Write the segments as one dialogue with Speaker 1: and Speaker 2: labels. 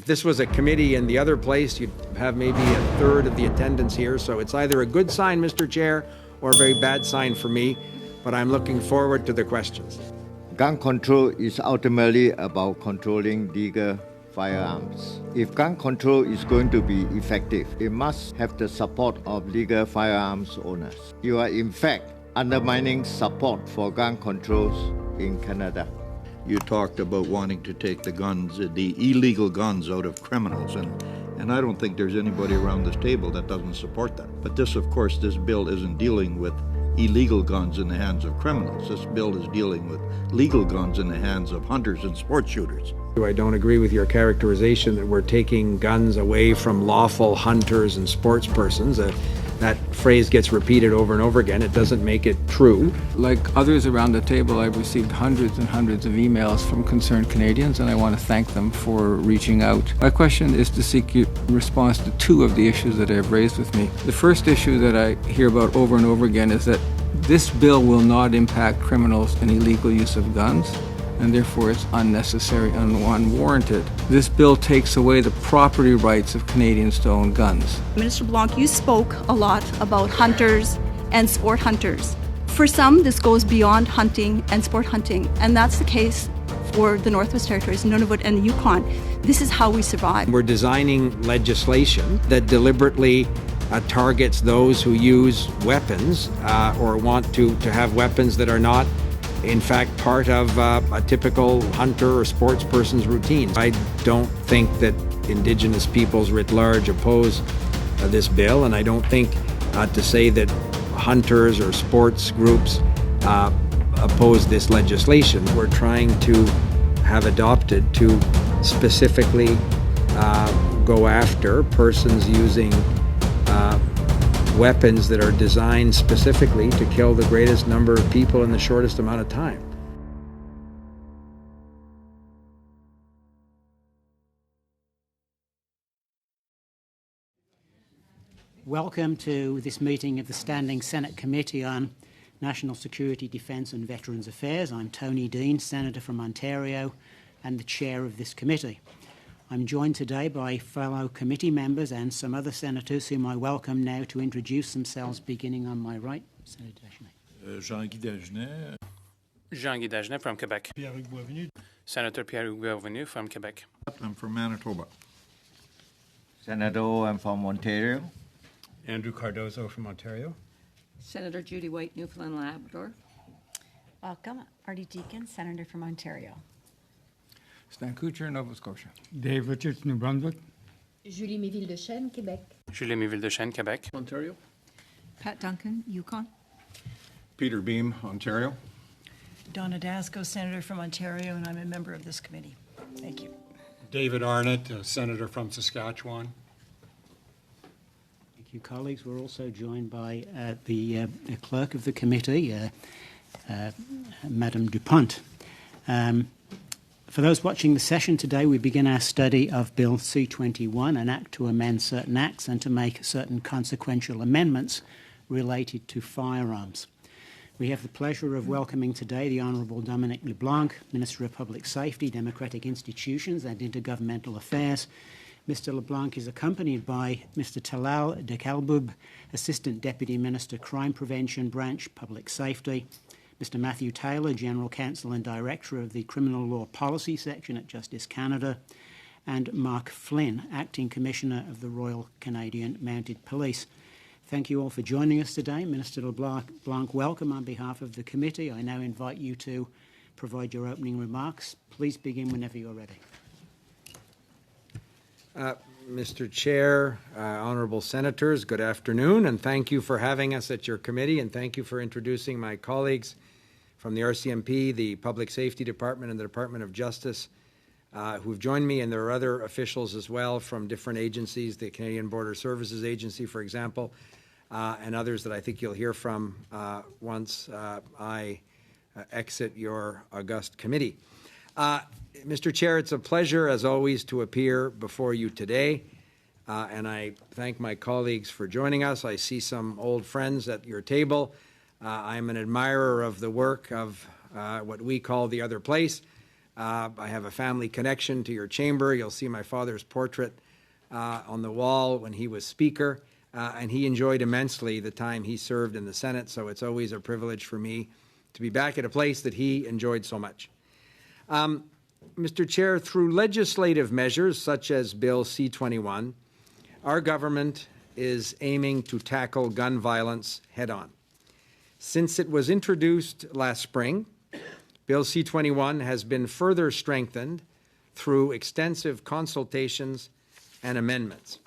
Speaker 1: If this was a committee in the other place, you'd have maybe a third of the attendance here. So it's either a good sign, Mr. Chair, or a very bad sign for me. But I'm looking forward to the questions.
Speaker 2: Gun control is ultimately about controlling legal firearms. If gun control is going to be effective, it must have the support of legal firearms owners. You are in fact undermining support for gun controls in Canada.
Speaker 3: You talked about wanting to take the guns, the illegal guns out of criminals, and I don't think there's anybody around this table that doesn't support that. But this, of course, this bill isn't dealing with illegal guns in the hands of criminals. This bill is dealing with legal guns in the hands of hunters and sports shooters.
Speaker 1: I don't agree with your characterization that we're taking guns away from lawful hunters and sports persons. That phrase gets repeated over and over again. It doesn't make it true.
Speaker 4: Like others around the table, I've received hundreds and hundreds of emails from concerned Canadians, and I want to thank them for reaching out. My question is to seek your response to two of the issues that I've raised with me. The first issue that I hear about over and over again is that this bill will not impact criminals and illegal use of guns, and therefore it's unnecessary and unwarranted. This bill takes away the property rights of Canadians to own guns.
Speaker 5: Minister LeBlanc, you spoke a lot about hunters and sport hunters. For some, this goes beyond hunting and sport hunting, and that's the case for the Northwest Territories, Nunavut and the Yukon. This is how we survive.
Speaker 1: We're designing legislation that deliberately targets those who use weapons or want to have weapons that are not in fact part of a typical hunter or sports person's routine. I don't think that Indigenous peoples writ large oppose this bill, and I don't think to say that hunters or sports groups oppose this legislation. We're trying to have adopted to specifically go after persons using weapons that are designed specifically to kill the greatest number of people in the shortest amount of time.
Speaker 6: Welcome to this meeting of the Standing Senate Committee on National Security, Defence and Veterans Affairs. I'm Tony Dean, Senator from Ontario and the chair of this committee. I'm joined today by fellow committee members and some other senators whom I welcome now to introduce themselves, beginning on my right. Senator Dagenais.
Speaker 7: Jean-Guy Dagenais.
Speaker 8: Jean-Guy Dagenet from Quebec.
Speaker 7: Pierre-Hugues Boisvenu.
Speaker 8: Senator Pierre-Hugues Boisvenu from Quebec.
Speaker 3: I'm from Manitoba.
Speaker 2: Senator, I'm from Ontario.
Speaker 9: Andrew Cardozo from Ontario.
Speaker 10: Senator Judy White, Newfoundland and Labrador.
Speaker 11: Welcome, Marty Deacon, Senator from Ontario.
Speaker 4: Stan Kutcher, Nova Scotia.
Speaker 12: Dave Richards, New Brunswick.
Speaker 13: Julie Miville-Dechêne, Québec.
Speaker 8: Julie Miville-Dechêne, Quebec.
Speaker 7: Ontario.
Speaker 11: Pat Duncan, Yukon.
Speaker 14: Peter Boehm, Ontario.
Speaker 15: Donna Dasko, Senator from Ontario, and I'm a member of this committee. Thank you.
Speaker 9: David Arnot, Senator from Saskatchewan.
Speaker 6: Thank you, colleagues. We're also joined by the clerk of the committee, Madame Dupont. For those watching the session today, we begin our study of Bill C-21, an act to amend certain acts and to make certain consequential amendments related to firearms. We have the pleasure of welcoming today the Honourable Dominic LeBlanc, Minister of Public Safety, Democratic Institutions and Intergovernmental Affairs. Mr. LeBlanc is accompanied by Mr. Talal Dekalbub, Assistant Deputy Minister, Crime Prevention Branch, Public Safety, Mr. Matthew Taylor, General Counsel and Director of the Criminal Law Policy Section at Justice Canada, and Mark Flynn, Acting Commissioner of the Royal Canadian Mounted Police. Thank you all for joining us today. Minister LeBlanc, welcome on behalf of the committee. I now invite you to provide your opening remarks. Please begin whenever you're ready.
Speaker 1: Mr. Chair, honourable senators, good afternoon, and thank you for having us at your committee, and thank you for introducing my colleagues from the RCMP, the Public Safety Department, and the Department of Justice who've joined me, and there are other officials as well from different agencies, the Canadian Border Services Agency, for example, and others that I think you'll hear from once I exit your august committee. Mr. Chair, it's a pleasure, as always, to appear before you today, and I thank my colleagues for joining us. I see some old friends at your table. I'm an admirer of the work of what we call the other place, I have a family connection to your chamber. You'll see my father's portrait on the wall when he was Speaker, and he enjoyed immensely the time he served in the Senate, so it's always a privilege for me to be back at a place that he enjoyed so much. Mr. Chair, through legislative measures such as Bill C-21, our government is aiming to tackle gun violence head-on. Since it was introduced last spring, Bill C-21 has been further strengthened through extensive consultations and amendments.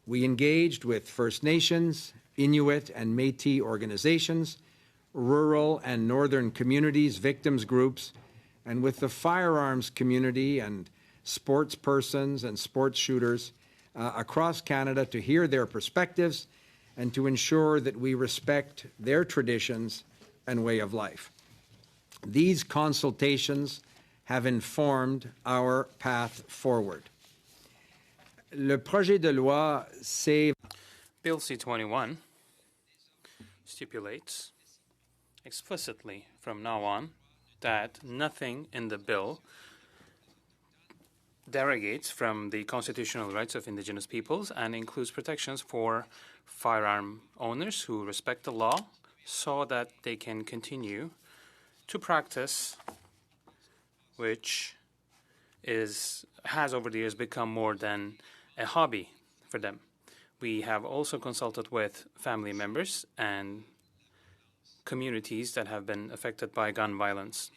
Speaker 1: We engaged with First Nations, Inuit and Métis organizations, rural and northern communities, victims groups, and with the firearms community and sports persons and sports shooters across Canada to hear their perspectives and to ensure that we respect their traditions and way of life. These consultations have informed our path forward. Le projet de loi
Speaker 8: Bill C-21 stipulates explicitly from now on that nothing in the bill derogates from the constitutional rights of Indigenous peoples and includes protections for firearm owners who respect the law so that they can continue to practice, which has over the years become more than a hobby for them. We have also consulted with family members and communities that have been affected by gun violence.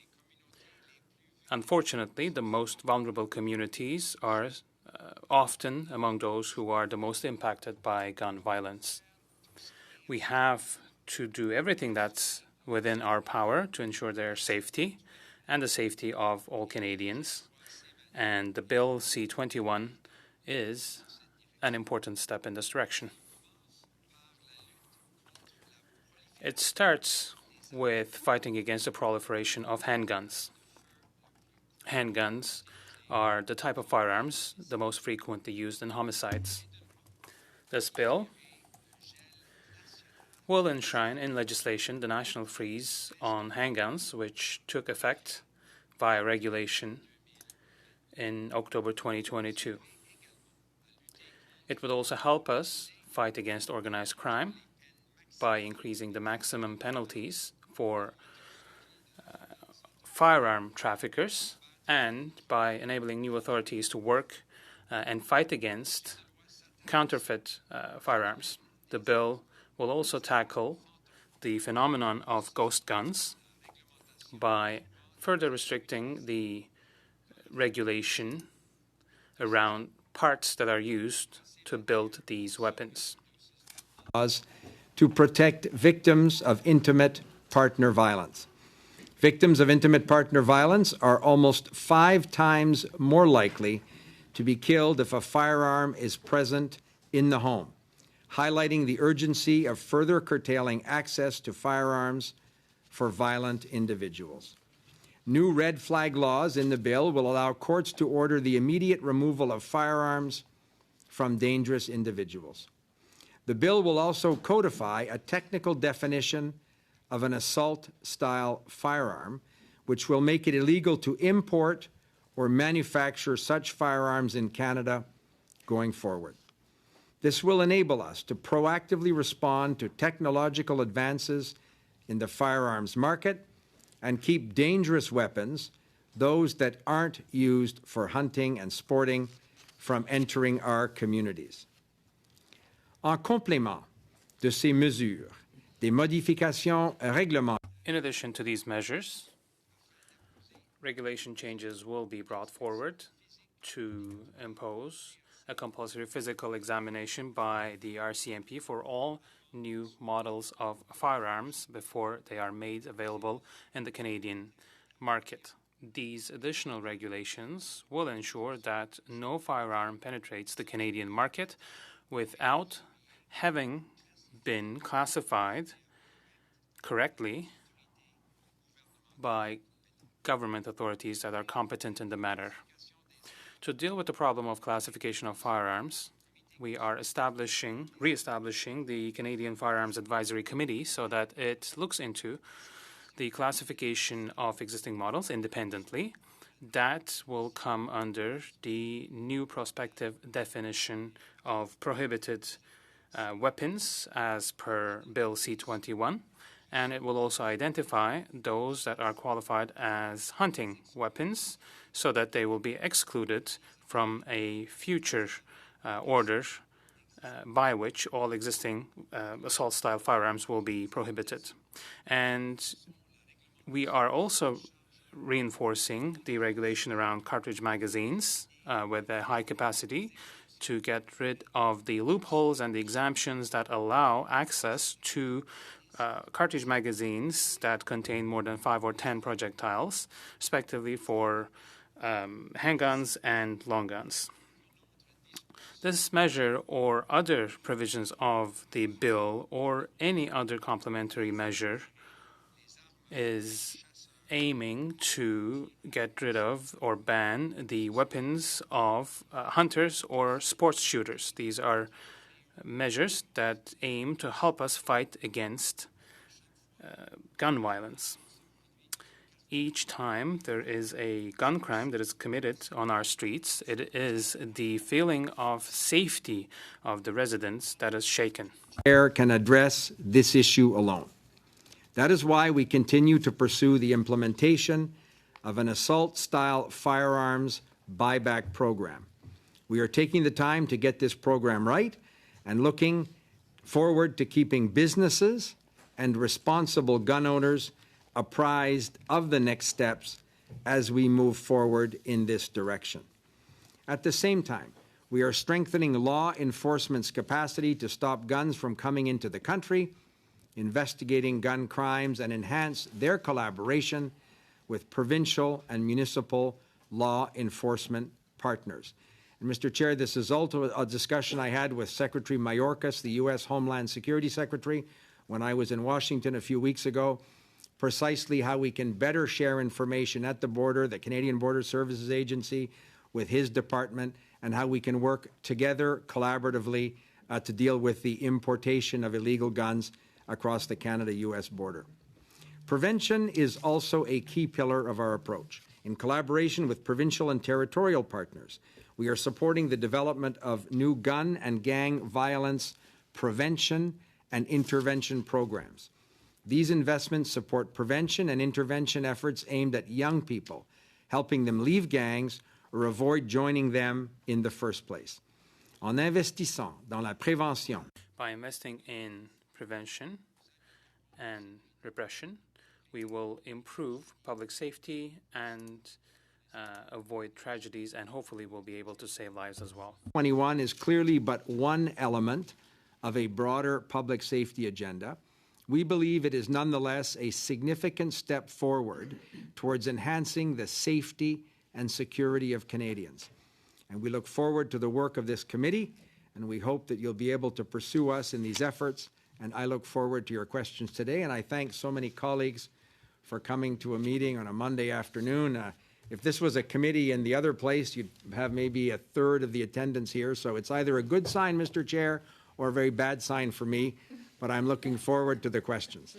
Speaker 8: Unfortunately, the most vulnerable communities are often among those who are the most impacted by gun violence. We have to do everything that's within our power to ensure their safety and the safety of all Canadians. And the Bill C-21 is an important step in this direction. It starts with fighting against the proliferation of handguns. Handguns are the type of firearms the most frequently used in homicides. This bill will enshrine in legislation the national freeze on handguns, which took effect via regulation in October 2022. It would also help us fight against organized crime by increasing the maximum penalties for firearm traffickers and by enabling new authorities to work and fight against counterfeit firearms. The bill will also tackle the phenomenon of ghost guns by further restricting the regulation around parts that are used to build these weapons.
Speaker 1: To protect victims of intimate partner violence. Victims of intimate partner violence are almost 5 times more likely to be killed if a firearm is present in the home, highlighting the urgency of further curtailing access to firearms for violent individuals. New red flag laws in the bill will allow courts to order the immediate removal of firearms from dangerous individuals. The bill will also codify a technical definition of an assault-style firearm, which will make it illegal to import or manufacture such firearms in Canada going forward. This will enable us to proactively respond to technological advances in the firearms market and keep dangerous weapons, those that aren't used for hunting and sporting, from entering our communities. En complément de ces mesures, des modifications réglementaires.
Speaker 8: In addition to these measures, regulation changes will be brought forward to impose a compulsory physical examination by the RCMP for all new models of firearms before they are made available in the Canadian market. These additional regulations will ensure that no firearm penetrates the Canadian market without having been classified correctly by government authorities that are competent in the matter. To deal with the problem of classification of firearms, we are re-establishing the Canadian Firearms Advisory Committee so that it looks into the classification of existing models independently, that will come under the new prospective definition of prohibited weapons as per Bill C-21, and it will also identify those that are qualified as hunting weapons so that they will be excluded from a future order by which all existing assault-style firearms will be prohibited. And we are also reinforcing the regulation around cartridge magazines with a high capacity to get rid of the loopholes and the exemptions that allow access to cartridge magazines that contain more than 5 or 10 projectiles, respectively for handguns and long guns. This measure or other provisions of the bill or any other complementary measure is aiming to get rid of or ban the weapons of hunters or sports shooters. These are measures that aim to help us fight against gun violence. Each time there is a gun crime that is committed on our streets, it is the feeling of safety of the residents that is shaken.
Speaker 1: Chair can address this issue alone. That is why we continue to pursue the implementation of an assault-style firearms buyback program. We are taking the time to get this program right and looking forward to keeping businesses and responsible gun owners apprised of the next steps as we move forward in this direction. At the same time, we are strengthening law enforcement's capacity to stop guns from coming into the country, investigating gun crimes, and enhance their collaboration with provincial and municipal law enforcement partners. And Mr. Chair, this is also a discussion I had with Secretary Mayorkas, the U.S. Homeland Security Secretary, when I was in Washington a few weeks ago, precisely how we can better share information at the border, the Canadian Border Services Agency, with his department, and how we can work together collaboratively to deal with the importation of illegal guns across the Canada-U.S. border. Prevention is also a key pillar of our approach. In collaboration with provincial and territorial partners, we are supporting the development of new gun and gang violence prevention and intervention programs. These investments support prevention and intervention efforts aimed at young people, helping them leave gangs or avoid joining them in the first place. En investissant dans la prévention.
Speaker 8: By investing in prevention and repression, we will improve public safety and avoid tragedies, and hopefully we'll be able to save lives as well.
Speaker 1: 21 is clearly but one element of a broader public safety agenda. We believe it is nonetheless a significant step forward towards enhancing the safety and security of Canadians. And we look forward to the work of this committee, and we hope that you'll be able to pursue us in these efforts. And I look forward to your questions today, and I thank so many colleagues for coming to a meeting on a Monday afternoon. If this was a committee in the other place, you'd have maybe a third of the attendance here, so it's either a good sign, Mr. Chair, or a very bad sign for me, but I'm looking forward to the questions.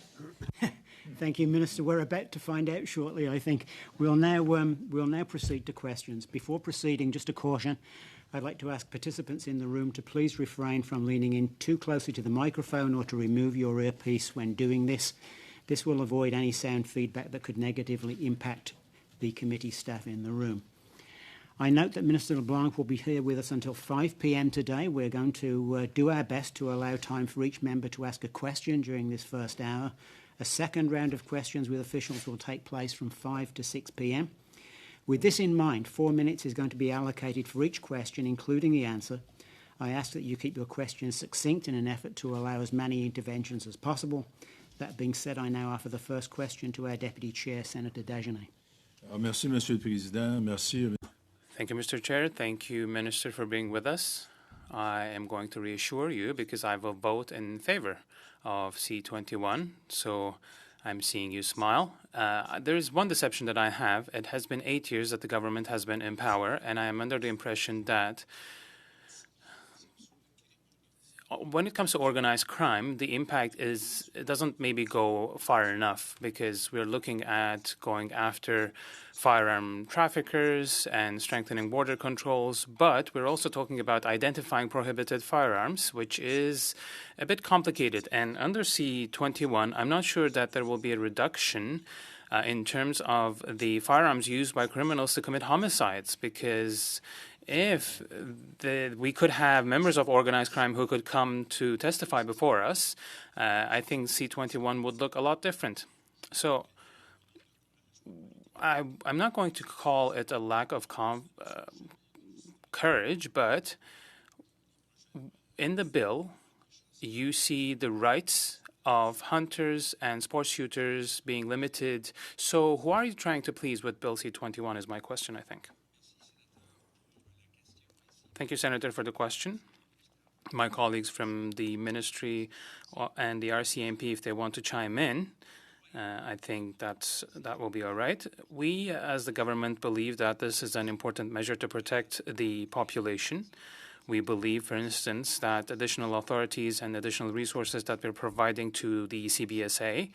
Speaker 6: Thank you, Minister. We're about to find out shortly, I think. We'll now proceed to questions. Before proceeding, just a caution. I'd like to ask participants in the room to please refrain from leaning in too closely to the microphone or to remove your earpiece when doing this. This will avoid any sound feedback that could negatively impact the committee staff in the room. I note that Minister LeBlanc will be here with us until 5 p.m. today. We're going to do our best to allow time for each member to ask a question during this first hour. A second round of questions with officials will take place from 5 to 6 p.m. With this in mind, 4 minutes is going to be allocated for each question, including the answer. I ask that you keep your questions succinct in an effort to allow as many interventions as possible. That being said, I now offer the first question to our Deputy Chair, Senator Dagenais.
Speaker 7: Merci, Monsieur le Président. Merci.
Speaker 8: Thank you, Mr. Chair. Thank you, Minister, for being with us. I am going to reassure you because I will vote in favor of C-21, so I'm seeing you smile. There is one deception that I have. It has been 8 years that the government has been in power, and I am under the impression that when it comes to organized crime, the impact it doesn't maybe go far enough, because we're looking at going after firearm traffickers and strengthening border controls, but we're also talking about identifying prohibited firearms, which is a bit complicated. And under C-21, I'm not sure that there will be a reduction in terms of the firearms used by criminals to commit homicides, because if we could have members of organized crime who could come to testify before us, I think C-21 would look a lot different. So I'm not going to call it a lack of courage, but in the bill, you see the rights of hunters and sports shooters being limited. So who are you trying to please with Bill C-21 is my question, I think. Thank you, Senator, for the question. My colleagues from the Ministry and the RCMP, if they want to chime in, I think that will be all right. We, as the government, believe that this is an important measure to protect the population. We believe, for instance, that additional authorities and additional resources that we're providing to the CBSA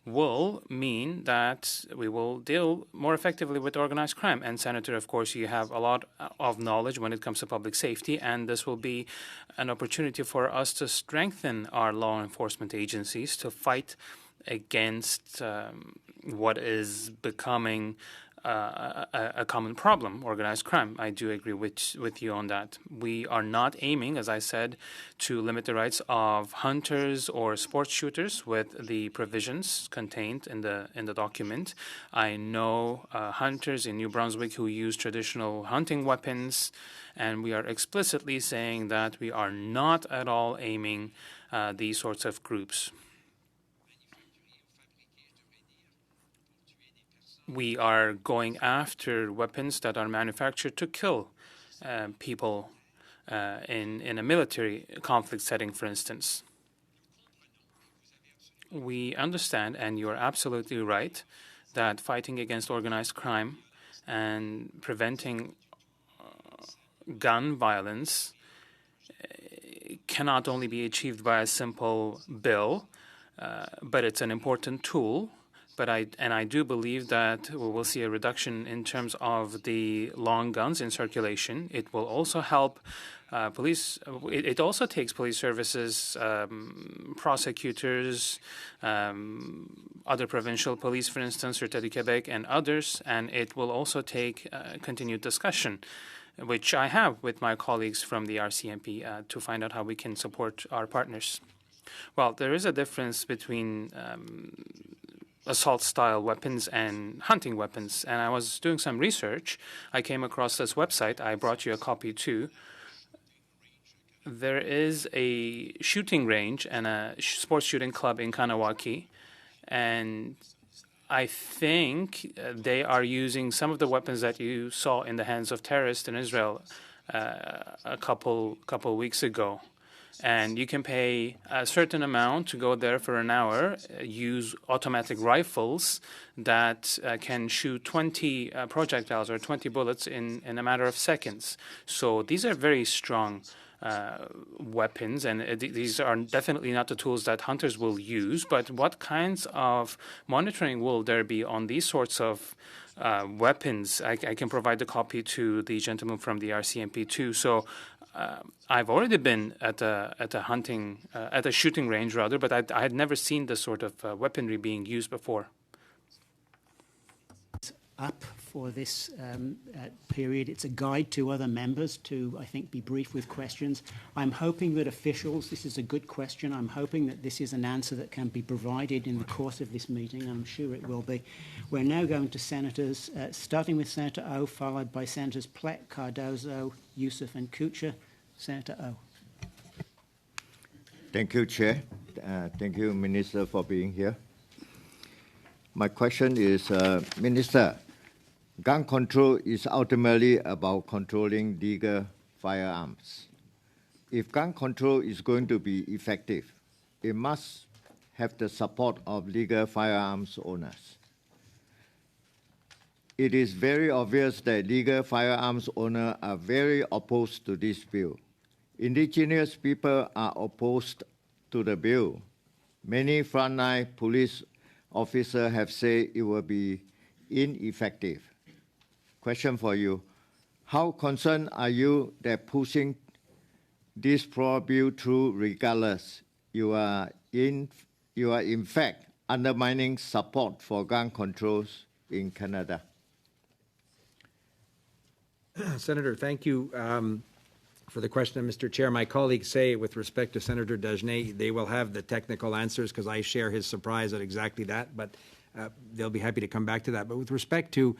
Speaker 8: will mean that we will deal more effectively with organized crime. And Senator, of course, you have a lot of knowledge when it comes to public safety, and this will be an opportunity for us to strengthen our law enforcement agencies to fight against what is becoming a common problem, organized crime. I do agree with you on that. We are not aiming, as I said, to limit the rights of hunters or sports shooters with the provisions contained in the document. I know hunters in New Brunswick who use traditional hunting weapons, and we are explicitly saying that we are not at all aiming these sorts of groups. We are going after weapons that are manufactured to kill people in a military conflict setting, for instance. We understand, and you're absolutely right, that fighting against organized crime and preventing gun violence cannot only be achieved by a simple bill, but it's an important tool. But I do believe that we will see a reduction in terms of the long guns in circulation. It will also help police. It also takes police services, prosecutors, other provincial police, for instance, Sûreté du Québec, and others. And it will also take continued discussion, which I have with my colleagues from the RCMP to find out how we can support our partners. Well, there is a difference between assault-style weapons and hunting weapons. And I was doing some research. I came across this website. I brought you a copy too. There is a shooting range and a sports shooting club in Kanawaki, and I think they are using some of the weapons that you saw in the hands of terrorists in Israel a couple weeks ago. And you can pay a certain amount to go there for an hour, use automatic rifles that can shoot 20 projectiles or 20 bullets in a matter of seconds. So these are very strong weapons, and these are definitely not the tools that hunters will use. But what kinds of monitoring will there be on these sorts of weapons? I can provide the copy to the gentleman from the RCMP too. So I've already been at a shooting range rather, but I had never seen this sort of weaponry being used before.
Speaker 6: Up for this period. It's a guide to other members to, I think, be brief with questions. I'm hoping that officials, this is a good question, I'm hoping that this is an answer that can be provided in the course of this meeting. I'm sure it will be. We're now going to senators, starting with Senator O, followed by Senators Plett, Cardozo, Yussuff and Kutcher. Senator O.
Speaker 2: Thank you, Chair. Thank you, Minister, for being here. My question is, Minister, gun control is ultimately about controlling legal firearms. If gun control is going to be effective, it must have the support of legal firearms owners. It is very obvious that legal firearms owners are very opposed to this bill. Indigenous people are opposed to the bill. Many frontline police officers have said it will be ineffective. Question for you. How concerned are you that pushing this pro-bill through regardless, you are in fact undermining support for gun controls in Canada?
Speaker 1: Senator, thank you for the question, Mr. Chair. My colleagues say, with respect to Senator Dagenais, they will have the technical answers because I share his surprise at exactly that, but they'll be happy to come back to that. But with respect to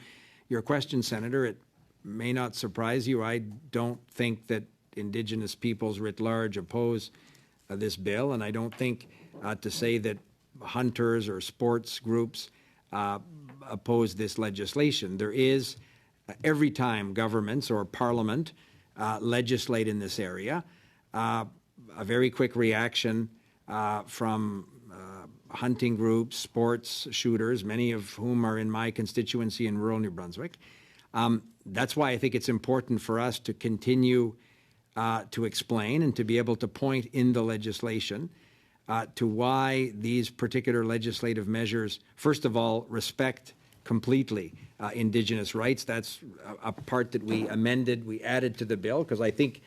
Speaker 1: your question, Senator, it may not surprise you. I don't think that Indigenous peoples writ large oppose this bill, and I don't think to say that hunters or sports groups oppose this legislation. There is, every time governments or Parliament legislate in this area, a very quick reaction from hunting groups, sports shooters, many of whom are in my constituency in rural New Brunswick. That's why I think it's important for us to continue to explain and to be able to point in the legislation to why these particular legislative measures, first of all, respect completely Indigenous rights. That's a part that we amended, we added to the bill, because I think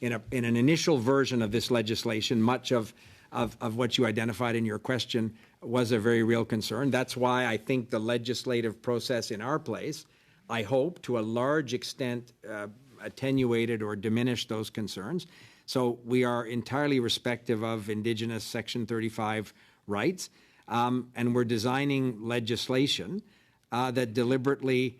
Speaker 1: in an initial version of this legislation, much of what you identified in your question was a very real concern. That's why I think the legislative process in our place, I hope, to a large extent, attenuated or diminished those concerns. So we are entirely respective of Indigenous Section 35 rights, and we're designing legislation that deliberately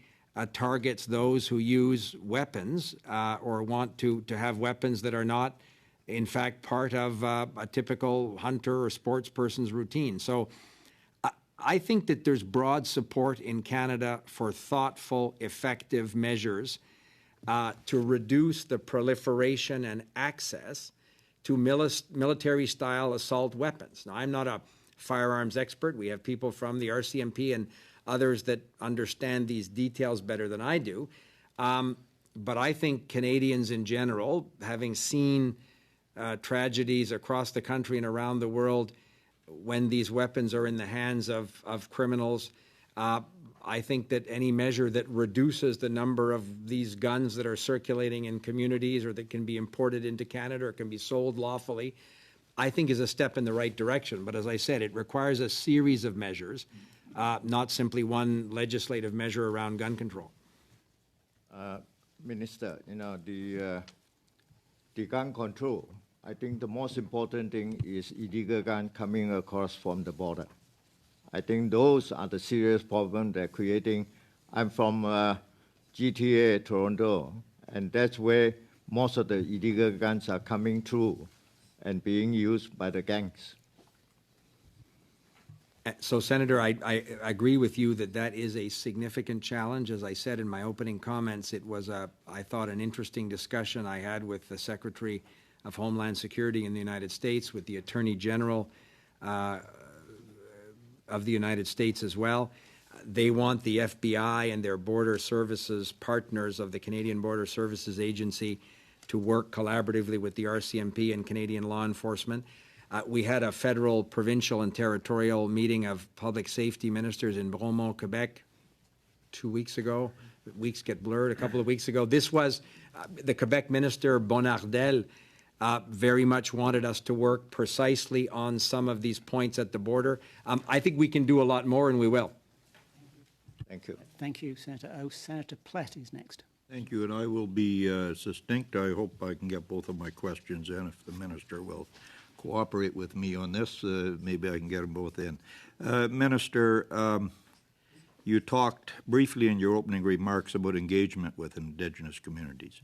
Speaker 1: targets those who use weapons or want to have weapons that are not, in fact, part of a typical hunter or sports person's routine. So I think that there's broad support in Canada for thoughtful, effective measures to reduce the proliferation and access to military-style assault weapons. Now, I'm not a firearms expert. We have people from the RCMP and others that understand these details better than I do. But I think Canadians in general, having seen tragedies across the country and around the world when these weapons are in the hands of criminals, I think that any measure that reduces the number of these guns that are circulating in communities or that can be imported into Canada or can be sold lawfully, I think is a step in the right direction. But as I said, it requires a series of measures, not simply one legislative measure around gun control.
Speaker 2: Minister, the gun control, I think the most important thing is illegal gun coming across from the border. I think those are the serious problems they're creating. I'm from GTA, Toronto, and that's where most of the illegal guns are coming through and being used by the gangs.
Speaker 1: So, Senator, I agree with you that that is a significant challenge. As I said in my opening comments, it was, I thought, an interesting discussion I had with the Secretary of Homeland Security in the United States, with the Attorney General of the United States as well. They want the FBI and their border services partners of the Canadian Border Services Agency to work collaboratively with the RCMP and Canadian law enforcement. We had a federal, provincial, and territorial meeting of public safety ministers in Bromont, Quebec, 2 weeks ago. Weeks get blurred. A couple of weeks ago. This was the Quebec minister, Bonnardel, very much wanted us to work precisely on some of these points at the border. I think we can do a lot more, and we will.
Speaker 2: Thank you.
Speaker 6: Thank you, Senator O. Senator Plett is next.
Speaker 3: Thank you, and I will be succinct. I hope I can get both of my questions in. If the minister will cooperate with me on this, maybe I can get them both in. Minister, you talked briefly in your opening remarks about engagement with Indigenous communities.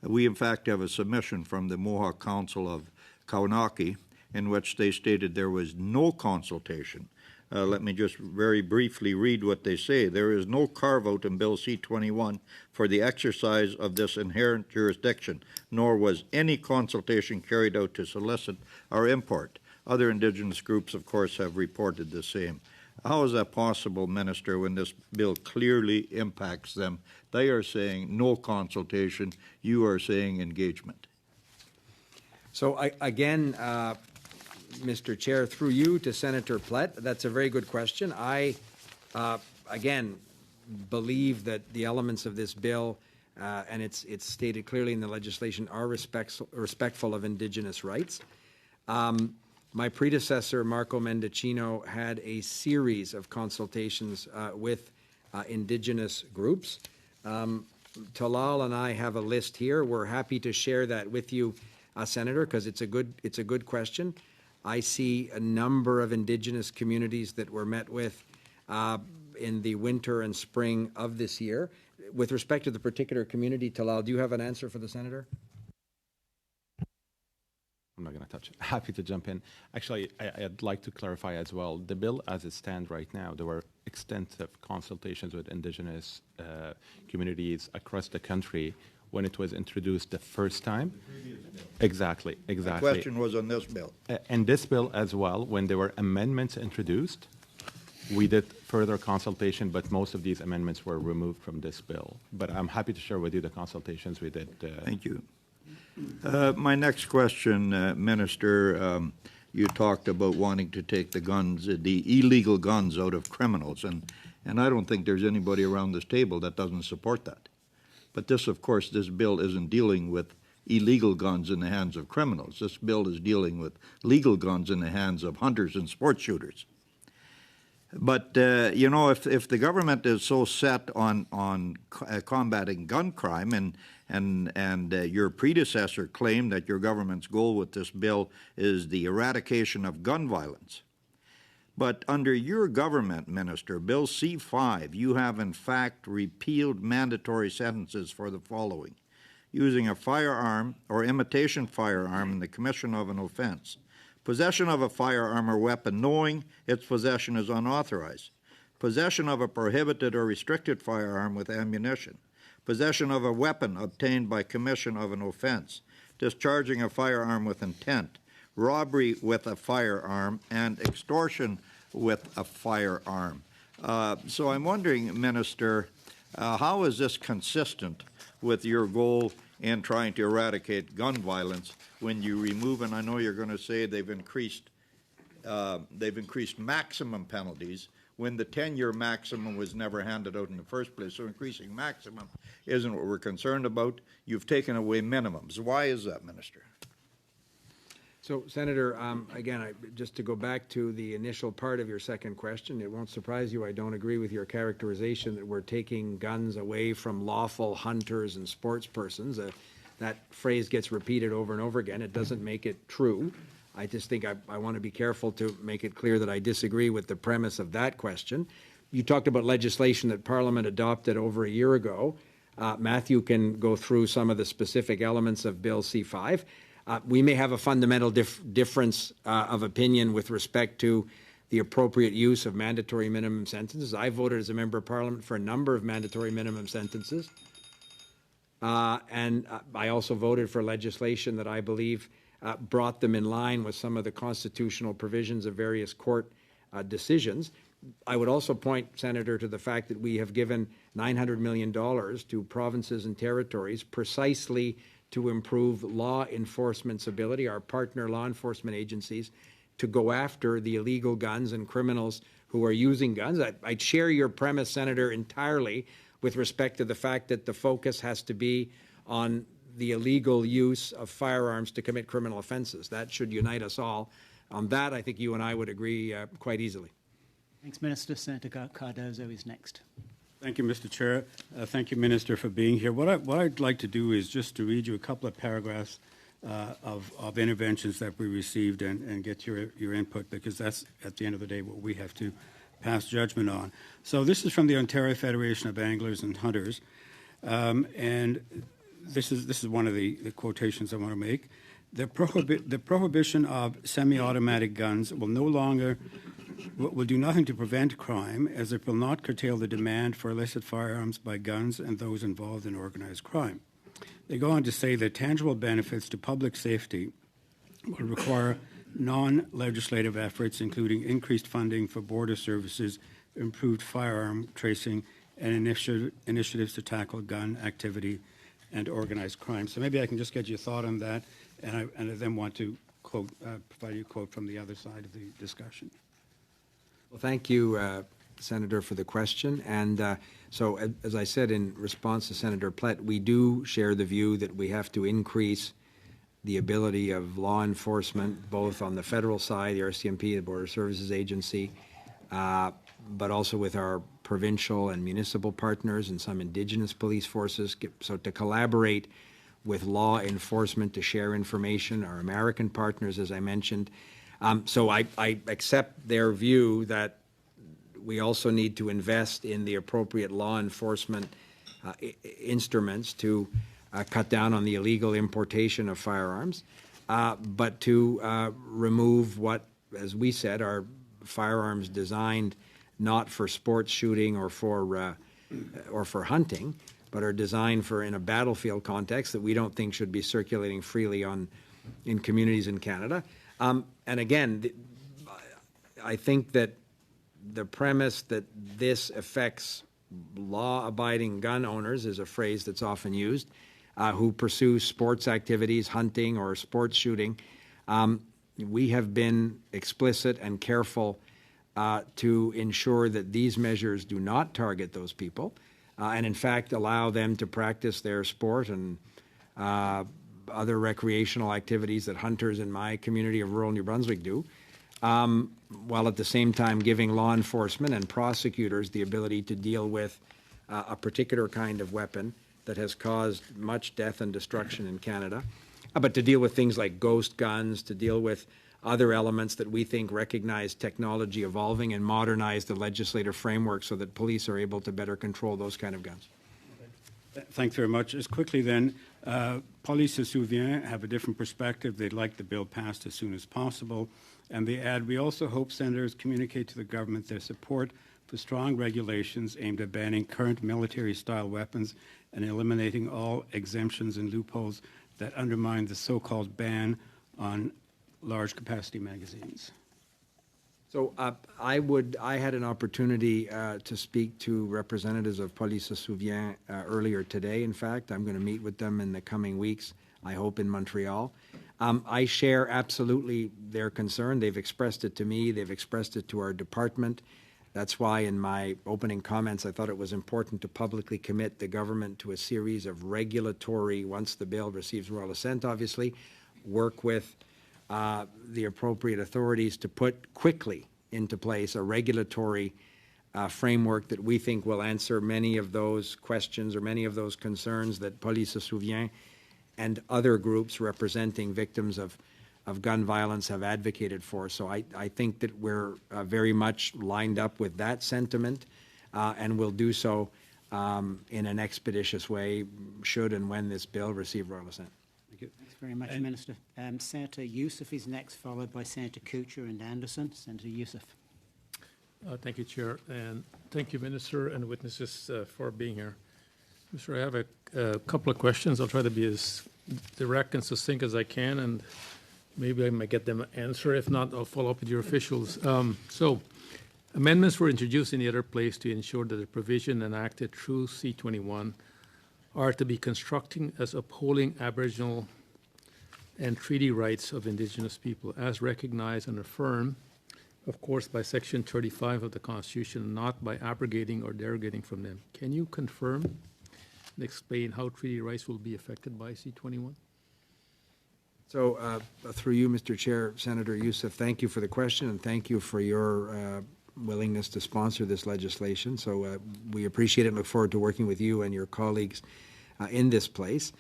Speaker 3: We, in fact, have a submission from the Mohawk Council of Kaunaki in which they stated there was no consultation. Let me just very briefly read what they say. There is no carve-out in Bill C-21 for the exercise of this inherent jurisdiction, nor was any consultation carried out to solicit our import. Other Indigenous groups, of course, have reported the same. How is that possible, Minister, when this bill clearly impacts them? They are saying no consultation. You are saying engagement.
Speaker 1: So again, Mr. Chair, through you to Senator Plett, that's a very good question. I, again, believe that the elements of this bill, and it's stated clearly in the legislation, are respectful of Indigenous rights. My predecessor, Marco Mendocino, had a series of consultations with Indigenous groups. Talal and I have a list here. We're happy to share that with you, Senator, because it's a good question. I see a number of Indigenous communities that were met with in the winter and spring of this year. With respect to the particular community, Talal, do you have an answer for the Senator?
Speaker 16: I'm not going to touch it. Happy to jump in. Actually, I'd like to clarify as well. The bill as it stands right now, there were extensive consultations with Indigenous communities across the country when it was introduced the first time. Exactly.
Speaker 3: The question was on this bill.
Speaker 16: And this bill as well, when there were amendments introduced, we did further consultation, but most of these amendments were removed from this bill. But I'm happy to share with you the consultations we did.
Speaker 3: Thank you. My next question, Minister, you talked about wanting to take the guns, the illegal guns out of criminals, and I don't think there's anybody around this table that doesn't support that. But this, of course, this bill isn't dealing with illegal guns in the hands of criminals. This bill is dealing with legal guns in the hands of hunters and sport shooters. But, you know, if the government is so set on combating gun crime, and your predecessor claimed that your government's goal with this bill is the eradication of gun violence. But under your government, Minister, Bill C-5, you have in fact repealed mandatory sentences for the following: using a firearm or imitation firearm in the commission of an offense, possession of a firearm or weapon knowing its possession is unauthorized, possession of a prohibited or restricted firearm with ammunition, possession of a weapon obtained by commission of an offense, discharging a firearm with intent, robbery with a firearm, and extortion with a firearm. So I'm wondering, Minister, how is this consistent with your goal in trying to eradicate gun violence when you remove, and I know you're going to say they've increased maximum penalties when the 10-year maximum was never handed out in the first place. So increasing maximum isn't what we're concerned about. You've taken away minimums. Why is that, Minister?
Speaker 1: So, Senator, again, just to go back to the initial part of your second question, it won't surprise you I don't agree with your characterization that we're taking guns away from lawful hunters and sports persons. That phrase gets repeated over and over again. It doesn't make it true. I just think I want to be careful to make it clear that I disagree with the premise of that question. You talked about legislation that Parliament adopted over a year ago. Matthew can go through some of the specific elements of Bill C-5. We may have a fundamental difference of opinion with respect to the appropriate use of mandatory minimum sentences. I voted as a member of Parliament for a number of mandatory minimum sentences. And I also voted for legislation that I believe brought them in line with some of the constitutional provisions of various court decisions. I would also point, Senator, to the fact that we have given $900 million to provinces and territories precisely to improve law enforcement's ability, our partner law enforcement agencies, to go after the illegal guns and criminals who are using guns. I'd share your premise, Senator, entirely with respect to the fact that the focus has to be on the illegal use of firearms to commit criminal offenses. That should unite us all. On that, I think you and I would agree quite easily.
Speaker 6: Thanks, Minister. Senator Cardozo is next.
Speaker 9: Thank you, Mr. Chair. Thank you, Minister, for being here. What I'd like to do is just to read you a couple of paragraphs of interventions that we received and get your input, because that's, at the end of the day, what we have to pass judgment on. So this is from the Ontario Federation of Anglers and Hunters, and this is one of the quotations I want to make. The prohibition of semi-automatic guns will do nothing to prevent crime, as it will not curtail the demand for illicit firearms by guns and those involved in organized crime. They go on to say that tangible benefits to public safety will require non-legislative efforts, including increased funding for border services, improved firearm tracing, and initiatives to tackle gun activity and organized crime. So maybe I can just get your thought on that, And I then want to quote, provide you a quote from the other side of the discussion.
Speaker 1: Well, thank you, Senator, for the question. And so, as I said in response to Senator Plett, we do share the view that we have to increase the ability of law enforcement, both on the federal side, the RCMP, the Border Services Agency, but also with our provincial and municipal partners and some Indigenous police forces, so to collaborate with law enforcement to share information, our American partners, as I mentioned. So I accept their view that we also need to invest in the appropriate law enforcement instruments to cut down on the illegal importation of firearms, but to remove what, as we said, are firearms designed not for sports shooting or for hunting, but are designed for in a battlefield context that we don't think should be circulating freely in communities in Canada. And again, I think that the premise that this affects law-abiding gun owners is a phrase that's often used, who pursue sports activities, hunting or sports shooting. We have been explicit and careful to ensure that these measures do not target those people, and in fact allow them to practice their sport and other recreational activities that hunters in my community of rural New Brunswick do, while at the same time giving law enforcement and prosecutors the ability to deal with a particular kind of weapon that has caused much death and destruction in Canada, but to deal with things like ghost guns, to deal with other elements that we think recognize technology evolving and modernize the legislative framework so that police are able to better control those kind of guns.
Speaker 9: Thanks very much. Just quickly then, Police se souvient have a different perspective. They'd like the bill passed as soon as possible. And they add, we also hope senators communicate to the government their support for strong regulations aimed at banning current military-style weapons and eliminating all exemptions and loopholes that undermine the so-called ban on large-capacity magazines.
Speaker 1: So I had an opportunity to speak to representatives of Police se souvient earlier today. In fact, I'm going to meet with them in the coming weeks, I hope in Montreal. I share absolutely their concern. They've expressed it to me. They've expressed it to our department. That's why in my opening comments I thought it was important to publicly commit the government to a series of regulatory, once the bill receives royal assent obviously, work with the appropriate authorities to put quickly into place a regulatory framework that we think will answer many of those questions or many of those concerns that Police se souvient and other groups representing victims of gun violence have advocated for. So I think that we're very much lined up with that sentiment and will do so in an expeditious way should and when this bill receive royal assent.
Speaker 6: Thank you. Thanks very much, Minister. Senator Yussuff is next, followed by Senator Kutcher and Anderson. Senator Yussuff.
Speaker 17: Thank you, Chair, and thank you, Minister and witnesses, for being here. Minister, I have a couple of questions. I'll try to be as direct and succinct as I can, and maybe I might get them answer. If not, I'll follow up with your officials. So, amendments were introduced in the other place to ensure that the provision enacted through C-21 are to be constructing as upholding Aboriginal and treaty rights of Indigenous people as recognized and affirmed, of course, by Section 35 of the Constitution, not by abrogating or derogating from them. Can you confirm and explain how treaty rights will be affected by C-21?
Speaker 1: So through you, Mr. Chair, Senator Yussuff, thank you for the question and thank you for your willingness to sponsor this legislation. So we appreciate it and look forward to working with you and your colleagues in this place.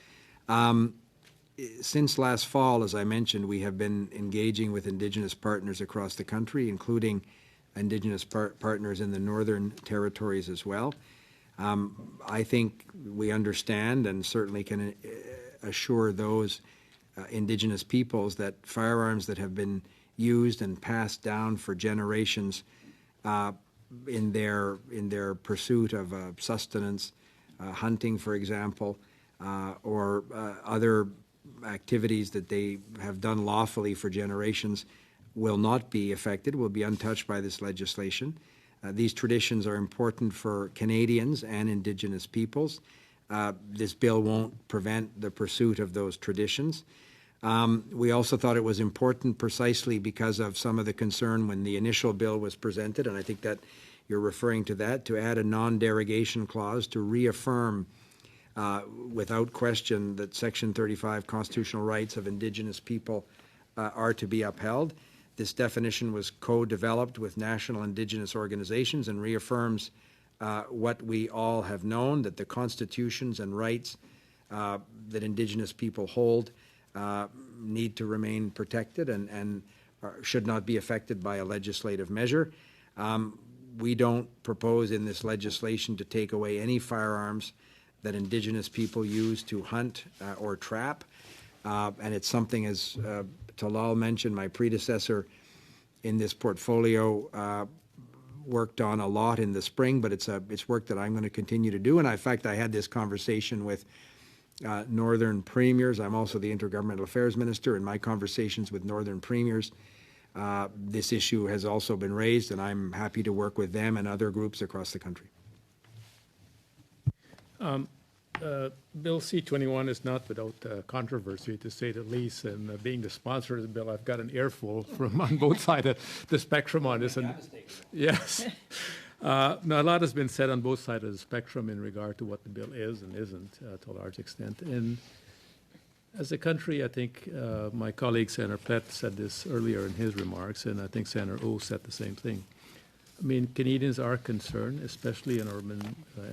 Speaker 1: Since last fall, as I mentioned, we have been engaging with Indigenous partners across the country, including Indigenous partners in the Northern Territories as well. I think we understand and certainly can assure those Indigenous peoples that firearms that have been used and passed down for generations in their pursuit of sustenance, hunting, for example, or other activities that they have done lawfully for generations will not be affected, will be untouched by this legislation. These traditions are important for Canadians and Indigenous peoples. This bill won't prevent the pursuit of those traditions. We also thought it was important precisely because of some of the concern when the initial bill was presented, and I think that you're referring to that, to add a non-derogation clause to reaffirm without question that Section 35 constitutional rights of Indigenous people are to be upheld. This definition was co-developed with national Indigenous organizations and reaffirms what we all have known, that the constitutions and rights that Indigenous people hold need to remain protected and should not be affected by a legislative measure. We don't propose in this legislation to take away any firearms that Indigenous people use to hunt or trap. And it's something, as Talal mentioned, my predecessor in this portfolio worked on a lot in the spring, but it's work that I'm going to continue to do. And in fact, I had this conversation with Northern Premiers. I'm also the Intergovernmental Affairs Minister. In my conversations with Northern Premiers, this issue has also been raised, and I'm happy to work with them and other groups across the country.
Speaker 17: Bill C-21 is not without controversy, to say the least, and being the sponsor of the bill, I've got an earful from on both sides of the spectrum on this. And yes. Now, a lot has been said on both sides of the spectrum in regard to what the bill is and isn't to a large extent. And as a country, I think my colleague, Senator Plett, said this earlier in his remarks, and I think Senator O said the same thing. I mean, Canadians are concerned, especially in urban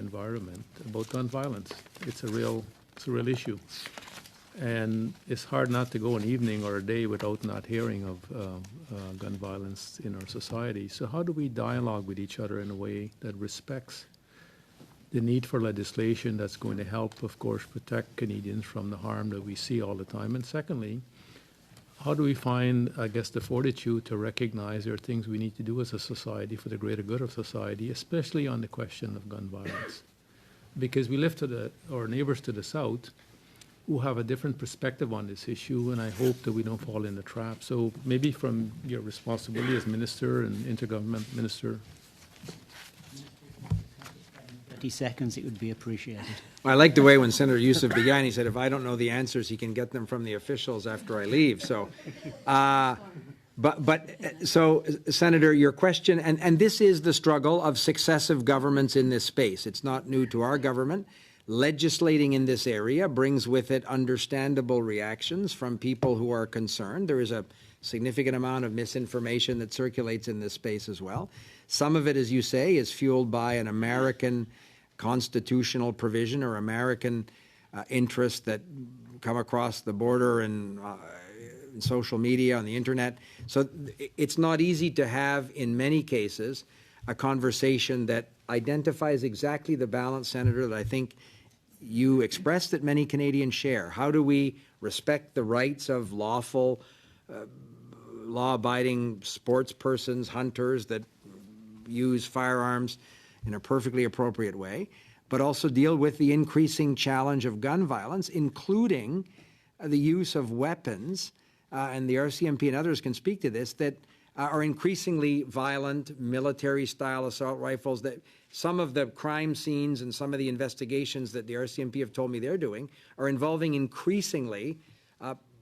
Speaker 17: environment, about gun violence. It's a real issue. And it's hard not to go an evening or a day without not hearing of gun violence in our society. So how do we dialogue with each other in a way that respects the need for legislation that's going to help, of course, protect Canadians from the harm that we see all the time? And secondly, how do we find, I guess, the fortitude to recognize there are things we need to do as a society for the greater good of society, especially on the question of gun violence? Because we live to our neighbors to the south who have a different perspective on this issue, and I hope that we don't fall in the trap. So maybe from your responsibility as minister and intergovernment minister.
Speaker 6: 30 seconds, it would be appreciated.
Speaker 1: I like the way when Senator Yussuff began, he said, if I don't know the answers, he can get them from the officials after I leave. So, so Senator, your question, and this is the struggle of successive governments in this space. It's not new to our government. Legislating in this area brings with it understandable reactions from people who are concerned. There is a significant amount of misinformation that circulates in this space as well. Some of it, as you say, is fueled by an American constitutional provision or American interests that come across the border and in social media, on the internet. So it's not easy to have, in many cases, a conversation that identifies exactly the balance, Senator, that I think you expressed that many Canadians share. How do we respect the rights of lawful, law-abiding sports persons, hunters that use firearms in a perfectly appropriate way, but also deal with the increasing challenge of gun violence, including the use of weapons, and the RCMP and others can speak to this, that are increasingly violent, military-style assault rifles. That some of the crime scenes and some of the investigations that the RCMP have told me they're doing are involving increasingly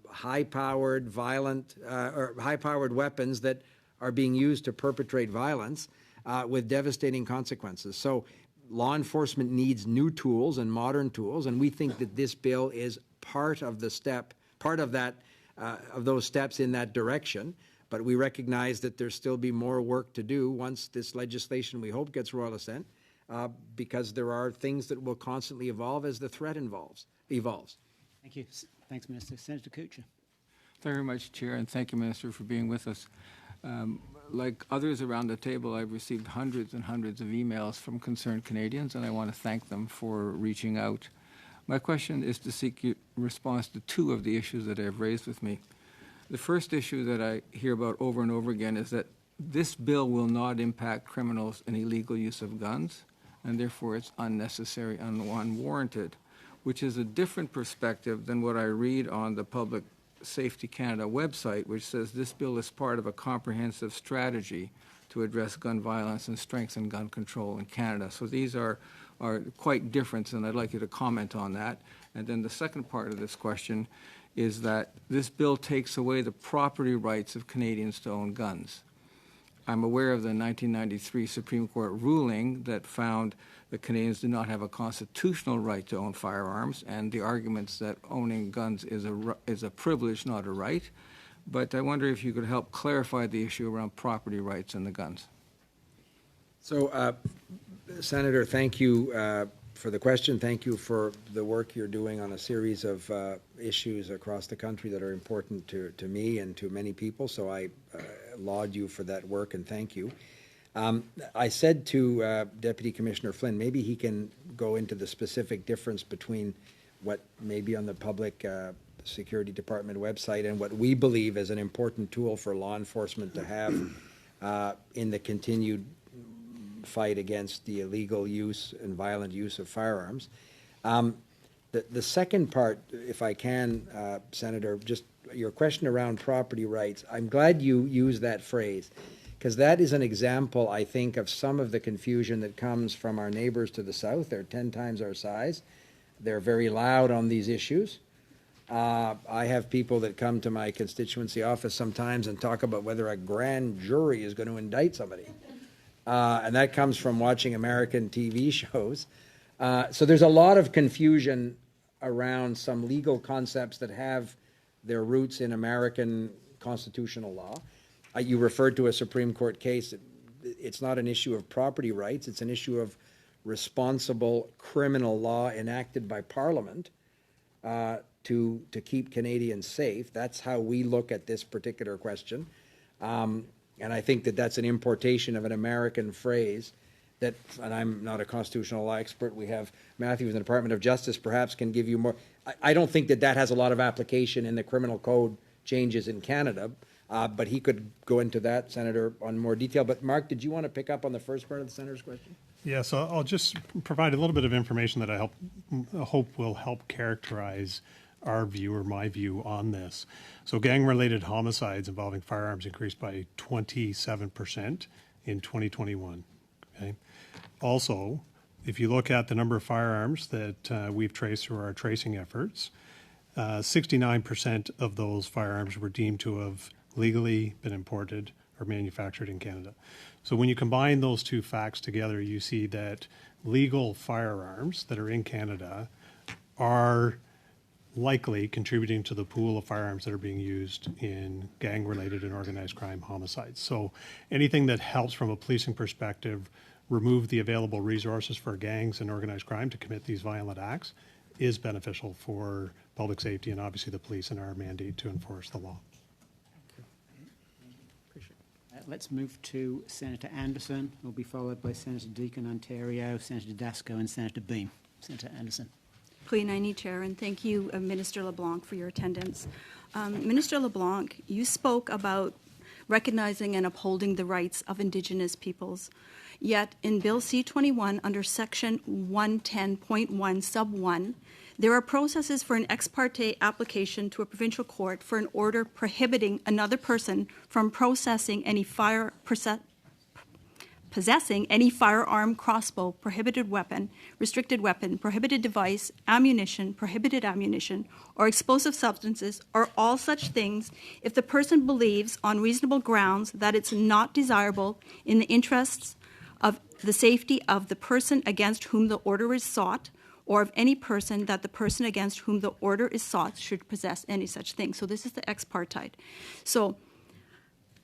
Speaker 1: high-powered, violent, or high-powered weapons that are being used to perpetrate violence with devastating consequences. So law enforcement needs new tools and modern tools, and we think that this bill is part of the step, part of that, of those steps in that direction. But we recognize that there'll still be more work to do once this legislation, we hope, gets royal assent, because there are things that will constantly evolve as the threat evolves.
Speaker 6: Thank you. Thanks, Minister. Senator Kutcher.
Speaker 4: Thank you very much, Chair, and thank you, Minister, for being with us. Like others around the table, I've received hundreds and hundreds of emails from concerned Canadians, and I want to thank them for reaching out. My question is to seek your response to two of the issues that I've raised with me. The first issue that I hear about over and over again is that this bill will not impact criminals in illegal use of guns, and therefore it's unnecessary and unwarranted, which is a different perspective than what I read on the Public Safety Canada website, which says this bill is part of a comprehensive strategy to address gun violence and strengthen gun control in Canada. So these are quite different, and I'd like you to comment on that. And then the second part of this question is that this bill takes away the property rights of Canadians to own guns. I'm aware of the 1993 Supreme Court ruling that found that Canadians do not have a constitutional right to own firearms, and the arguments that owning guns is a privilege, not a right. But I wonder if you could help clarify the issue around property rights and the guns.
Speaker 1: So, Senator, thank you for the question. Thank you for the work you're doing on a series of issues across the country that are important to me and to many people. So I laud you for that work and thank you. I said to Deputy Commissioner Flynn, maybe he can go into the specific difference between what may be on the public Security Department website and what we believe is an important tool for law enforcement to have in the continued fight against the illegal use and violent use of firearms. The second part, if I can, Senator, just your question around property rights, I'm glad you used that phrase, because that is an example, I think, of some of the confusion that comes from our neighbors to the south. They're 10 times our size. They're very loud on these issues. I have people that come to my constituency office sometimes and talk about whether a grand jury is going to indict somebody. And that comes from watching American TV shows. So there's a lot of confusion around some legal concepts that have their roots in American constitutional law. You referred to a Supreme Court case. It's not an issue of property rights. It's an issue of responsible criminal law enacted by Parliament to keep Canadians safe. That's how we look at this particular question. And I think that that's an importation of an American phrase that, and I'm not a constitutional law expert, we have Matthew in the Department of Justice perhaps can give you more. I don't think that that has a lot of application in the criminal code changes in Canada, but he could go into that, Senator, on more detail. But Mark, did you want to pick up on the first part of the Senator's question?
Speaker 18: Yeah, so I'll just provide a little bit of information that I hope will help characterize our view or my view on this. So gang-related homicides involving firearms increased by 27% in 2021. Okay. Also, if you look at the number of firearms that we've traced through our tracing efforts, 69% of those firearms were deemed to have legally been imported or manufactured in Canada. So when you combine those two facts together, you see that legal firearms that are in Canada are likely contributing to the pool of firearms that are being used in gang-related and organized crime homicides. So anything that helps from a policing perspective remove the available resources for gangs and organized crime to commit these violent acts is beneficial for public safety and obviously the police and our mandate to enforce the law.
Speaker 6: Let's move to Senator Anderson, who will be followed by Senator Deacon, Ontario, Senator Dasko, and Senator Boehm. Senator Anderson.
Speaker 5: Plenary Chair, and thank you, Minister LeBlanc, for your attendance. Minister LeBlanc, you spoke about recognizing and upholding the rights of Indigenous peoples. Yet in Bill C-21 under Section 110.1 sub 1, there are processes for an ex parte application to a provincial court for an order prohibiting another person from possessing any firearm, crossbow, prohibited weapon, restricted weapon, prohibited device, ammunition, prohibited ammunition, or explosive substances, or all such things if the person believes on reasonable grounds that it's not desirable in the interests of the safety of the person against whom the order is sought, or of any person that the person against whom the order is sought should possess any such thing. So this is the ex parte. So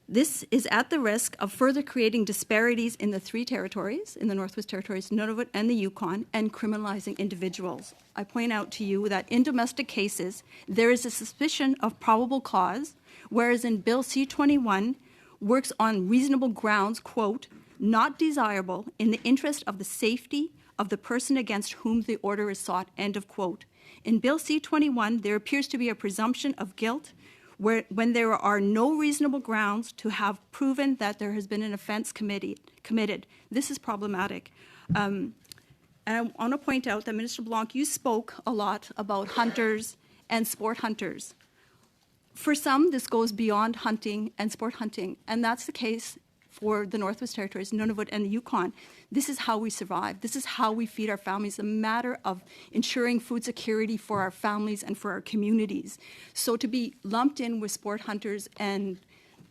Speaker 5: this is at the risk of further creating disparities in the three territories, in the Northwest Territories, Nunavut, and the Yukon, and criminalizing individuals. I point out to you that in domestic cases, there is a suspicion of probable cause, whereas in Bill C-21 works on reasonable grounds, quote, not desirable in the interest of the safety of the person against whom the order is sought, end of quote. In Bill C-21, there appears to be a presumption of guilt when there are no reasonable grounds to have proven that there has been an offense committed. This is problematic. And I want to point out that, Minister Blanc, you spoke a lot about hunters and sport hunters. For some, this goes beyond hunting and sport hunting, and that's the case for the Northwest Territories, Nunavut, and the Yukon. This is how we survive. This is how we feed our families, a matter of ensuring food security for our families and for our communities. So to be lumped in with sport hunters and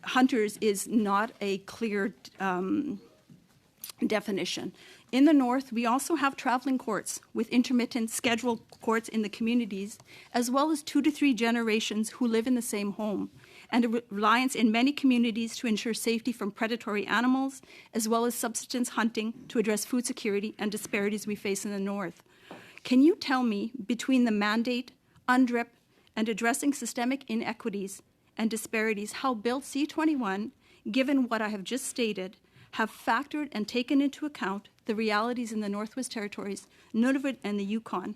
Speaker 5: hunters is not a clear definition. In the north, we also have traveling courts with intermittent scheduled courts in the communities, as well as 2 to 3 generations who live in the same home, and a reliance in many communities to ensure safety from predatory animals, as well as subsistence hunting to address food security and disparities we face in the north. Can you tell me, between the mandate, UNDRIP, and addressing systemic inequities and disparities, how Bill C-21, given what I have just stated, have factored and taken into account the realities in the Northwest Territories, Nunavut, and the Yukon?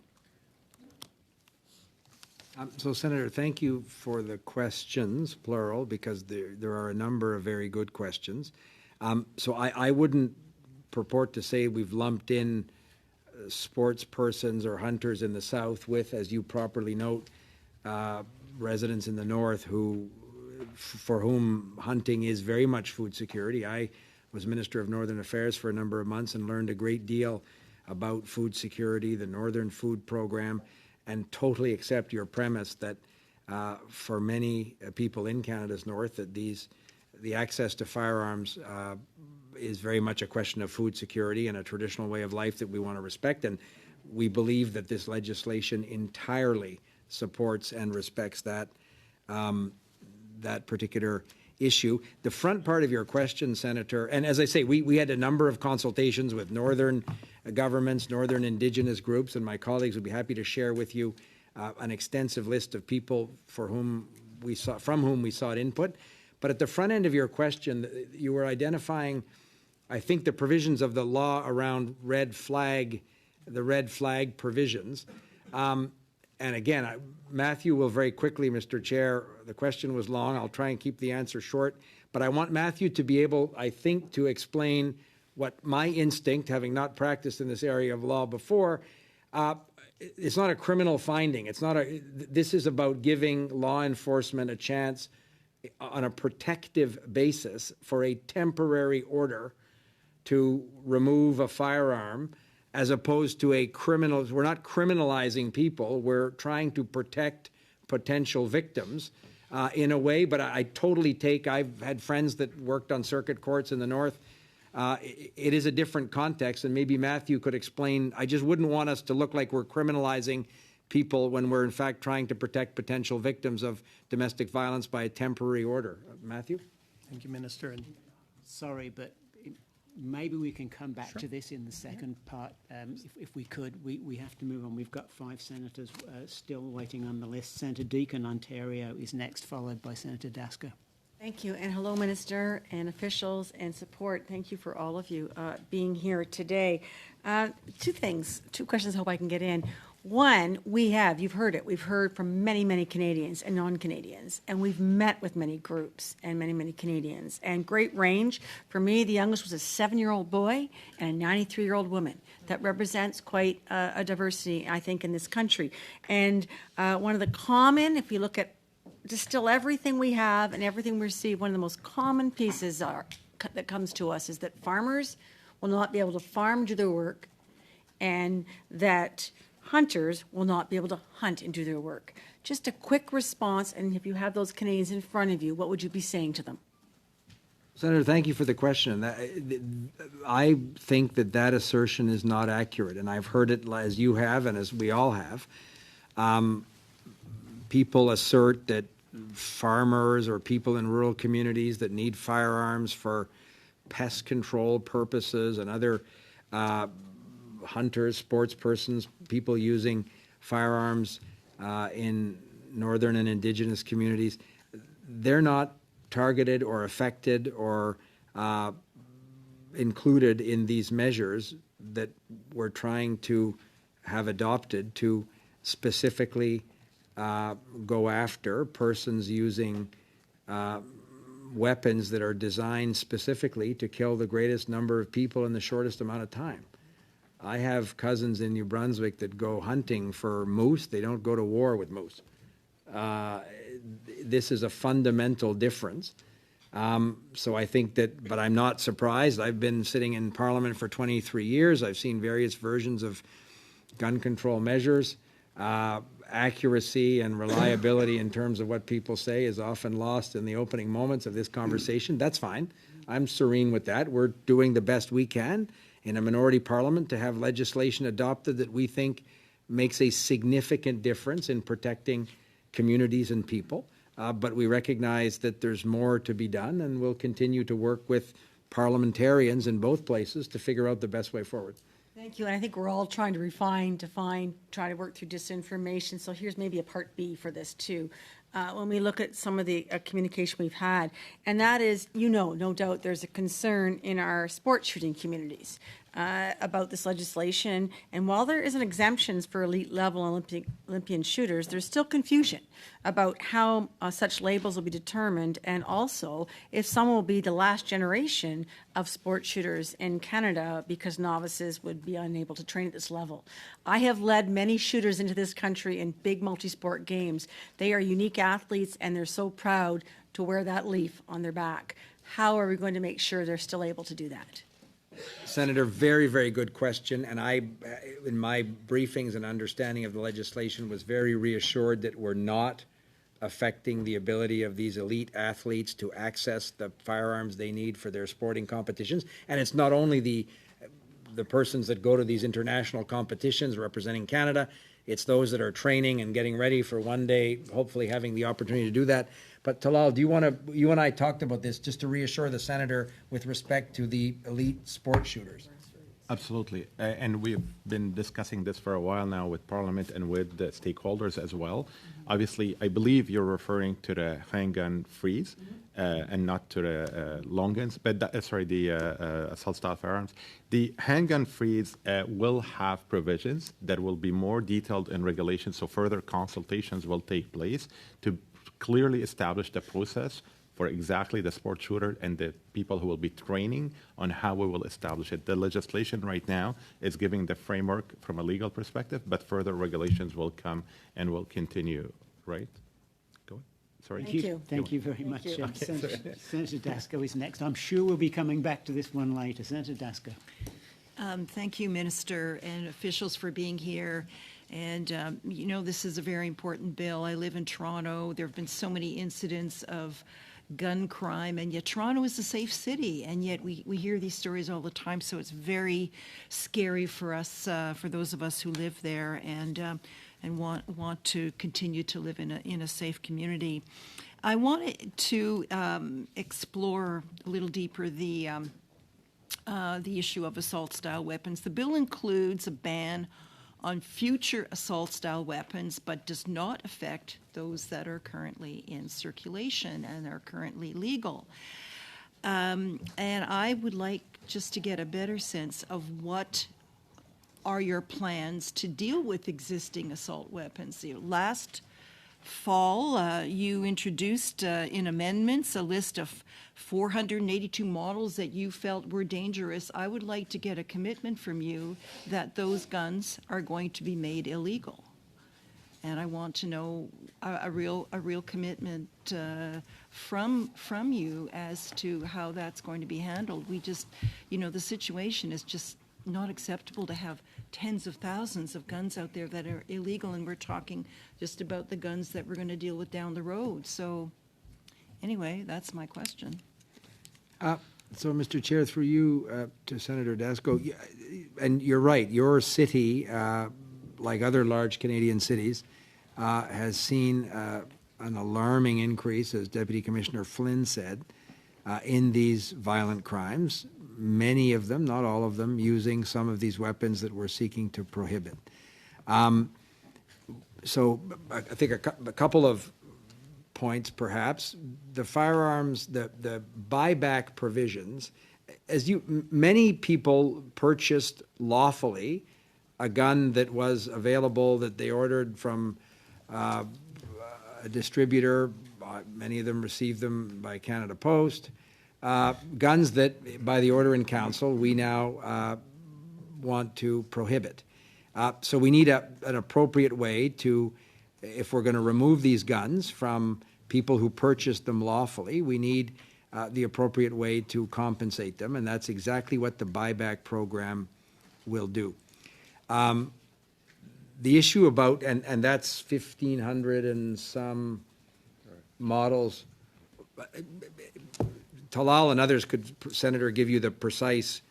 Speaker 1: So, Senator, thank you for the questions, plural, because there are a number of very good questions. So I wouldn't purport to say we've lumped in sports persons or hunters in the South with, as you properly note, residents in the North for whom hunting is very much food security. I was Minister of Northern Affairs for a number of months and learned a great deal about food security, the Northern Food Program, and totally accept your premise that for many people in Canada's North, that the access to firearms is very much a question of food security and a traditional way of life that we want to respect. And we believe that this legislation entirely supports and respects that particular issue. The front part of your question, Senator, and as I say, we had a number of consultations with Northern governments, Northern Indigenous groups, and my colleagues would be happy to share with you an extensive list of people from whom we sought input. But at the front end of your question, you were identifying, I think, the provisions of the law around the red flag provisions. And again, Matthew will very quickly, Mr. Chair, the question was long. I'll try and keep the answer short. But I want Matthew to be able, I think, to explain what my instinct, having not practiced in this area of law before, it's not a criminal finding. This is about giving law enforcement a chance on a protective basis for a temporary order to remove a firearm, as opposed to a criminal. We're not criminalizing people. We're trying to protect potential victims in a way. But I totally I've had friends that worked on circuit courts in the North. It is a different context, and maybe Matthew could explain. I just wouldn't want us to look like we're criminalizing people when we're in fact trying to protect potential victims of domestic violence by a temporary order. Matthew?
Speaker 6: Thank you, Minister. And sorry, but maybe we can come back to this in the second part, if we could. We have to move on. We've got 5 senators still waiting on the list. Senator Deacon, Ontario, is next, followed by Senator Dasko.
Speaker 11: Thank you, and hello, Minister and officials and support. Thank you for all of you being here today. 2 questions I hope I can get in. One, you've heard it, we've heard from many, many Canadians and non-Canadians, and we've met with many groups and many, many Canadians, and great range. For me, the youngest was a 7-year-old boy and a 93-year-old woman. That represents quite a diversity, I think, in this country. And one of the common, if you look at distill everything we have and everything we receive, one of the most common pieces that comes to us is that farmers will not be able to farm, do their work, and that hunters will not be able to hunt and do their work. Just a quick response, and if you have those Canadians in front of you, what would you be saying to them?
Speaker 1: Senator, thank you for the question. I think that assertion is not accurate, and I've heard it as you have and as we all have. People assert that farmers or people in rural communities that need firearms for pest control purposes and other hunters, sports persons, people using firearms in Northern and Indigenous communities, they're not targeted or affected or included in these measures that we're trying to have adopted to specifically go after persons using weapons that are designed specifically to kill the greatest number of people in the shortest amount of time. I have cousins in New Brunswick that go hunting for moose. They don't go to war with moose. This is a fundamental difference So I think that, but I'm not surprised. I've been sitting in Parliament for 23 years. I've seen various versions of gun control measures. Accuracy and reliability in terms of what people say is often lost in the opening moments of this conversation. That's fine. I'm serene with that. We're doing the best we can in a minority parliament to have legislation adopted that we think makes a significant difference in protecting communities and people. But we recognize that there's more to be done, and we'll continue to work with parliamentarians in both places to figure out the best way forward.
Speaker 11: Thank you. And I think we're all trying to refine, define, try to work through disinformation. So here's maybe a part B for this too. When we look at some of the communication we've had, and that is, no doubt there's a concern in our sport shooting communities about this legislation. And while there isn't exemptions for elite level Olympian shooters, there's still confusion about how such labels will be determined, and also if some will be the last generation of sport shooters in Canada because novices would be unable to train at this level. I have led many shooters into this country in big multi-sport games. They are unique athletes, and they're so proud to wear that leaf on their back. How are we going to make sure they're still able to do that?
Speaker 1: Senator, very, very good question. And I, in my briefings and understanding of the legislation, was very reassured that we're not affecting the ability of these elite athletes to access the firearms they need for their sporting competitions. And it's not only the persons that go to these international competitions representing Canada, it's those that are training and getting ready for one day, hopefully having the opportunity to do that. But Talal, you and I talked about this just to reassure the senator with respect to the elite sport shooters.
Speaker 16: Absolutely. And we've been discussing this for a while now with Parliament and with the stakeholders as well. Obviously, I believe you're referring to the handgun freeze and not to the long guns, but the assault-style firearms. The handgun freeze will have provisions that will be more detailed in regulations, so further consultations will take place to clearly establish the process for exactly the sport shooter and the people who will be training on how we will establish it. The legislation right now is giving the framework from a legal perspective, but further regulations will come and will continue, right? Go ahead. Sorry.
Speaker 6: Thank you. Thank you very much. Senator Dasko is next. I'm sure we'll be coming back to this one later. Senator Dasko.
Speaker 15: Thank you, Minister and officials, for being here. And, this is a very important bill. I live in Toronto. There have been so many incidents of gun crime, and yet Toronto is a safe city, and yet we hear these stories all the time, so it's very scary for us, for those of us who live there and want to continue to live in a safe community. I wanted to explore a little deeper the issue of assault-style weapons. The bill includes a ban on future assault-style weapons, but does not affect those that are currently in circulation and are currently legal. And I would like just to get a better sense of what are your plans to deal with existing assault weapons. Last fall, you introduced in amendments a list of 482 models that you felt were dangerous. I would like to get a commitment from you that those guns are going to be made illegal. And I want to know a real commitment from you as to how that's going to be handled. We just, the situation is just not acceptable to have tens of thousands of guns out there that are illegal, and we're talking just about the guns that we're going to deal with down the road. So anyway, that's my question.
Speaker 1: So, Mr. Chair, through you to Senator Dasko, and you're right, your city, like other large Canadian cities, has seen an alarming increase, as Deputy Commissioner Flynn said, in these violent crimes, many of them, not all of them, using some of these weapons that we're seeking to prohibit. So I think a couple of points, perhaps. The firearms, the buyback provisions, many people purchased lawfully a gun that was available that they ordered from a distributor. Many of them received them by Canada Post. Guns that, by the order in council, we now want to prohibit. So we need an appropriate way to, if we're going to remove these guns from people who purchased them lawfully, we need the appropriate way to compensate them, and that's exactly what the buyback program will do. The issue about, and that's 1,500 and some models. Talal and others could, Senator, give you the precise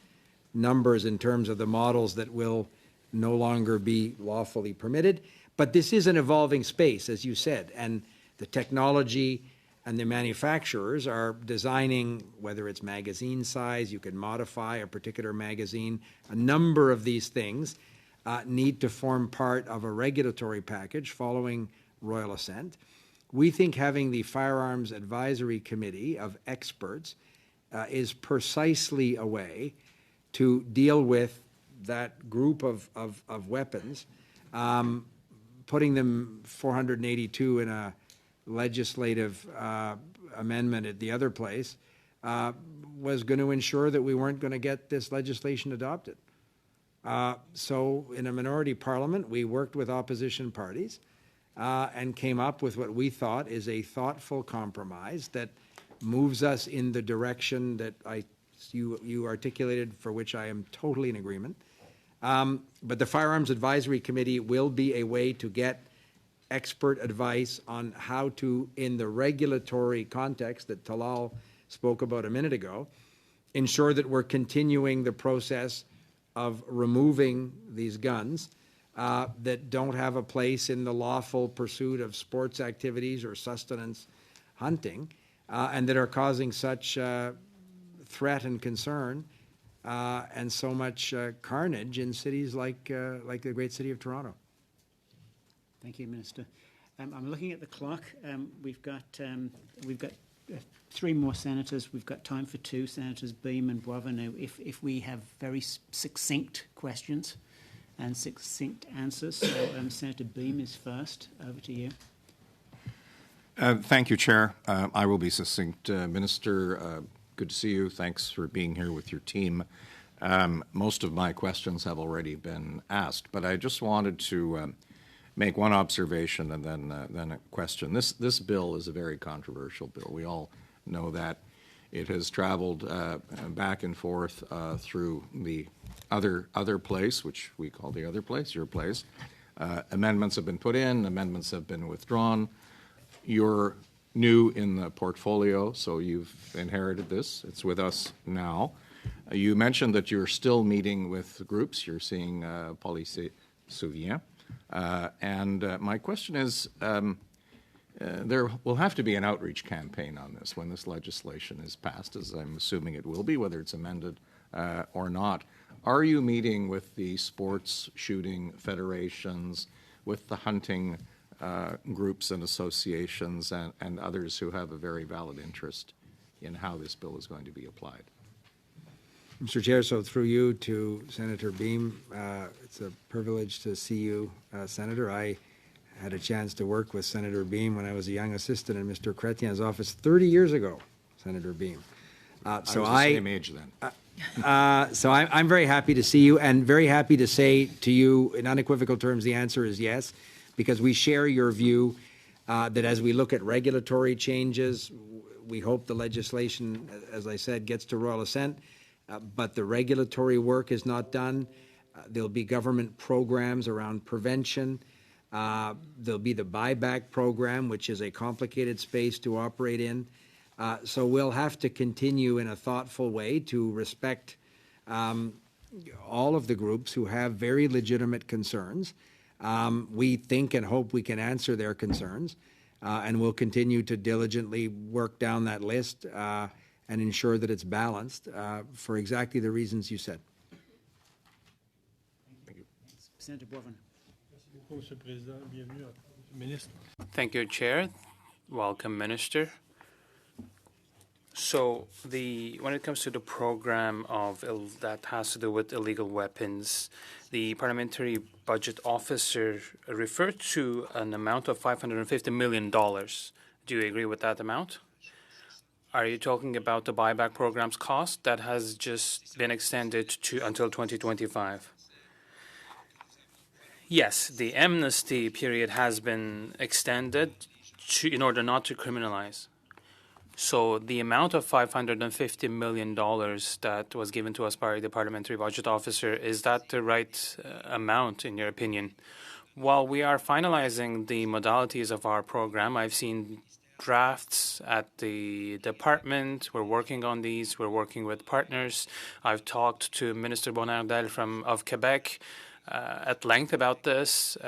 Speaker 1: numbers in terms of the models that will no longer be lawfully permitted. But this is an evolving space, as you said, and the technology and the manufacturers are designing, whether it's magazine size, you can modify a particular magazine, a number of these things need to form part of a regulatory package following royal assent. We think having the Firearms Advisory Committee of experts is precisely a way to deal with that group of weapons, putting them 482 in a legislative amendment at the other place was going to ensure that we weren't going to get this legislation adopted. So in a minority parliament, we worked with opposition parties and came up with what we thought is a thoughtful compromise that moves us in the direction that you articulated, for which I am totally in agreement. But the Firearms Advisory Committee will be a way to get expert advice on how to, in the regulatory context that Talal spoke about a minute ago, ensure that we're continuing the process of removing these guns that don't have a place in the lawful pursuit of sports activities or sustenance hunting, and that are causing such threat and concern and so much carnage in cities like the great city of Toronto.
Speaker 6: Thank you, Minister. I'm looking at the clock. We've got three more senators. We've got time for two, Senators Boehm and Boisvenu. If we have very succinct questions and succinct answers. So Senator Boehm is first. Over to you.
Speaker 14: Thank you, Chair. I will be succinct. Minister, good to see you. Thanks for being here with your team. Most of my questions have already been asked, but I just wanted to make one observation and then a question. This bill is a very controversial bill. We all know that. It has traveled back and forth through the other place, which we call the other place, your place. Amendments have been put in, amendments have been withdrawn. You're new in the portfolio, so you've inherited this. It's with us now. You mentioned that you're still meeting with groups. You're seeing Police Souvien. And my question is, there will have to be an outreach campaign on this when this legislation is passed, as I'm assuming it will be, whether it's amended or not. Are you meeting with the sports shooting federations, with the hunting groups and associations and others who have a very valid interest in how this bill is going to be applied?
Speaker 1: Mr. Chair, so through you to Senator Boehm, it's a privilege to see you, Senator. I had a chance to work with Senator Boehm when I was a young assistant in Mr. Chrétien's office 30 years ago, Senator Boehm.
Speaker 14: I was the same age then.
Speaker 1: So I'm very happy to see you and very happy to say to you in unequivocal terms the answer is yes, because we share your view that as we look at regulatory changes, we hope the legislation, as I said, gets to royal assent, but the regulatory work is not done. There'll be government programs around prevention. There'll be the buyback program, which is a complicated space to operate in. So we'll have to continue in a thoughtful way to respect all of the groups who have very legitimate concerns. We think and hope we can answer their concerns, and we'll continue to diligently work down that list and ensure that it's balanced for exactly the reasons you said.
Speaker 6: Thank you. Senator Boisvenu.
Speaker 8: Thank you, Chair. Welcome, Minister. So when it comes to the program that has to do with illegal weapons, the Parliamentary Budget Officer referred to an amount of $550 million. Do you agree with that amount? Are you talking about the buyback program's cost that has just been extended to until 2025? Yes, the amnesty period has been extended in order not to criminalize. So the amount of $550 million that was given to us by the parliamentary budget officer, is that the right amount, in your opinion? While we are finalizing the modalities of our program, I've seen drafts at the department. We're working on these. We're working with partners. I've talked to Minister Bonnardel of Quebec at length about this,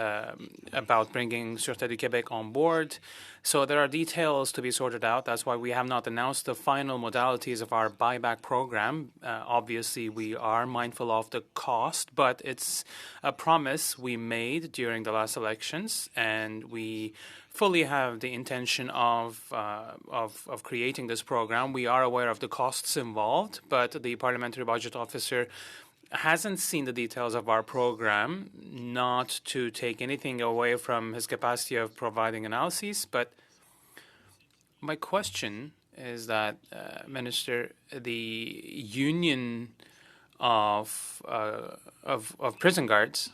Speaker 8: about bringing Sûreté du Québec on board. So there are details to be sorted out. That's why we have not announced the final modalities of our buyback program. Obviously, we are mindful of the cost, but it's a promise we made during the last elections, and we fully have the intention of creating this program. We are aware of the costs involved, but the parliamentary budget officer hasn't seen the details of our program, not to take anything away from his capacity of providing analyses. But my question is that, Minister, the union of prison guards,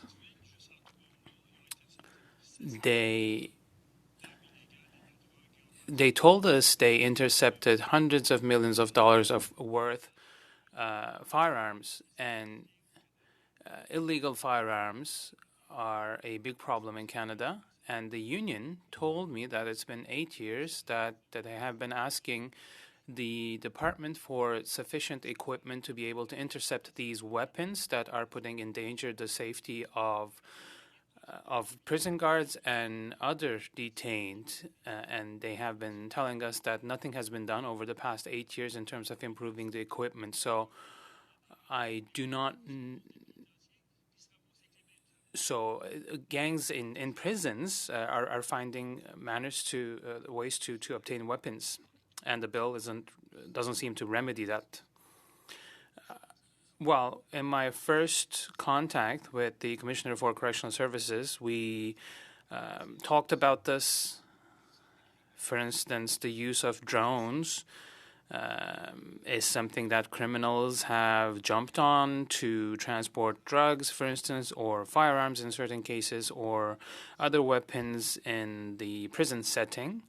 Speaker 8: they told us they intercepted hundreds of millions of dollars of worth firearms, and illegal firearms are a big problem in Canada. And the union told me that it's been 8 years that they have been asking the department for sufficient equipment to be able to intercept these weapons that are putting in danger the safety of prison guards and other detained, and they have been telling us that nothing has been done over the past 8 years in terms of improving the equipment. So I do not. So gangs in prisons are finding ways to obtain weapons, and the bill doesn't seem to remedy that. Well, in my first contact with the Commissioner for Correctional Services, we talked about this. For instance, the use of drones is something that criminals have jumped on to transport drugs, for instance, or firearms in certain cases, or other weapons in the prison setting.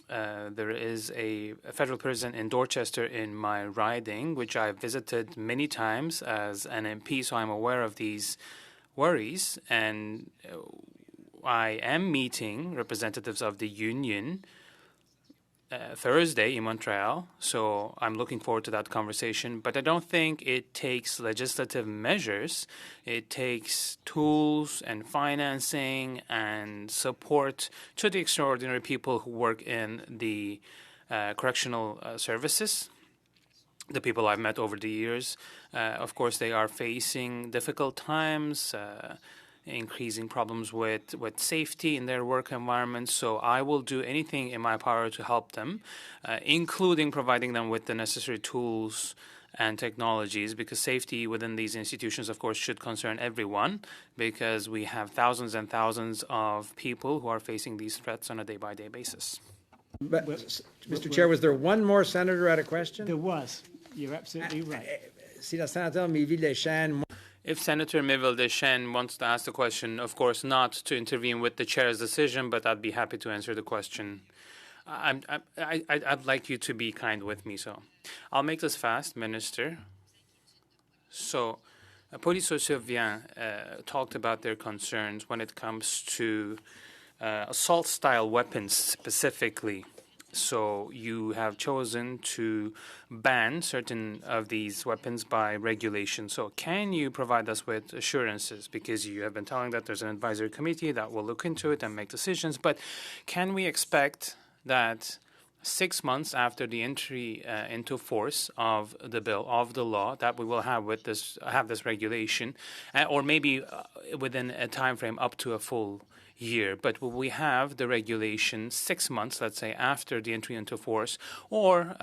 Speaker 8: There is a federal prison in Dorchester in my riding, which I've visited many times as an MP, so I'm aware of these worries. And I am meeting representatives of the union Thursday in Montreal, so I'm looking forward to that conversation. But I don't think it takes legislative measures. It takes tools and financing and support to the extraordinary people who work in the correctional services, the people I've met over the years. Of course, they are facing difficult times, increasing problems with safety in their work environment. So I will do anything in my power to help them, including providing them with the necessary tools and technologies, because safety within these institutions, of course, should concern everyone, because we have thousands and thousands of people who are facing these threats on a day-by-day basis.
Speaker 1: But, Mr. Chair, was there one more senator had a question?
Speaker 6: There was. You're absolutely right.
Speaker 1: Si la sénateur Miville-Dechêne.
Speaker 8: If Senator Miville-Dechêne wants to ask the question, of course, not to intervene with the chair's decision, but I'd be happy to answer the question. I'd like you to be kind with me, so I'll make this fast, Minister. So, Police Surveillant talked about their concerns when it comes to assault-style weapons specifically. So you have chosen to ban certain of these weapons by regulation. So can you provide us with assurances? Because you have been telling that there's an advisory committee that will look into it and make decisions. But can we expect that 6 months after the entry into force of the bill, of the law, that we will have this regulation, or maybe within a time frame up to a full year, but will we have the regulation 6 months, let's say, after the entry into force, or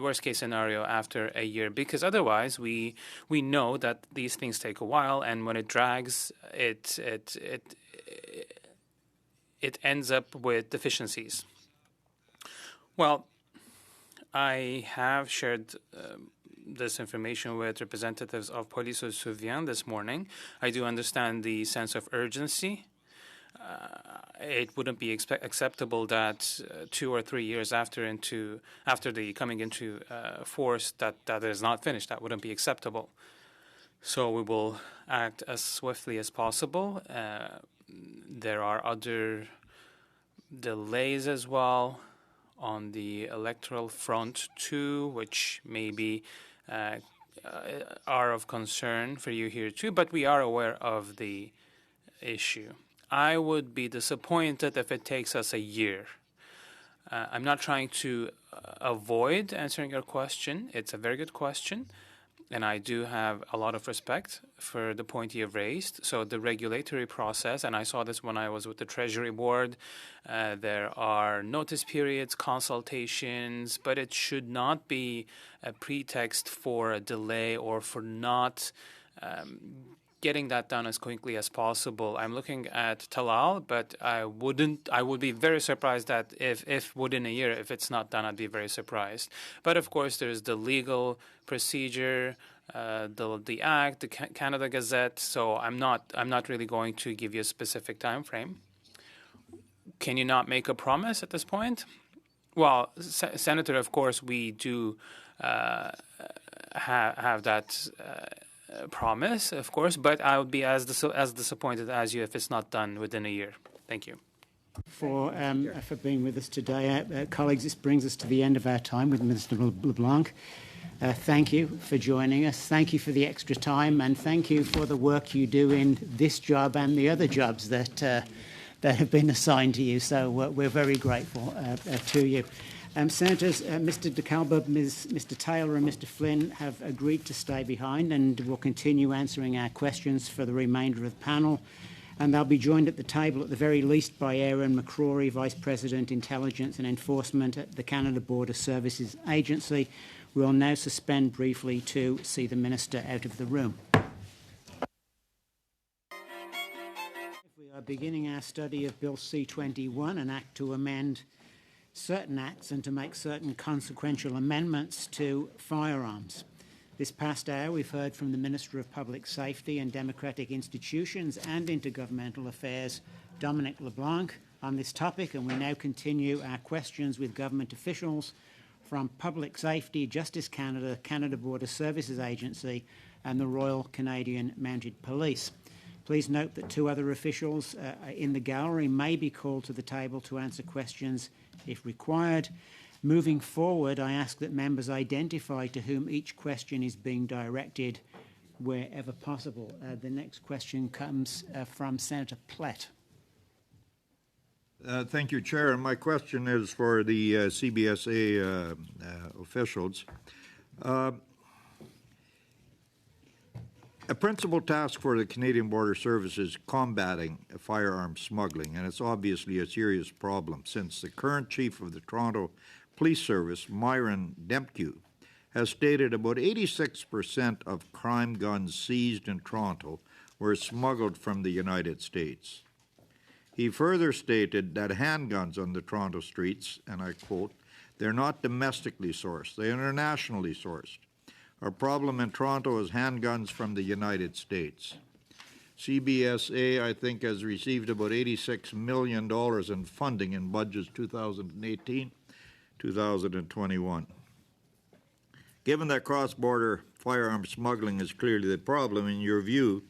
Speaker 8: worst case scenario after a year? Because otherwise, we know that these things take a while, and when it drags, it ends up with deficiencies. Well, I have shared this information with representatives of Police Surveillant this morning. I do understand the sense of urgency. it wouldn't be acceptable that 2 or 3 years after the coming into force that is not finished. That wouldn't be acceptable. So we will act as swiftly as possible. There are other delays as well on the electoral front too, which maybe are of concern for you here too, but we are aware of the issue. I would be disappointed if it takes us a year. I'm not trying to avoid answering your question. It's a very good question, and I do have a lot of respect for the point you have raised. So the regulatory process, and I saw this when I was with the Treasury Board, there are notice periods, consultations, but it should not be a pretext for a delay or for not getting that done as quickly as possible. I'm looking at Talal, but I would be very surprised that if within a year, if it's not done, I'd be very surprised. But of course, there's the legal procedure, the Act, the Canada Gazette, so I'm not really going to give you a specific time frame. Can you not make a promise at this point? Well, Senator, of course, we do have that promise, of course, but I would be as disappointed as you if it's not done within a year. Thank you.
Speaker 6: For being with us today. Colleagues, this brings us to the end of our time with Minister LeBlanc. Thank you for joining us. Thank you for the extra time, and thank you for the work you do in this job and the other jobs that have been assigned to you. So we're very grateful to you. Senators, Mr. DeKalb, Mr. Taylor and Mr. Flynn have agreed to stay behind and will continue answering our questions for the remainder of the panel. And they'll be joined at the table at the very least by Aaron McCrory, Vice President, Intelligence and Enforcement at the Canada Border Services Agency. We'll now suspend briefly to see the Minister out of the room. We are beginning our study of Bill C-21, an act to amend certain acts and to make certain consequential amendments to firearms. This past hour, we've heard from the Minister of Public Safety and Democratic Institutions and Intergovernmental Affairs, Dominic LeBlanc, on this topic, and we now continue our questions with government officials from Public Safety, Justice Canada, Canada Border Services Agency, and the Royal Canadian Mounted Police. Please note that 2 other officials in the gallery may be called to the table to answer questions if required. Moving forward, I ask that members identify to whom each question is being directed wherever possible. The next question comes from Senator Plett.
Speaker 3: Thank you, Chair. And my question is for the CBSA officials. A principal task for the Canadian Border Service is combating firearms smuggling, and it's obviously a serious problem since the current Chief of the Toronto Police Service, Myron Demke, has stated about 86% of crime guns seized in Toronto were smuggled from the United States. He further stated that handguns on the Toronto streets, and I quote, "They're not domestically sourced, they're internationally sourced. Our problem in Toronto is handguns from the United States." CBSA, I think, has received about $86 million in funding in budgets 2018, 2021. Given that cross-border firearms smuggling is clearly the problem, in your view,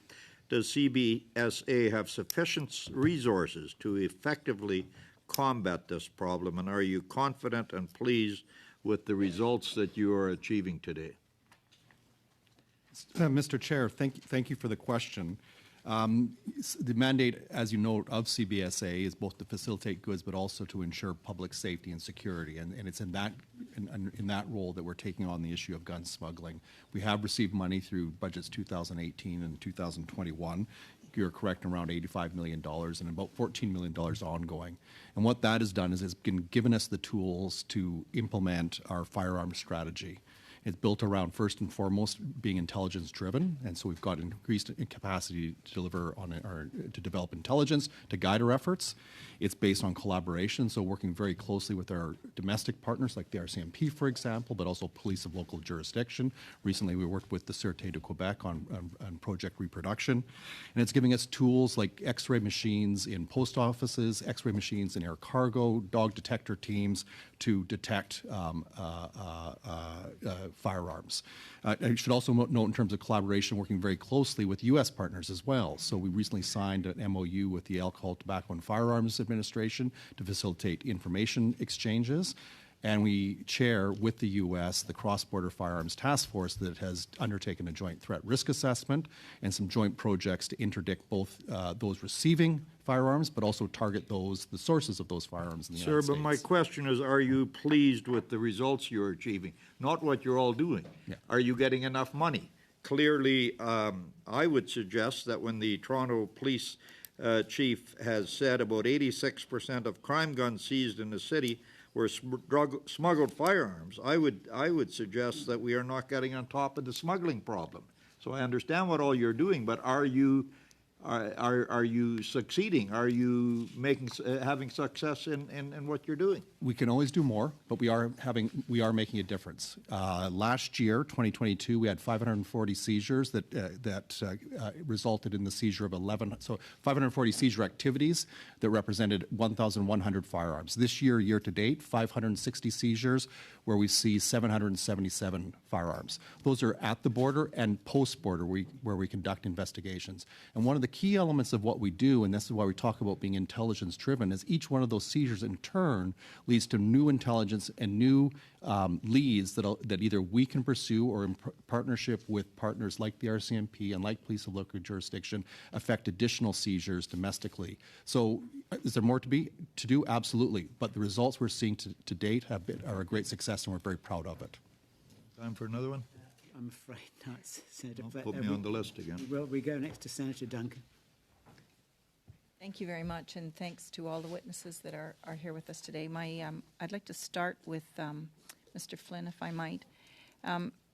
Speaker 3: does CBSA have sufficient resources to effectively combat this problem, and are you confident and pleased with the results that you are achieving today?
Speaker 19: Mr. Chair, thank you for the question. The mandate, as you note, of CBSA is both to facilitate goods but also to ensure public safety and security, and it's in that role that we're taking on the issue of gun smuggling. We have received money through budgets 2018 and 2021. You're correct, around $85 million and about $14 million ongoing. And what that has done is it's given us the tools to implement our firearms strategy. It's built around, first and foremost, being intelligence-driven, and so we've got increased capacity to deliver on or to develop intelligence to guide our efforts. It's based on collaboration, so working very closely with our domestic partners like the RCMP, for example, but also police of local jurisdiction. Recently, we worked with the Sûreté de Quebec on Project Reproduction, and it's giving us tools like X-ray machines in post offices, X-ray machines in air cargo, dog detector teams to detect firearms. I should also note in terms of collaboration, working very closely with U.S. partners as well. So we recently signed an MOU with the Alcohol, Tobacco, and Firearms Administration to facilitate information exchanges. And we chair with the U.S. the Cross-Border Firearms Task Force that has undertaken a joint threat risk assessment and some joint projects to interdict both those receiving firearms, but also target the sources of those firearms in the United States.
Speaker 3: Sir, but my question is, are you pleased with the results you're achieving? Not what you're all doing.
Speaker 19: Yeah.
Speaker 3: Are you getting enough money? Clearly, I would suggest that when the Toronto Police Chief has said about 86% of crime guns seized in the city were smuggled firearms, I would suggest that we are not getting on top of the smuggling problem. So I understand what all you're doing, but are you succeeding? Are you having success in what you're doing?
Speaker 19: We can always do more, but we are making a difference. Last year, 2022, we had 540 seizures that resulted in the seizure of 11. So 540 seizure activities that represented 1,100 firearms. This year, year to date, 560 seizures where we see 777 firearms. Those are at the border and post-border where we conduct investigations. And one of the key elements of what we do, and this is why we talk about being intelligence-driven, is each one of those seizures in turn leads to new intelligence and new leads that either we can pursue or in partnership with partners like the RCMP and like police of local jurisdiction affect additional seizures domestically. So is there more to do? Absolutely. But the results we're seeing to date are a great success, and we're very proud of it.
Speaker 3: Time for another one?
Speaker 6: I'm afraid not, Senator.
Speaker 3: Put me on the list again.
Speaker 6: Well, we go next to Senator Duncan.
Speaker 10: Thank you very much, and thanks to all the witnesses that are here with us today. I'd like to start with Mr. Flynn, if I might.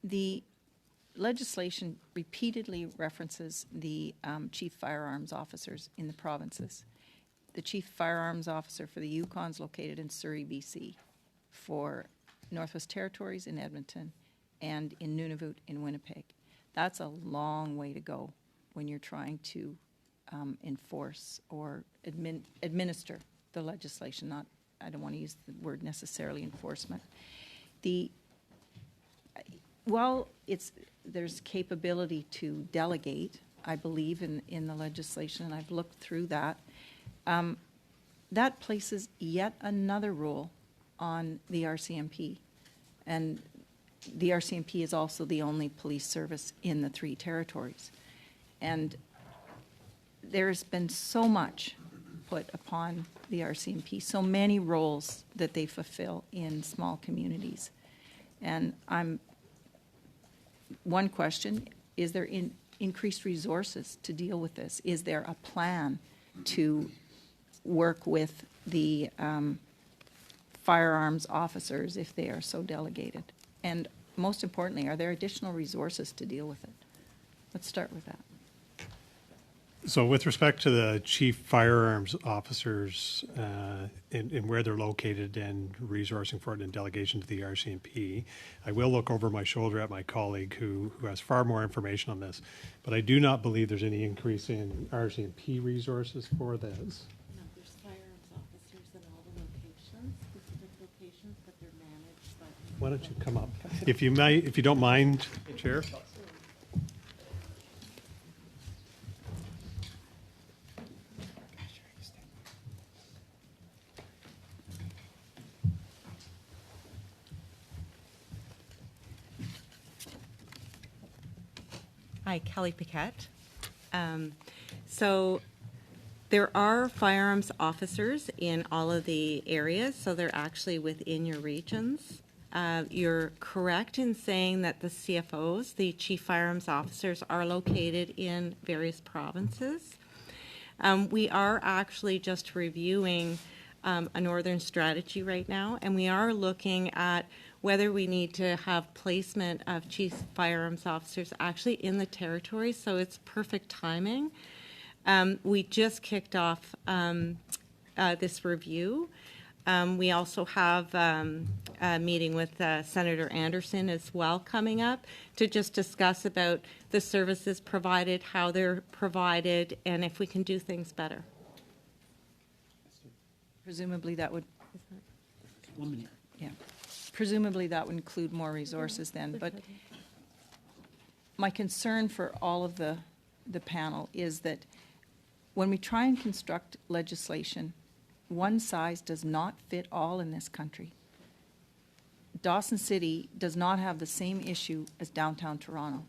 Speaker 10: The legislation repeatedly references the Chief Firearms Officers in the provinces. The Chief Firearms Officer for the Yukon is located in Surrey, BC, for Northwest Territories in Edmonton, and in Nunavut in Winnipeg. That's a long way to go when you're trying to enforce or administer the legislation. I don't want to use the word necessarily enforcement. While there's capability to delegate, I believe in the legislation, and I've looked through that, that places yet another rule on the RCMP. And the RCMP is also the only police service in the 3 territories. And there's been so much put upon the RCMP, so many roles that they fulfill in small communities. And one question, is there increased resources to deal with this? Is there a plan to work with the firearms officers if they are so delegated? And most importantly, are there additional resources to deal with it? Let's start with that.
Speaker 18: So with respect to the chief firearms officers and where they're located and resourcing for it in delegation to the RCMP, I will look over my shoulder at my colleague who has far more information on this, but I do not believe there's any increase in RCMP resources for this.
Speaker 20: No, there's firearms officers in all the locations, specific locations, but they're managed by...
Speaker 18: Why don't you come up? If you don't mind, Chair.
Speaker 20: Hi, Kelly Paquette. So there are firearms officers in all of the areas, so they're actually within your regions. You're correct in saying that the CFOs, the Chief Firearms Officers, are located in various provinces. We are actually just reviewing a northern strategy right now, and we are looking at whether we need to have placement of chief firearms officers actually in the territory. So it's perfect timing. We just kicked off this review. We also have a meeting with Senator Anderson as well coming up to just discuss about the services provided, how they're provided, and if we can do things better.
Speaker 10: Presumably that would...
Speaker 6: 1 minute.
Speaker 10: Yeah. Presumably that would include more resources then, but my concern for all of the panel is that when we try and construct legislation, one size does not fit all in this country. Dawson City does not have the same issue as downtown Toronto.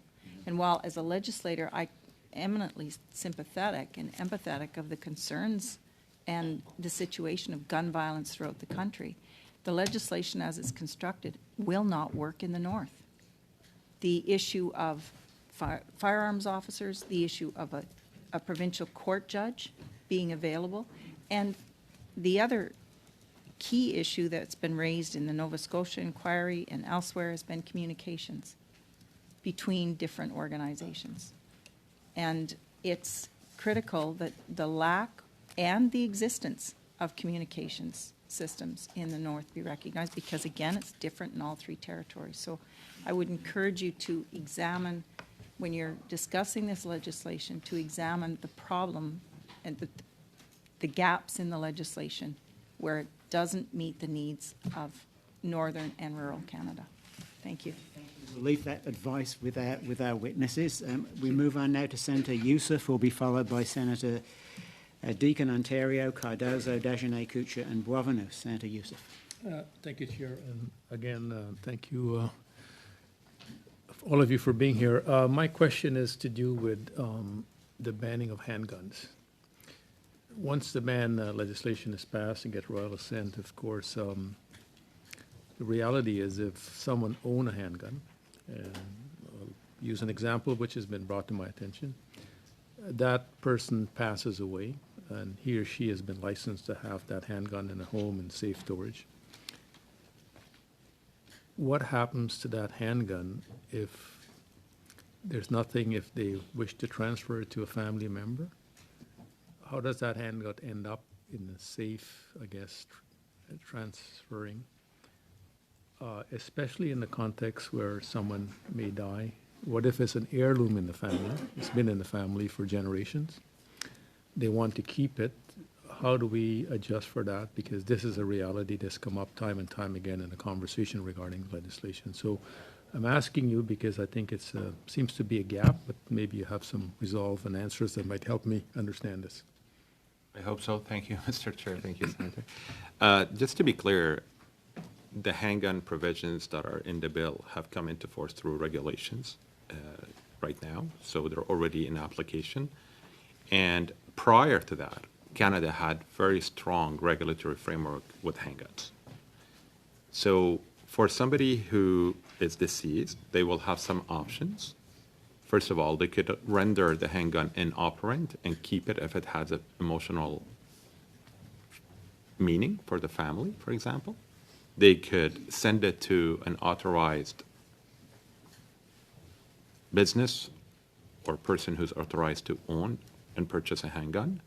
Speaker 10: And while as a legislator I eminently sympathetic and empathetic of the concerns and the situation of gun violence throughout the country, the legislation as it's constructed will not work in the north. The issue of firearms officers, the issue of a provincial court judge being available, and the other key issue that's been raised in the Nova Scotia inquiry and elsewhere has been communications between different organizations. And it's critical that the lack and the existence of communications systems in the north be recognized, because again, it's different in all three territories. So I would encourage you to examine, when you're discussing this legislation, to examine the problem and the gaps in the legislation where it doesn't meet the needs of northern and rural Canada. Thank you.
Speaker 6: We'll leave that advice with our witnesses. We move on now to Senator Yussuff, who will be followed by Senator Deacon, Ontario, Cardozo, Dagenais, Kutcher, and Boisvenu. Senator Yussuff.
Speaker 17: Thank you, Chair. And again, thank you, all of you, for being here. My question is to do with the banning of handguns. Once the ban legislation is passed and get royal assent, of course, the reality is if someone owns a handgun, and I'll use an example which has been brought to my attention, that person passes away and he or she has been licensed to have that handgun in a home in safe storage. What happens to that handgun if there's nothing, if they wish to transfer it to a family member? How does that handgun end up in a safe, I guess, transferring, especially in the context where someone may die? What if it's an heirloom in the family? It's been in the family for generations. They want to keep it. How do we adjust for that? Because this is a reality that's come up time and time again in the conversation regarding legislation. So I'm asking you because I think it seems to be a gap, but maybe you have some resolve and answers that might help me understand this.
Speaker 16: I hope so. Thank you, Mr. Chair. Thank you, Senator. Just to be clear, the handgun provisions that are in the bill have come into force through regulations right now, so they're already in application. And prior to that, Canada had very strong regulatory framework with handguns. So for somebody who is deceased, they will have some options. First of all, they could render the handgun inoperant and keep it if it has an emotional meaning for the family, for example. They could send it to an authorized business or person who's authorized to own and purchase a handgun.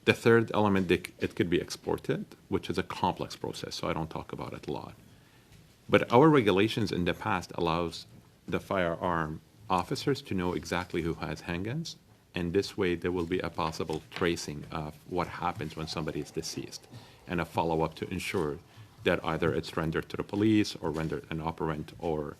Speaker 16: The third element, it could be exported, which is a complex process, so I don't talk about it a lot. But our regulations in the past allows the firearm officers to know exactly who has handguns, and this way there will be a possible tracing of what happens when somebody is deceased and a follow-up to ensure that either it's rendered to the police or rendered inoperant or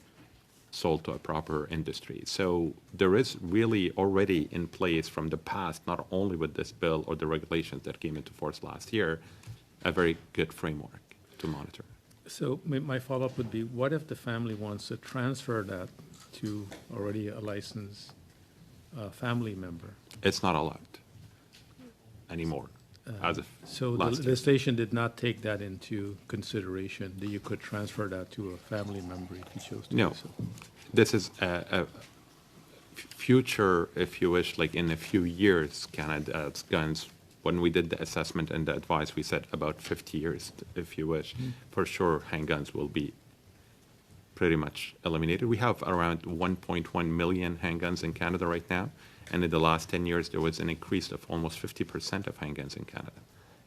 Speaker 16: sold to a proper industry. So there is really already in place from the past, not only with this bill or the regulations that came into force last year, a very good framework to monitor.
Speaker 17: So my follow-up would be, what if the family wants to transfer that to already a licensed family member?
Speaker 16: It's not allowed anymore. As of
Speaker 17: so the legislation did not take that into consideration, that you could transfer that to a family member if you chose to
Speaker 16: no.
Speaker 17: do so.
Speaker 16: This is a future, if you wish, like in a few years, Canada's guns when we did the assessment and the advice, we said about 50 years, if you wish. For sure, handguns will be pretty much eliminated. We have around 1.1 million handguns in Canada right now, and in the last 10 years, there was an increase of almost 50% of handguns in Canada.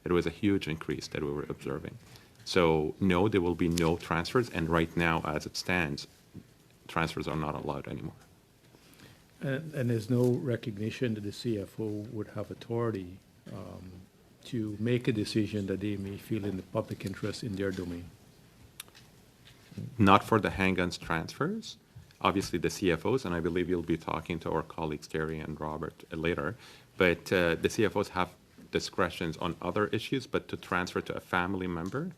Speaker 16: It was a huge increase that we were observing. So no, there will be no transfers, and right now, as it stands, transfers are not allowed anymore.
Speaker 17: And there's no recognition that the CFO would have authority to make a decision that they may feel in the public interest in their domain?
Speaker 16: Not for the handguns transfers. Obviously, the CFOs, and I believe you'll be talking to our colleagues, Teri and Robert, later, but the CFOs have discretions on other issues, but to transfer to a family member,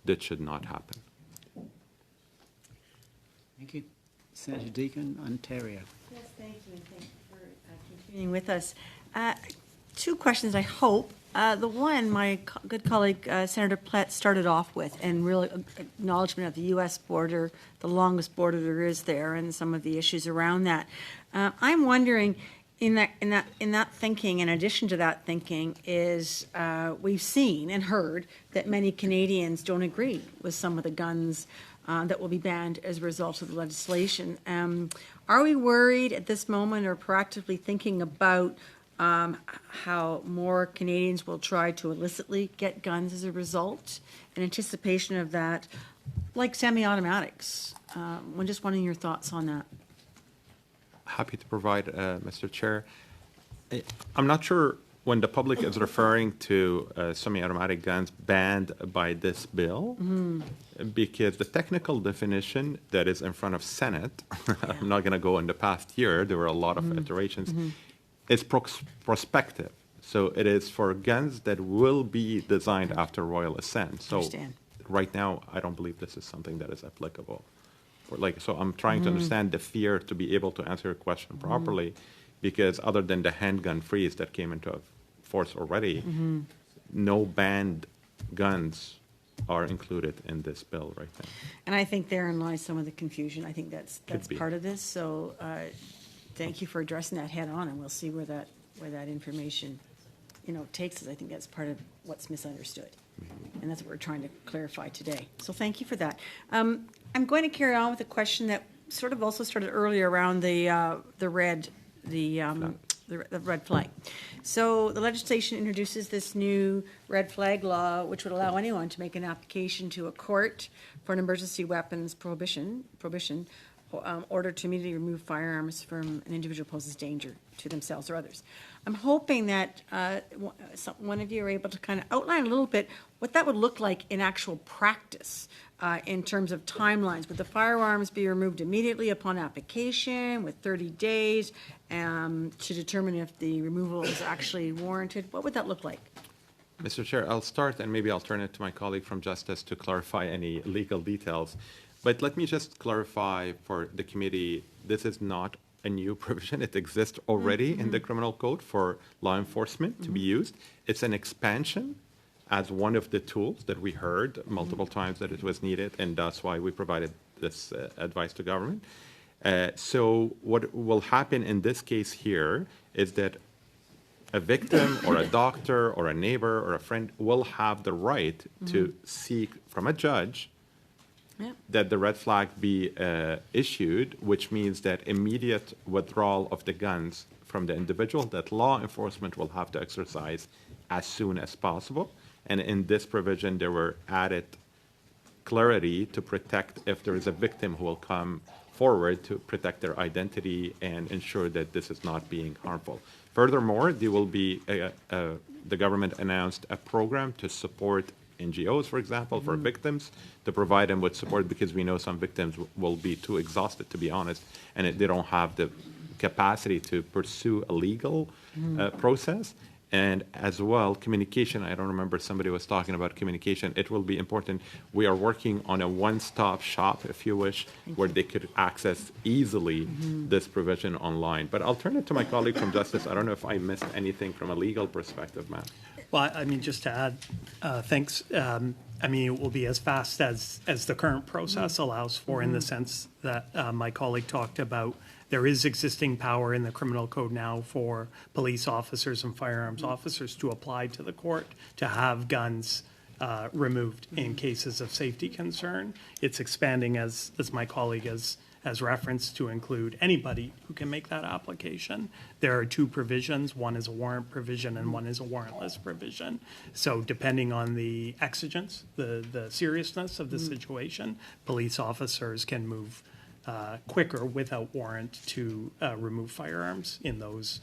Speaker 16: that should not happen.
Speaker 6: Thank you. Senator Deacon, Ontario.
Speaker 11: Yes, thank you, and thank you for continuing with us. Two questions, I hope. The one, my good colleague, Senator Plett, started off with, and really acknowledgement of the U.S. border, the longest border there is there, and some of the issues around that. I'm wondering, in that thinking, in addition to that thinking, is we've seen and heard that many Canadians don't agree with some of the guns that will be banned as a result of the legislation. Are we worried at this moment or proactively thinking about how more Canadians will try to illicitly get guns as a result in anticipation of that, like semi-automatics? I'm just wondering your thoughts on that.
Speaker 16: Happy to provide, Mr. Chair. I'm not sure when the public is referring to semi-automatic guns banned by this bill, because the technical definition that is in front of Senate, I'm not going to go in the past year, there were a lot of iterations, is prospective. So it is for guns that will be designed after royal assent. So right now, I don't believe this is something that is applicable. So I'm trying to understand the fear to be able to answer your question properly, because other than the handgun freeze that came into force already, no banned guns are included in this bill right now.
Speaker 11: And I think therein lies some of the confusion. I think that's part of this. So thank you for addressing that head on, and we'll see where that information, takes us. I think that's part of what's misunderstood, and that's what we're trying to clarify today. So thank you for that. I'm going to carry on with a question that sort of also started earlier around the red flag. So the legislation introduces this new red flag law, which would allow anyone to make an application to a court for an emergency weapons prohibition order to immediately remove firearms from an individual who poses danger to themselves or others. I'm hoping that one of you are able to kind of outline a little bit what that would look like in actual practice in terms of timelines. Would the firearms be removed immediately upon application with 30 days to determine if the removal is actually warranted? What would that look like?
Speaker 16: Mr. Chair, I'll start, and maybe I'll turn it to my colleague from Justice to clarify any legal details. But let me just clarify for the committee, this is not a new provision. It exists already in the criminal code for law enforcement to be used. It's an expansion as one of the tools that we heard multiple times that it was needed, and that's why we provided this advice to government. So what will happen in this case here is that a victim or a doctor or a neighbor or a friend will have the right to seek from a judge that the red flag be issued, which means that immediate withdrawal of the guns from the individual that law enforcement will have to exercise as soon as possible. And in this provision, there were added clarity to protect if there is a victim who will come forward to protect their identity and ensure that this is not being harmful. Furthermore, there will be the government announced a program to support NGOs, for example, for victims, to provide them with support, because we know some victims will be too exhausted, to be honest, and they don't have the capacity to pursue a legal process. And as well, communication, I don't remember, somebody was talking about communication. It will be important. We are working on a one-stop shop, if you wish, where they could access easily this provision online. But I'll turn it to my colleague from Justice. I don't know if I missed anything from a legal perspective, ma'am.
Speaker 21: Well, I mean, just to add, thanks. I mean, it will be as fast as the current process allows for, in the sense that my colleague talked about. There is existing power in the criminal code now for police officers and firearms officers to apply to the court to have guns removed in cases of safety concern. It's expanding, as my colleague has referenced, to include anybody who can make that application. There are two provisions. One is a warrant provision and one is a warrantless provision. So depending on the exigence, the seriousness of the situation, police officers can move quicker without warrant to remove firearms in those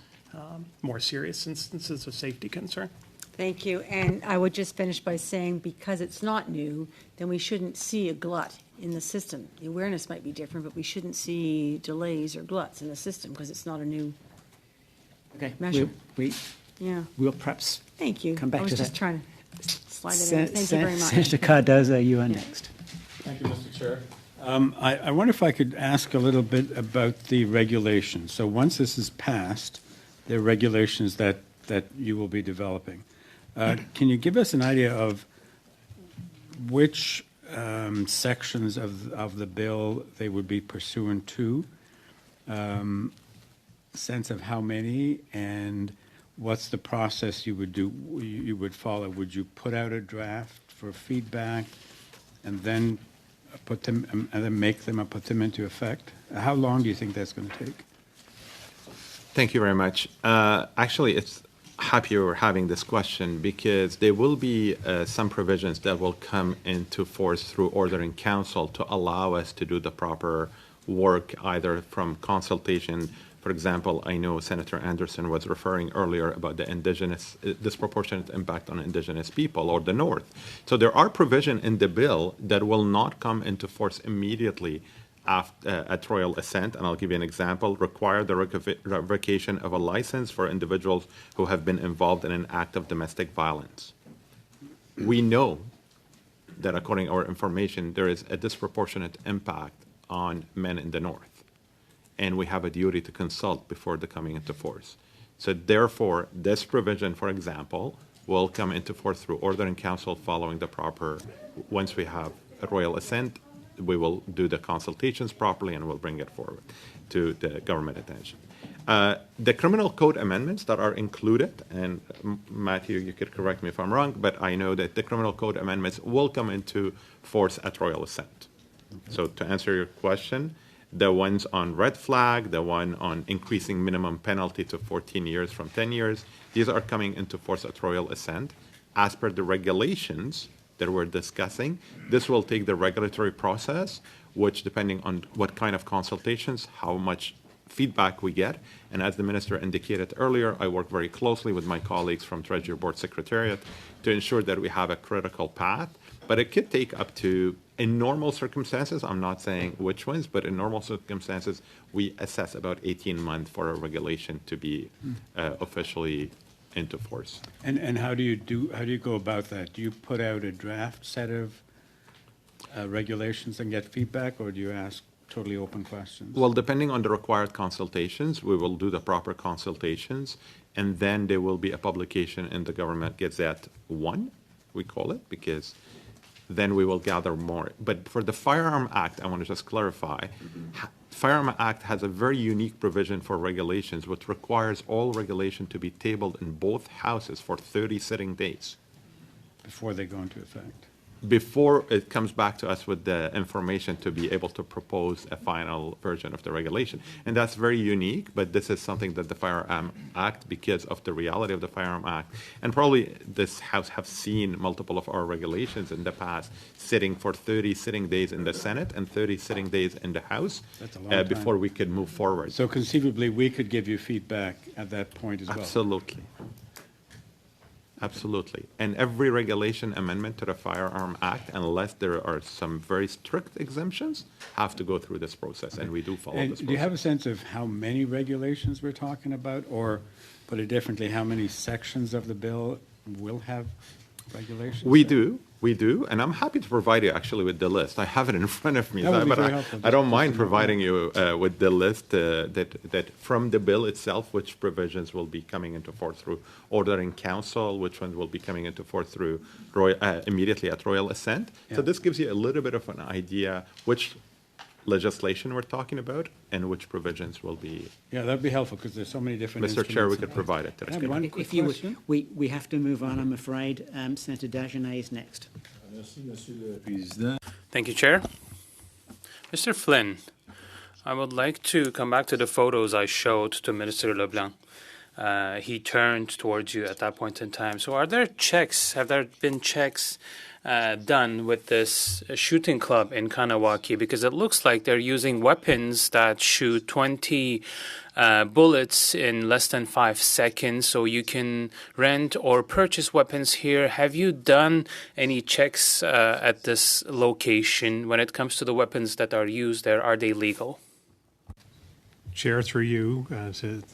Speaker 21: more serious instances of safety concern.
Speaker 11: Thank you. And I would just finish by saying, because it's not new, then we shouldn't see a glut in the system. The awareness might be different, but we shouldn't see delays or gluts in the system because it's not a new measure.
Speaker 6: We'll perhaps
Speaker 11: Thank you.
Speaker 6: come back to that.
Speaker 11: I was just trying to slide it in. Thank you very much.
Speaker 6: Senator Cardozo, you are next.
Speaker 9: Thank you, Mr. Chair. I wonder if I could ask a little bit about the regulations. So once this is passed, there are regulations that you will be developing. Can you give us an idea of which sections of the bill they would be pursuant to, sense of how many, and what's the process you would follow? Would you put out a draft for feedback and then put them and then make them and put them into effect? How long do you think that's going to take?
Speaker 16: Thank you very much. Actually, it's happy you're having this question because there will be some provisions that will come into force through order in council to allow us to do the proper work, either from consultation. For example, I know Senator Anderson was referring earlier about the indigenous, disproportionate impact on indigenous people or the North. So there are provisions in the bill that will not come into force immediately at royal assent, and I'll give you an example. Require the revocation of a license for individuals who have been involved in an act of domestic violence. We know that according to our information, there is a disproportionate impact on men in the North, and we have a duty to consult before the coming into force. So therefore, this provision, for example, will come into force through order in council following the proper, once we have a royal assent, we will do the consultations properly and we'll bring it forward to the government attention. The criminal code amendments that are included, and Matthew, you could correct me if I'm wrong, but I know that the criminal code amendments will come into force at royal assent. Okay. So to answer your question, the ones on red flag, the one on increasing minimum penalty to 14 years from 10 years, these are coming into force at royal assent. As per the regulations that we're discussing, this will take the regulatory process, which depending on what kind of consultations, how much feedback we get, and as the minister indicated earlier, I work very closely with my colleagues from Treasury Board Secretariat to ensure that we have a critical path, but it could take up to, in normal circumstances, I'm not saying which ones, but in normal circumstances, we assess about 18 months for a regulation to be officially into force.
Speaker 9: And how do you go about that? Do you put out a draft set of regulations and get feedback, or do you ask totally open questions?
Speaker 16: Well, depending on the required consultations, we will do the proper consultations, and then there will be a publication in the Government Gazette 1, we call it, because then we will gather more. But for the Firearm Act, I want to just clarify, Firearm Act has a very unique provision for regulations, which requires all regulation to be tabled in both houses for 30 sitting days.
Speaker 9: Before they go into effect?
Speaker 16: Before it comes back to us with the information to be able to propose a final version of the regulation. And that's very unique, but this is something that the Firearm Act, because of the reality of the Firearm Act, and probably this House have seen multiple of our regulations in the past sitting for 30 sitting days in the Senate and 30 sitting days in the House before we could move forward.
Speaker 9: So conceivably, we could give you feedback at that point as well?
Speaker 16: Absolutely. Absolutely. And every regulation amendment to the Firearm Act, unless there are some very strict exemptions, have to go through this process, and we do follow this process.
Speaker 9: Do you have a sense of how many regulations we're talking about, or put it differently, how many sections of the bill will have regulations?
Speaker 16: We do, and I'm happy to provide you actually with the list. I have it in front of me,
Speaker 9: That would be
Speaker 16: but
Speaker 9: very helpful.
Speaker 16: I don't
Speaker 9: Just
Speaker 16: mind
Speaker 9: to know.
Speaker 16: providing you with the list that from the bill itself, which provisions will be coming into force through order in council, which ones will be coming into force through immediately at royal assent.
Speaker 9: Yeah.
Speaker 16: So this gives you a little bit of an idea which legislation we're talking about and which provisions will be.
Speaker 9: Yeah, that'd be helpful because there's so many different.
Speaker 16: Mr. Chair, we
Speaker 9: instruments.
Speaker 16: could provide it.
Speaker 9: I have one quick
Speaker 6: If you
Speaker 9: question.
Speaker 6: would, we have to move on, I'm afraid. Senator Dagenais is next.
Speaker 7: Merci, Monsieur le Président.
Speaker 8: Thank you, Chair. Mr. Flynn, I would like to come back to the photos I showed to Minister LeBlanc. He turned towards you at that point in time. So have there been checks done with this shooting club in Kanawaki? Because it looks like they're using weapons that shoot 20 bullets in less than 5 seconds. So you can rent or purchase weapons here. Have you done any checks at this location when it comes to the weapons that are used there? Are they legal?
Speaker 18: Chair, through you,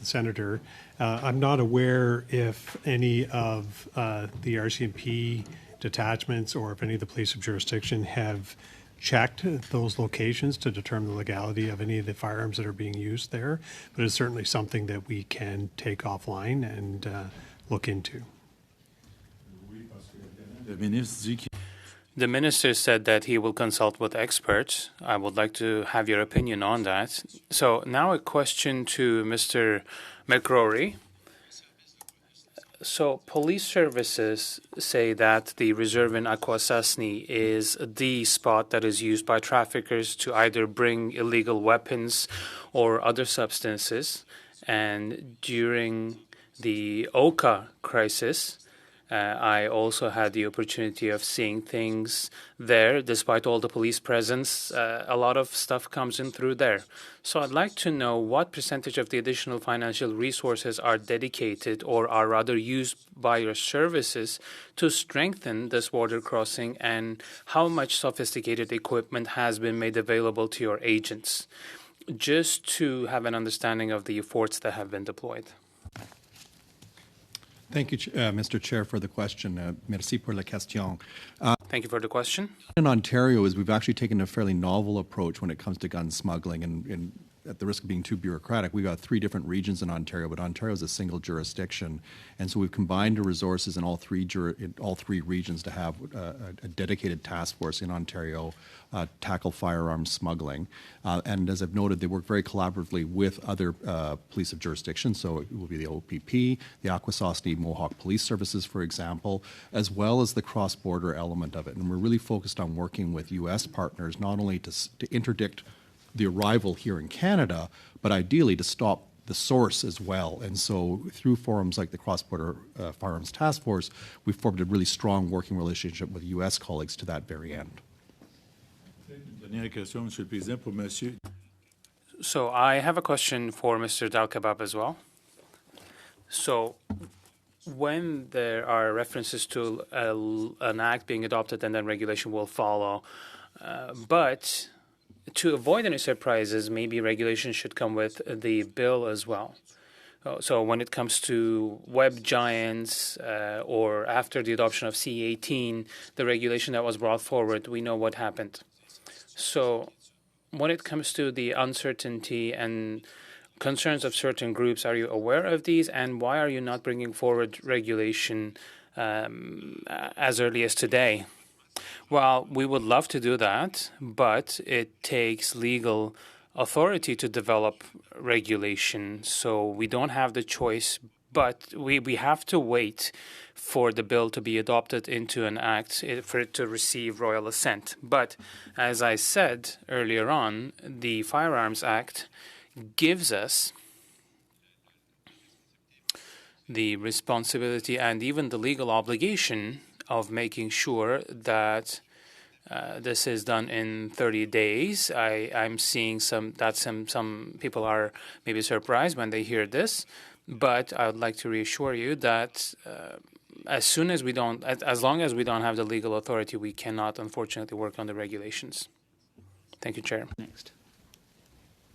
Speaker 18: Senator, I'm not aware if any of the RCMP detachments or if any of the police of jurisdiction have checked those locations to determine the legality of any of the firearms that are being used there, but it's certainly something that we can take offline and look into.
Speaker 8: The minister said that he will consult with experts. I would like to have your opinion on that. So now a question to Mr. McCrory. So police services say that the reserve in Akwesasne is the spot that is used by traffickers to either bring illegal weapons or other substances. And during the Oka crisis, I also had the opportunity of seeing things there. Despite all the police presence, a lot of stuff comes in through there. So I'd like to know what percentage of the additional financial resources are dedicated or are rather used by your services to strengthen this border crossing, and how much sophisticated equipment has been made available to your agents, just to have an understanding of the efforts that have been deployed.
Speaker 19: Thank you, Mr. Chair, for the question. Merci pour la question.
Speaker 8: Thank you for the question.
Speaker 19: In Ontario, we've actually taken a fairly novel approach when it comes to gun smuggling, and at the risk of being too bureaucratic, we've got 3 different regions in Ontario, but Ontario is a single jurisdiction, and so we've combined the resources in all three regions to have a dedicated task force in Ontario tackle firearms smuggling. And as I've noted, they work very collaboratively with other police of jurisdiction, so it will be the OPP, the Akwesasne Mohawk Police Services, for example, as well as the cross-border element of it. And we're really focused on working with U.S. partners, not only to interdict the arrival here in Canada, but ideally to stop the source as well. And so through forums like the Cross-Border Firearms Task Force, we've formed a really strong working relationship with U.S. colleagues to that very end.
Speaker 8: So I have a question for Mr. Dalkebab as well. So when there are references to an act being adopted and then regulation will follow, but to avoid any surprises, maybe regulation should come with the bill as well. So when it comes to web giants or after the adoption of C-18, the regulation that was brought forward, we know what happened. So when it comes to the uncertainty and concerns of certain groups, are you aware of these, and why are you not bringing forward regulation as early as today? Well, we would love to do that, but it takes legal authority to develop regulation, so we don't have the choice, but we have to wait for the bill to be adopted into an act for it to receive royal assent. But as I said earlier on, the Firearms Act gives us the responsibility and even the legal obligation of making sure that this is done in 30 days. I'm seeing some people are maybe surprised when they hear this, but I would like to reassure you that as long as we don't have the legal authority, we cannot, unfortunately, work on the regulations. Thank you, Chair.
Speaker 6: Next.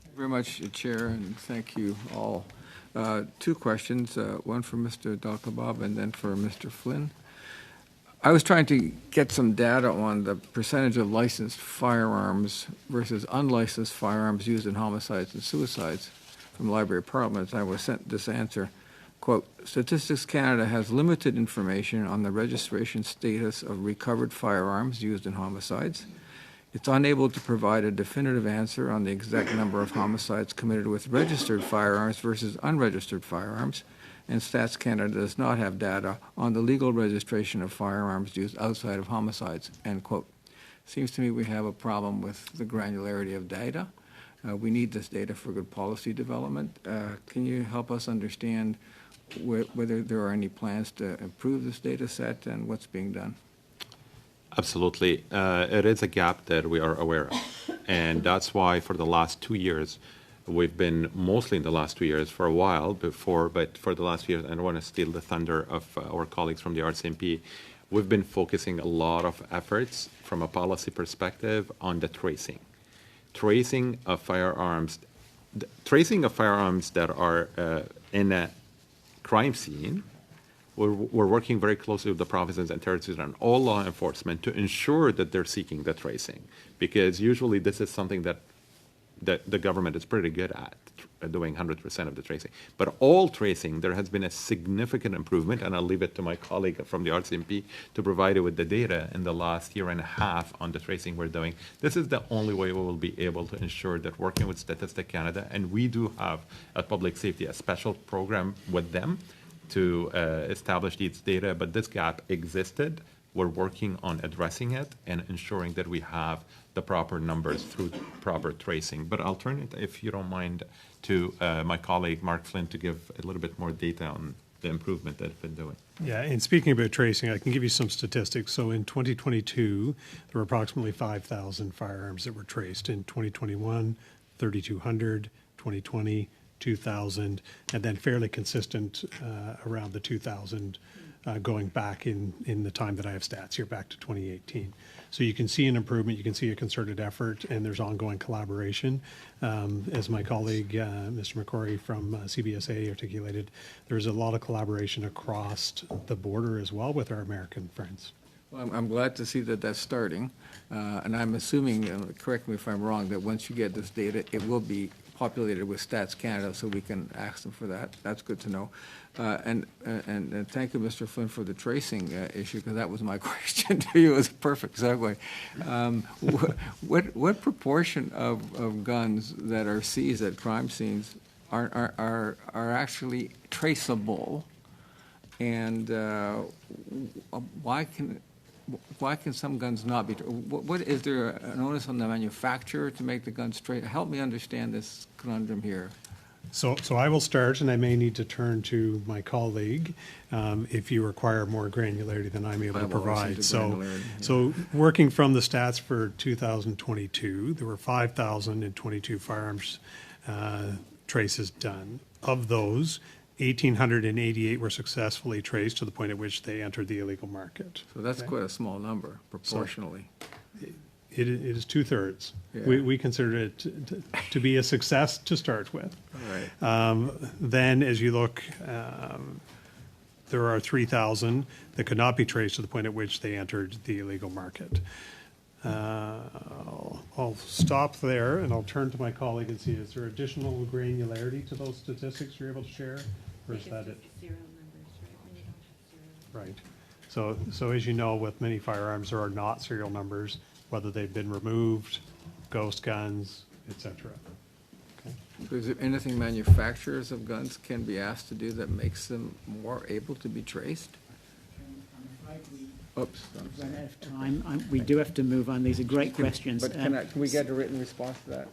Speaker 4: Thank you very much, Chair, and thank you all. 2 questions, one for Mr. Dalkebab and then for Mr. Flynn. I was trying to get some data on the percentage of licensed firearms versus unlicensed firearms used in homicides and suicides from the Library of Parliament. I was sent this answer, quote, Statistics Canada has limited information on the registration status of recovered firearms used in homicides. It's unable to provide a definitive answer on the exact number of homicides committed with registered firearms versus unregistered firearms, and Stats Canada does not have data on the legal registration of firearms used outside of homicides, end quote. Seems to me we have a problem with the granularity of data. We need this data for good policy development. Can you help us understand whether there are any plans to improve this data set and what's being done?
Speaker 16: Absolutely. It is a gap that we are aware of. And that's why for the last 2 years, we've been mostly in the last 2 years for a while before, but for the last few years, I don't want to steal the thunder of our colleagues from the RCMP, we've been focusing a lot of efforts from a policy perspective on the tracing. Tracing of firearms that are in a crime scene. We're working very closely with the provinces and territories and all law enforcement to ensure that they're seeking the tracing, because usually this is something that the government is pretty good at, doing 100% of the tracing. But all tracing, there has been a significant improvement, and I'll leave it to my colleague from the RCMP to provide you with the data in the last year and a half on the tracing we're doing. This is the only way we will be able to ensure that working with Statistics Canada, and we do have at Public Safety a special program with them to establish these data, but this gap existed. We're working on addressing it and ensuring that we have the proper numbers through proper tracing. But I'll turn it, if you don't mind, to my colleague Mark Flynn to give a little bit more data on the improvement that it's been doing.
Speaker 18: Yeah, and speaking about tracing, I can give you some statistics. So in 2022, there were approximately 5,000 firearms that were traced. In 2021, 3,200, 2020, 2,000, and then fairly consistent around the 2,000 going back in the time that I have stats here, back to 2018. So you can see an improvement, you can see a concerted effort, and there's ongoing collaboration. As my colleague, Mr. McCrory from CBSA articulated, there's a lot of collaboration across the border as well with our American friends.
Speaker 4: Well, I'm glad to see that that's starting, and I'm assuming, correct me if I'm wrong, that once you get this data, it will be populated with Stats Canada, so we can ask them for that. That's good to know. And thank you, Mr. Flynn, for the tracing issue, because that was my question to you. It was a perfect segue. What proportion of guns that are seized at crime scenes are actually traceable, and why can some guns not be? What is there an onus on the manufacturer to make the guns trace? Help me understand this conundrum here.
Speaker 18: So I will start, and I may need to turn to my colleague if you require more granularity than I'm able to provide. So working from the stats for 2022, there were 5,022 firearms traces done. Of those, 1,888 were successfully traced to the point at which they entered the illegal market.
Speaker 4: So that's quite a small number, proportionally.
Speaker 18: It is 2/3.
Speaker 4: Yeah.
Speaker 18: We consider it to be a success to start with.
Speaker 4: All right.
Speaker 18: Then as you look, there are 3,000 that could not be traced to the point at which they entered the illegal market. I'll stop there, and I'll turn to my colleague and see, is there additional granularity to those statistics you're able to share? Or is that it?
Speaker 11: Serial numbers, right? We don't have serial.
Speaker 18: Right. So as you know, with many firearms, there are not serial numbers, whether they've been removed, ghost guns, etc. Okay.
Speaker 4: So is there anything manufacturers of guns can be asked to do that makes them more able to be traced? Oops.
Speaker 6: We've run out of time. We do have to move on. These are great questions.
Speaker 4: But can we get a written response to that?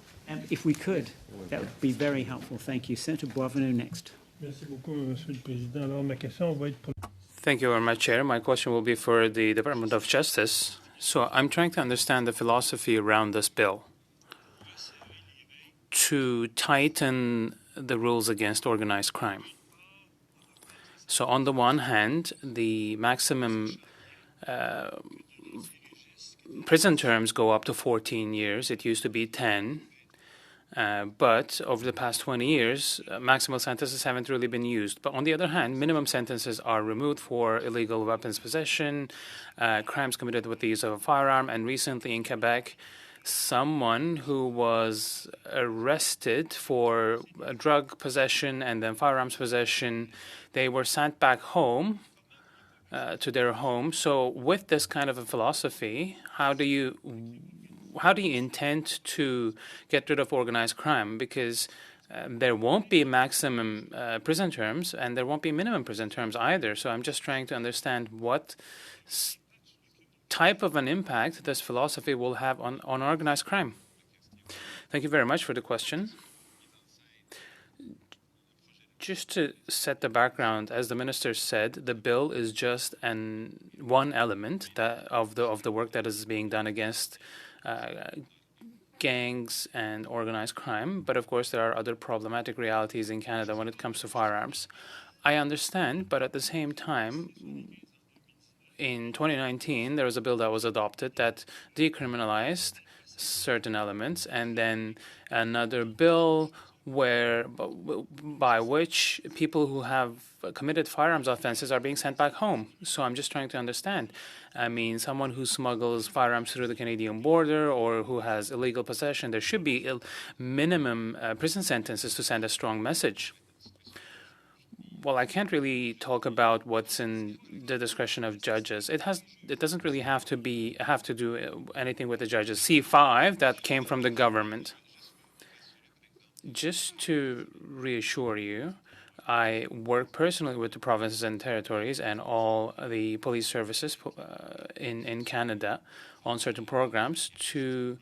Speaker 6: If we could, that would be very helpful. Thank you. Senator Boisvenu next.
Speaker 8: Thank you very much, Chair. My question will be for the Department of Justice. So I'm trying to understand the philosophy around this bill to tighten the rules against organized crime. So on the one hand, the maximum prison terms go up to 14 years. It used to be 10. But over the past 20 years, maximal sentences haven't really been used. But on the other hand, minimum sentences are removed for illegal weapons possession, crimes committed with the use of a firearm, and recently in Quebec, someone who was arrested for drug possession and then firearms possession, they were sent back home to their home. So with this kind of a philosophy, how do you intend to get rid of organized crime? Because there won't be maximum prison terms and there won't be minimum prison terms either. So I'm just trying to understand what type of an impact this philosophy will have on organized crime. Thank you very much for the question. Just to set the background, as the minister said, the bill is just one element of the work that is being done against gangs and organized crime. But of course, there are other problematic realities in Canada when it comes to firearms. I understand, but at the same time, in 2019, there was a bill that was adopted that decriminalized certain elements, and then another bill by which people who have committed firearms offenses are being sent back home. So I'm just trying to understand. I mean, someone who smuggles firearms through the Canadian border or who has illegal possession, there should be minimum prison sentences to send a strong message. Well, I can't really talk about what's in the discretion of judges. It doesn't really have to do anything with the judges. C5 that came from the government. Just to reassure you, I work personally with the provinces and territories and all the police services in Canada on certain programs to.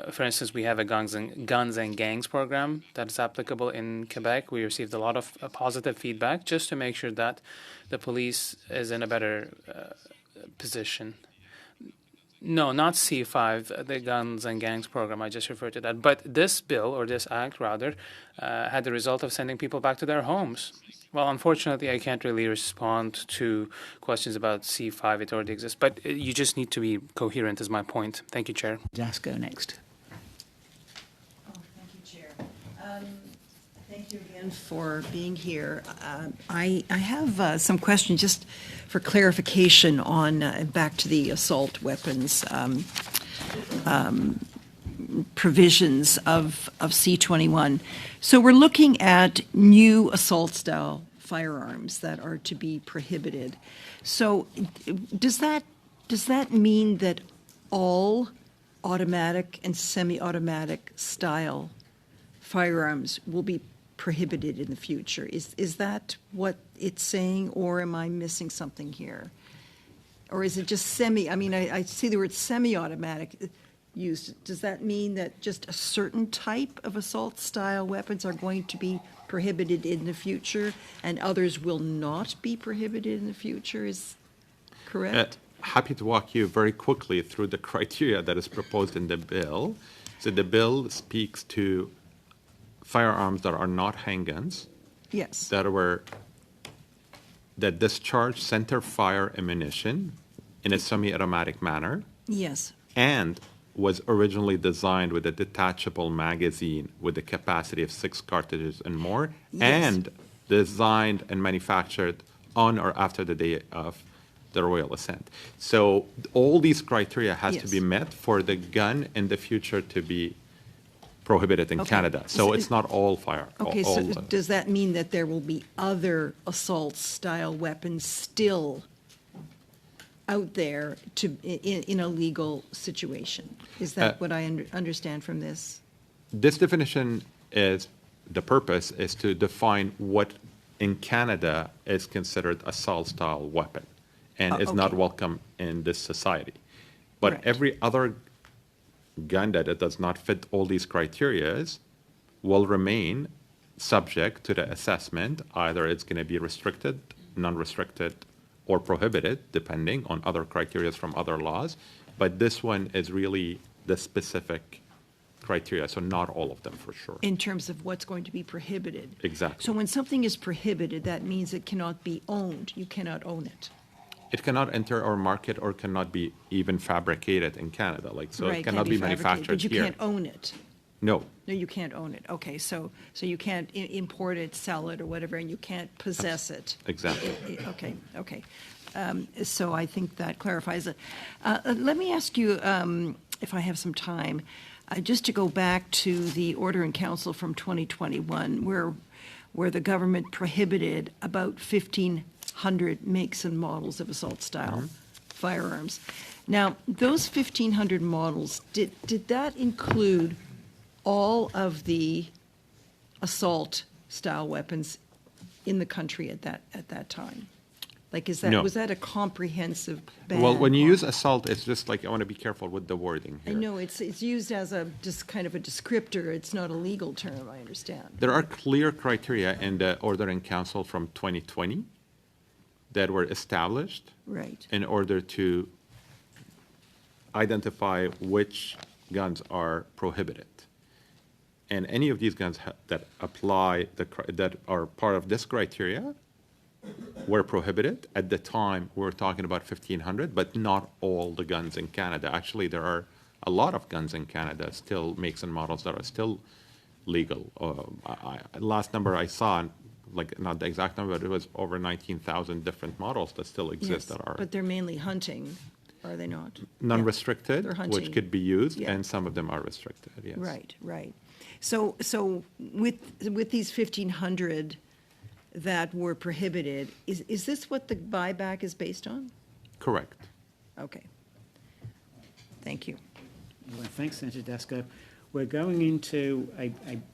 Speaker 8: For instance, we have a guns and gangs program that is applicable in Quebec. We received a lot of positive feedback just to make sure that the police is in a better position. No, not C5, the guns and gangs program. I just referred to that. But this bill, or this act rather, had the result of sending people back to their homes. Well, unfortunately, I can't really respond to questions about C5. It already exists. But you just need to be coherent is my point. Thank you, Chair.
Speaker 6: Dasko next.
Speaker 15: Thank you, Chair. Thank you again for being here. I have some questions just for clarification on back to the assault weapons provisions of C-21. So we're looking at new assault-style firearms that are to be prohibited. So does that mean that all automatic and semi-automatic style firearms will be prohibited in the future? Is that what it's saying, or am I missing something here? Or is it just semi? I mean, I see the word semi-automatic used. Does that mean that just a certain type of assault-style weapons are going to be prohibited in the future and others will not be prohibited in the future? Is correct?
Speaker 16: Happy to walk you very quickly through the criteria that is proposed in the bill. So the bill speaks to firearms that are not handguns.
Speaker 15: Yes.
Speaker 16: That discharge center fire ammunition in a semi-automatic manner.
Speaker 15: Yes.
Speaker 16: And was originally designed with a detachable magazine with a capacity of 6 cartridges and more, yes. And designed and manufactured on or after the day of the royal assent. So all these criteria has to be met for the gun in the future to be prohibited in Canada. So it's not all fire.
Speaker 15: Okay, so does that mean that there will be other assault-style weapons still out there in a legal situation? Is that what I understand from this?
Speaker 16: This definition the purpose is to define what in Canada is considered assault-style weapon and is not welcome in this society. But correct. Every other gun that does not fit all these criteria will remain subject to the assessment. Either it's going to be restricted, non-restricted, or prohibited, depending on other criteria from other laws. But this one is really the specific criteria, so not all of them for sure.
Speaker 15: In terms of what's going to be prohibited.
Speaker 16: Exactly.
Speaker 15: So when something is prohibited, that means it cannot be owned. You cannot own it.
Speaker 16: It cannot enter our market or cannot be even fabricated in Canada. It cannot be manufactured
Speaker 15: but you
Speaker 16: here.
Speaker 15: can't own it.
Speaker 14: No.
Speaker 15: No, you can't own it. Okay, so you can't import it, sell it, or whatever, and you can't possess it.
Speaker 14: Exactly.
Speaker 15: Okay. So I think that clarifies it. Let me ask you, if I have some time, just to go back to the order in council from 2021, where the government prohibited about 1,500 makes and models of assault-style firearms. Now, those 1,500 models, did that include all of the assault-style weapons in the country at that time? Like,
Speaker 16: No.
Speaker 15: was that a comprehensive ban?
Speaker 16: Well, when you use assault, it's just like, I want to be careful with the wording
Speaker 15: I
Speaker 16: here.
Speaker 15: know it's used as just kind of a descriptor. It's not a legal term, I understand.
Speaker 16: There are clear criteria in the Order in Council from 2020 that were established
Speaker 15: Right.
Speaker 16: in order to identify which guns are prohibited. And any of these guns that apply, that are part of this criteria were prohibited. At the time, we were talking about 1,500, but not all the guns in Canada. Actually, there are a lot of guns in Canada, still makes and models that are still legal. Last number I saw, like not the exact number, but it was over 19,000 different models that still exist that are
Speaker 15: But they're mainly hunting, are they not?
Speaker 16: non-restricted,
Speaker 15: They're hunting.
Speaker 16: which could be used,
Speaker 15: Yeah.
Speaker 16: and some of them are restricted, yes.
Speaker 15: Right. So with these 1,500 that were prohibited, is this what the buyback is based on?
Speaker 16: Correct.
Speaker 15: Okay. Thank you.
Speaker 6: Well, thanks, Senator Dasko. We're going into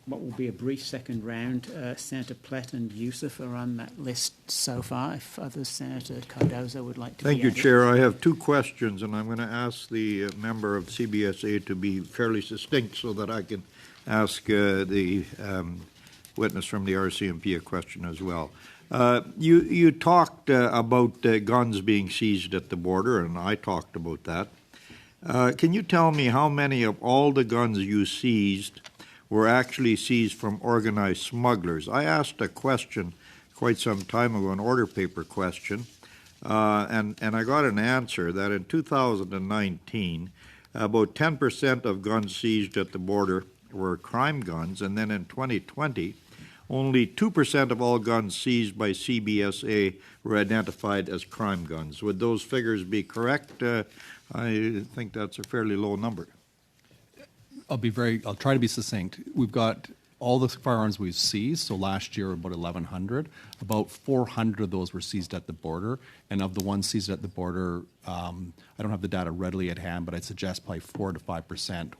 Speaker 6: what will be a brief second round. Senator Plett and Yussuff are on that list so far. If others, Senator Cardozo would like to
Speaker 3: Thank
Speaker 6: be
Speaker 3: you,
Speaker 6: added.
Speaker 3: Chair. I have two questions, and I'm going to ask the member of CBSA to be fairly succinct so that I can ask the witness from the RCMP a question as well. You talked about guns being seized at the border, and I talked about that. Can you tell me how many of all the guns you seized were actually seized from organized smugglers? I asked a question quite some time ago, an order paper question, and I got an answer that in 2019, about 10% of guns seized at the border were crime guns, and then in 2020, only 2% of all guns seized by CBSA were identified as crime guns. Would those figures be correct? I think that's a fairly low number.
Speaker 19: I'll try to be succinct. We've got all the firearms we've seized, so last year about 1,100. About 400 of those were seized at the border, and of the ones seized at the border, I don't have the data readily at hand, but I'd suggest probably 4 to 5%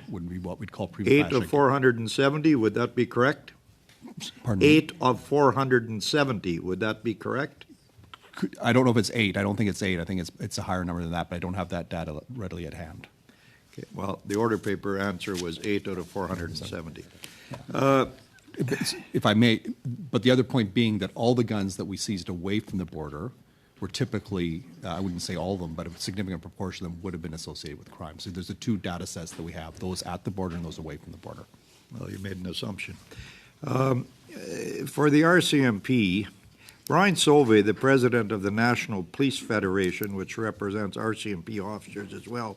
Speaker 19: would be what we'd call prima
Speaker 3: 8 of 470, would that be correct?
Speaker 19: Pardon me?
Speaker 3: 8 of 470, would that be correct?
Speaker 19: I don't know if it's 8. I don't think it's 8. I think it's a higher number than that, but I don't have that data readily at hand.
Speaker 3: Okay, well, the order paper answer was 8 out of 470.
Speaker 19: If I may, but the other point being that all the guns that we seized away from the border were typically, I wouldn't say all of them, but a significant proportion of them would have been associated with crime. So there's the two data sets that we have, those at the border and those away from the border.
Speaker 3: Well, you made an assumption. For the RCMP, Brian Solvay, the president of the National Police Federation, which represents RCMP officers as well,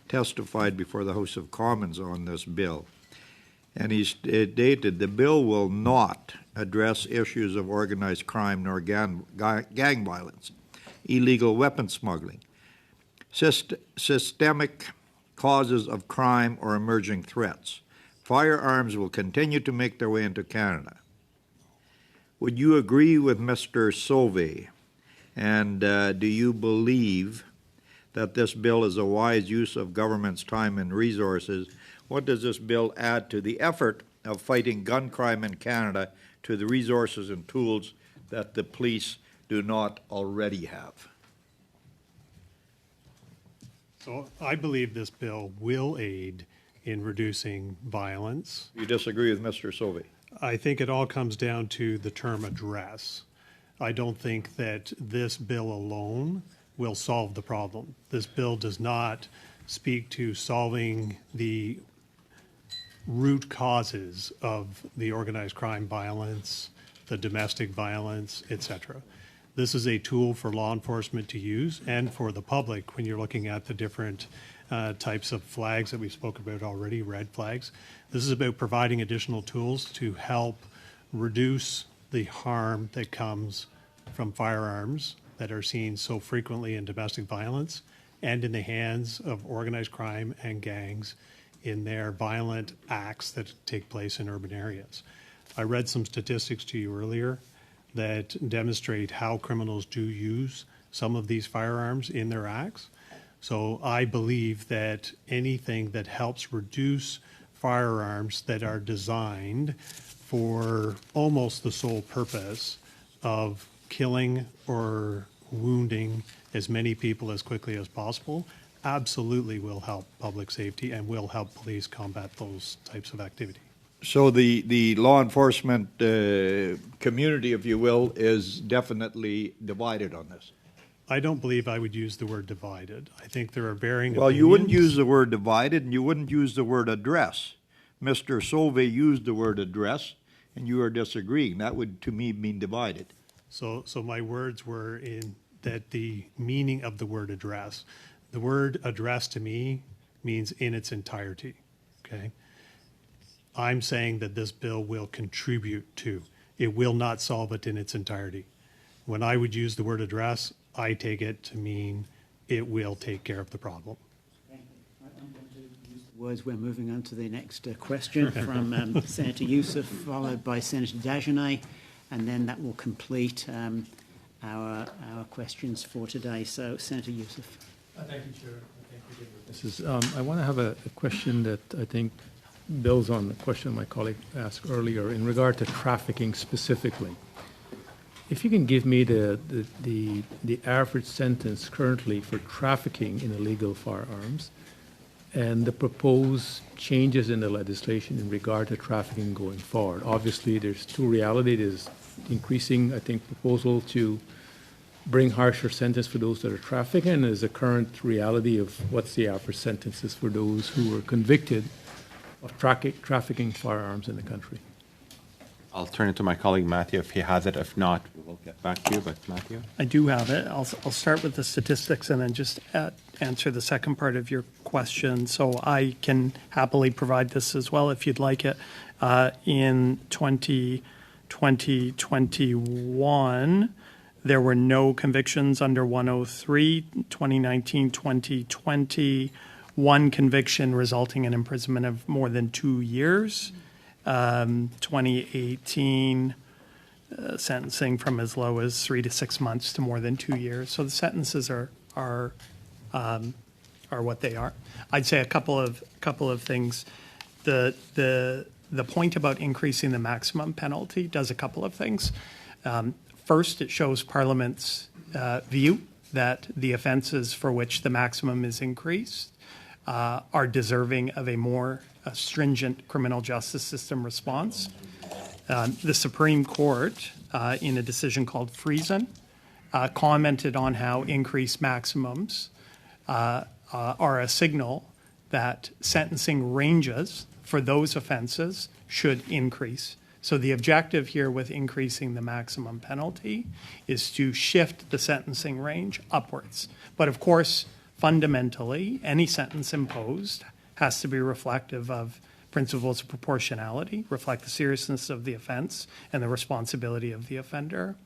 Speaker 3: testified before the House of Commons on this bill. And he stated, the bill will not address issues of organized crime nor gang violence, illegal weapon smuggling, systemic causes of crime or emerging threats. Firearms will continue to make their way into Canada. Would you agree with Mr. Solvay? And do you believe that this bill is a wise use of government's time and resources? What does this bill add to the effort of fighting gun crime in Canada, to the resources and tools that the police do not already have?
Speaker 18: So I believe this bill will aid in reducing violence.
Speaker 3: You disagree with Mr. Solvay?
Speaker 18: I think it all comes down to the term address. I don't think that this bill alone will solve the problem. This bill does not speak to solving the root causes of the organized crime violence, the domestic violence, etc. This is a tool for law enforcement to use and for the public when you're looking at the different types of flags that we spoke about already, red flags. This is about providing additional tools to help reduce the harm that comes from firearms that are seen so frequently in domestic violence and in the hands of organized crime and gangs in their violent acts that take place in urban areas. I read some statistics to you earlier that demonstrate how criminals do use some of these firearms in their acts. So I believe that anything that helps reduce firearms that are designed for almost the sole purpose of killing or wounding as many people as quickly as possible absolutely will help public safety and will help police combat those types of activity.
Speaker 3: So the law enforcement community, if you will, is definitely divided on this.
Speaker 18: I don't believe I would use the word divided. I think there are varying
Speaker 3: Well,
Speaker 18: opinions.
Speaker 3: you wouldn't use the word divided, and you wouldn't use the word address. Mr. Solvay used the word address, and you are disagreeing. That would, to me, mean divided.
Speaker 18: So my words were in that the meaning of the word address. The word address to me means in its entirety, okay? I'm saying that this bill will contribute to. It will not solve it in its entirety. When I would use the word address, I take it to mean it will take care of the problem.
Speaker 6: Words. We're moving on to the next question from Senator Yussuff, followed by Senator Dagenais, and then that will complete our questions for today. So, Senator Yussuff.
Speaker 17: Thank you, Chair. Thank you, I want to have a question that I think builds on the question my colleague asked earlier in regard to trafficking specifically. If you can give me the average sentence currently for trafficking in illegal firearms and the proposed changes in the legislation in regard to trafficking going forward. Obviously, there's two realities. There's increasing, I think, proposal to bring harsher sentence for those that are trafficking, and there's a current reality of what's the average sentences for those who were convicted of trafficking firearms in the country.
Speaker 16: I'll turn it to my colleague Matthew if he has it. If not, we'll get back to you. But Matthew?
Speaker 21: I do have it. I'll start with the statistics and then just answer the second part of your question. So I can happily provide this as well if you'd like it. In 2021, there were no convictions under 103. 2019, 2020, one conviction resulting in imprisonment of more than 2 years. 2018, sentencing from as low as 3 to 6 months to more than 2 years. So the sentences are what they are. I'd say a couple of things. The point about increasing the maximum penalty does a couple of things. First, it shows Parliament's view that the offences for which the maximum is increased are deserving of a more stringent criminal justice system response. The Supreme Court, in a decision called Friesen, commented on how increased maximums are a signal that sentencing ranges for those offences should increase. So the objective here with increasing the maximum penalty is to shift the sentencing range upwards. But of course, fundamentally, any sentence imposed has to be reflective of principles of proportionality, reflect the seriousness of the offense and the responsibility of the offender.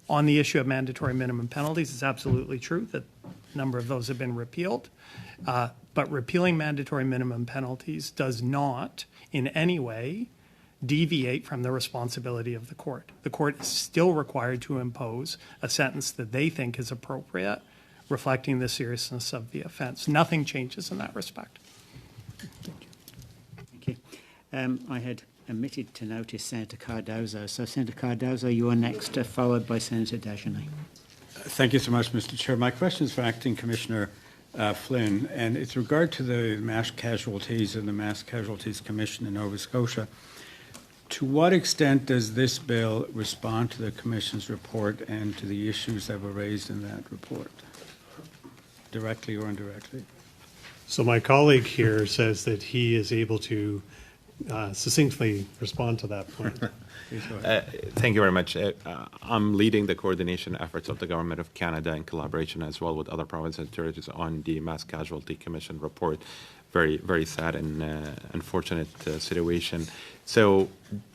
Speaker 21: On the issue of mandatory minimum penalties, it's absolutely true that a number of those have been repealed. But repealing mandatory minimum penalties does not in any way deviate from the responsibility of the court. The court is still required to impose a sentence that they think is appropriate, reflecting the seriousness of the offense. Nothing changes in that respect.
Speaker 6: Thank you. I had omitted to notice Senator Cardozo. So, Senator Cardozo, you are next, followed by Senator Dagenais.
Speaker 9: Thank you so much, Mr. Chair. My question is for Acting Commissioner Flynn, and it's regard to the mass casualties and the Mass Casualties Commission in Nova Scotia. To what extent does this bill respond to the Commission's report and to the issues that were raised in that report, directly or indirectly?
Speaker 18: So my colleague here says that he is able to succinctly respond to that point.
Speaker 16: Thank you very much. I'm leading the coordination efforts of the Government of Canada in collaboration as well with other provinces and territories on the Mass Casualty Commission report. Very, very sad and unfortunate situation. So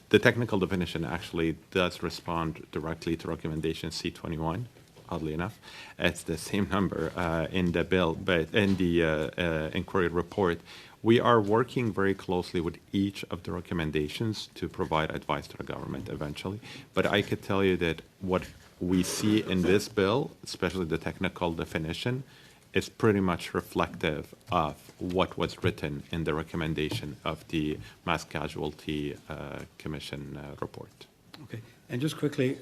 Speaker 16: the technical definition actually does respond directly to recommendation C21, oddly enough. It's the same number in the bill, but in the inquiry report. We are working very closely with each of the recommendations to provide advice to the government eventually. But I could tell you that what we see in this bill, especially the technical definition, is pretty much reflective of what was written in the recommendation of the Mass Casualty Commission report.
Speaker 9: Okay. And just quickly,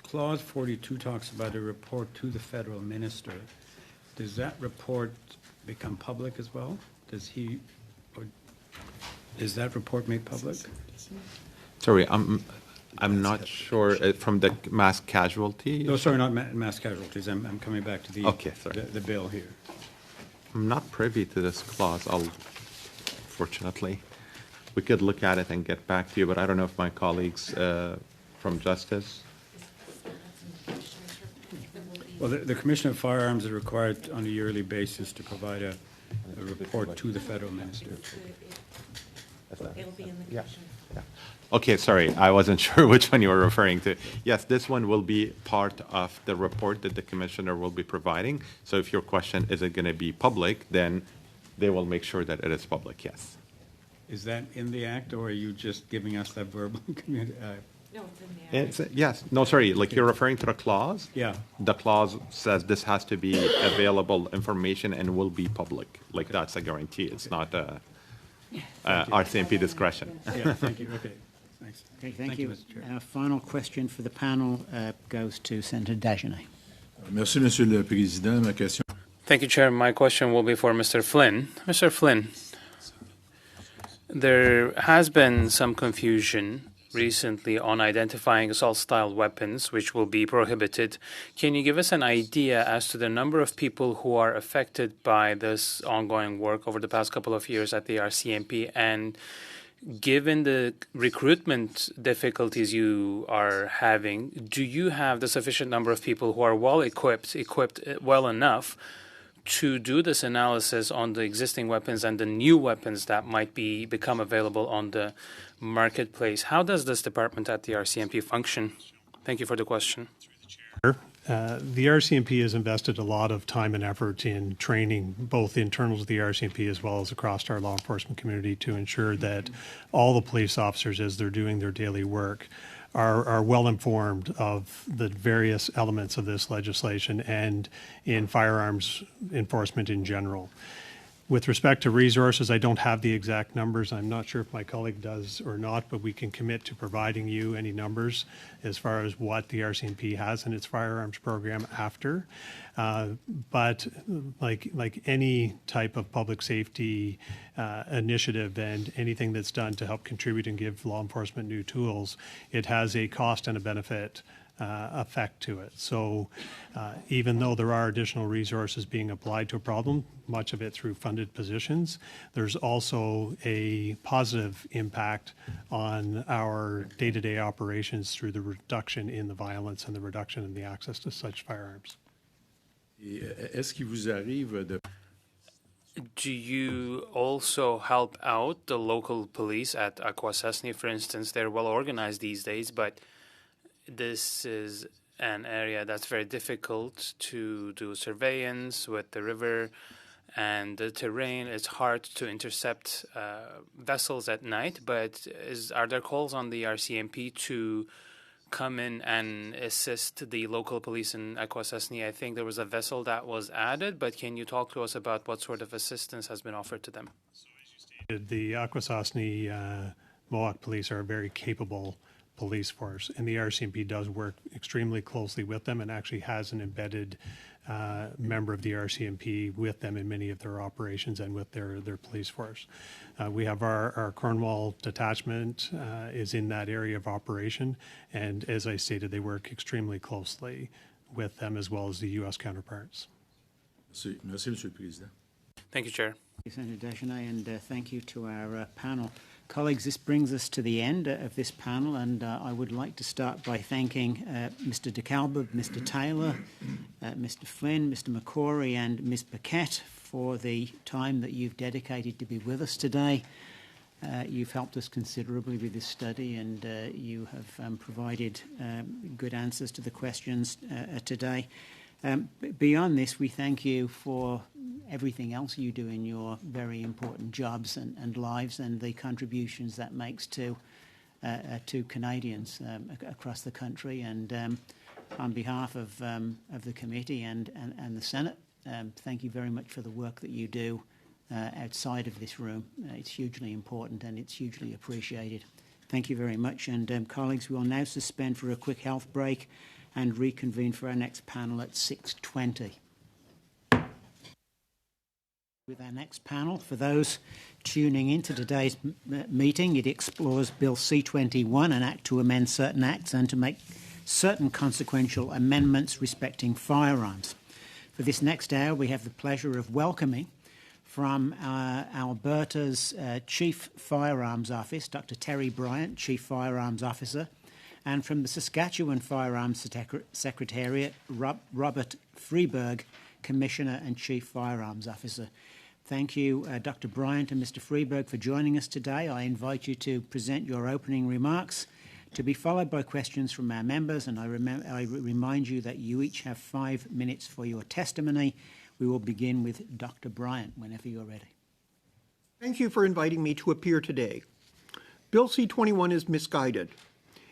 Speaker 9: Clause 42 talks about a report to the federal minister. Does that report become public as well? Is that report made public?
Speaker 16: Sorry, I'm not sure from the mass casualty.
Speaker 9: No, sorry, not mass casualties. I'm coming back to the the bill here.
Speaker 16: I'm not privy to this clause. Fortunately, we could look at it and get back to you, but I don't know if my colleagues from Justice.
Speaker 9: Well, the Commissioner of Firearms is required on a yearly basis to provide a report to the federal minister.
Speaker 20: It'll be in the commission.
Speaker 16: Okay, sorry, I wasn't sure which one you were referring to. Yes, this one will be part of the report that the commissioner will be providing. So if your question is it going to be public, then they will make sure that it is public, yes.
Speaker 9: Is that in the act, or are you just giving us that verbal community?
Speaker 20: No, it's in the act.
Speaker 16: Yes, no, sorry, like you're referring to the clause?
Speaker 9: Yeah.
Speaker 16: The clause says this has to be available information and will be public. Like that's a guarantee. It's not RCMP discretion.
Speaker 9: Yeah, thank you. Okay, thanks.
Speaker 6: Okay, thank you.
Speaker 9: Mr. Chair.
Speaker 6: Our final question for the panel goes to Senator Dagenais.
Speaker 7: Merci, Monsieur le Président. Ma question.
Speaker 8: Thank you, Chair. My question will be for Mr. Flynn. Mr. Flynn, there has been some confusion recently on identifying assault-style weapons, which will be prohibited. Can you give us an idea as to the number of people who are affected by this ongoing work over the past couple of years at the RCMP? And given the recruitment difficulties you are having, do you have the sufficient number of people who are well equipped well enough to do this analysis on the existing weapons and the new weapons that might become available on the marketplace? How does this department at the RCMP function? Thank you for the question.
Speaker 18: The RCMP has invested a lot of time and effort in training both internals of the RCMP as well as across our law enforcement community to ensure that all the police officers, as they're doing their daily work, are well informed of the various elements of this legislation and in firearms enforcement in general. With respect to resources, I don't have the exact numbers. I'm not sure if my colleague does or not, but we can commit to providing you any numbers as far as what the RCMP has in its firearms program after. But like any type of public safety initiative and anything that's done to help contribute and give law enforcement new tools, it has a cost and a benefit effect to it. So even though there are additional resources being applied to a problem, much of it through funded positions, there's also a positive impact on our day-to-day operations through the reduction in the violence and the reduction in the access to such firearms.
Speaker 7: Est-ce qu'il vous arrive de...
Speaker 8: Do you also help out the local police at Akwesasne, for instance? They're well organized these days, but this is an area that's very difficult to do surveillance with the river and the terrain. It's hard to intercept vessels at night, but are there calls on the RCMP to come in and assist the local police in Akwesasne? I think there was a vessel that was added, but can you talk to us about what sort of assistance has been offered to them?
Speaker 18: The Akwesasne Mohawk police are a very capable police force, and the RCMP does work extremely closely with them and actually has an embedded member of the RCMP with them in many of their operations and with their police force. We have our Cornwall detachment is in that area of operation, and as I stated, they work extremely closely with them as well as the U.S. counterparts.
Speaker 7: Merci, Monsieur le Président.
Speaker 8: Thank you, Chair.
Speaker 6: Thank you, Senator Dagenais, and thank you to our panel. Colleagues, this brings us to the end of this panel, and I would like to start by thanking Mr. DeKalb, Mr. Taylor, Mr. Flynn, Mr. McCrory, and Ms. Paquette for the time that you've dedicated to be with us today. You've helped us considerably with this study, and you have provided good answers to the questions today. Beyond this, we thank you for everything else you do in your very important jobs and lives, and the contributions that makes to Canadians across the country. And on behalf of the committee and the Senate, thank you very much for the work that you do outside of this room. It's hugely important and it's hugely appreciated. Thank you very much. And colleagues, we will now suspend for a quick health break and reconvene for our next panel at 6:20. With our next panel, for those tuning into today's meeting, it explores Bill C-21, an act to amend certain acts and to make certain consequential amendments respecting firearms. For this next hour, we have the pleasure of welcoming from Alberta's Chief Firearms Officer, Dr. Teri Bryant, Chief Firearms Officer, and from the Saskatchewan Firearms Secretariat, Robert Freberg, Commissioner and Chief Firearms Officer. Thank you, Dr. Bryant and Mr. Freberg, for joining us today. I invite you to present your opening remarks, to be followed by questions from our members, and I remind you that you each have 5 minutes for your testimony. We will begin with Dr. Bryant whenever you're ready.
Speaker 12: Thank you for inviting me to appear today. Bill C-21 is misguided.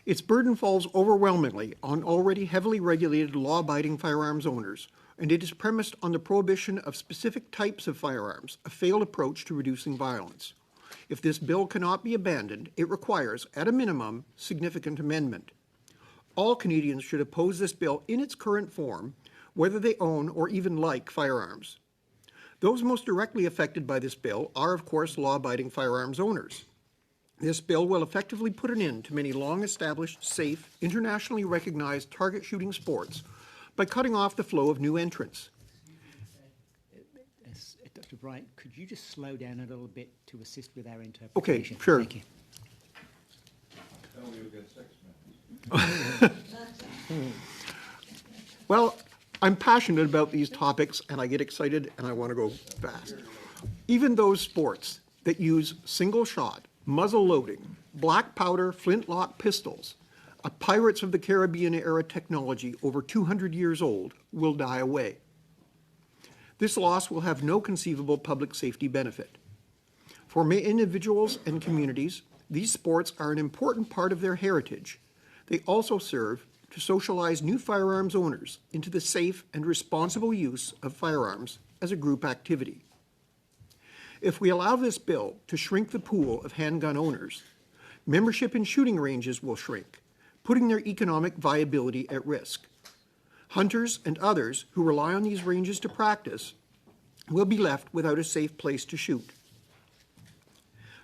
Speaker 12: Its burden falls overwhelmingly on already heavily regulated law-abiding firearms owners, and it is premised on the prohibition of specific types of firearms, a failed approach to reducing violence. If this bill cannot be abandoned, it requires, at a minimum, significant amendment. All Canadians should oppose this bill in its current form, whether they own or even like firearms. Those most directly affected by this bill are, of course, law-abiding firearms owners. This bill will effectively put an end to many long-established, safe, internationally recognized target shooting sports by cutting off the flow of new entrants.
Speaker 6: Dr. Bryant, could you just slow down a little bit to assist with our interpretation?
Speaker 12: Okay, sure.
Speaker 6: Thank you.
Speaker 12: Well, I'm passionate about these topics, and I get excited, and I want to go fast. Even those sports that use single-shot, muzzle loading, black powder, flintlock pistols, a Pirates of the Caribbean-era technology over 200 years old, will die away. This loss will have no conceivable public safety benefit. For many individuals and communities, these sports are an important part of their heritage. They also serve to socialize new firearms owners into the safe and responsible use of firearms as a group activity. If we allow this bill to shrink the pool of handgun owners, membership in shooting ranges will shrink, putting their economic viability at risk. Hunters and others who rely on these ranges to practice will be left without a safe place to shoot.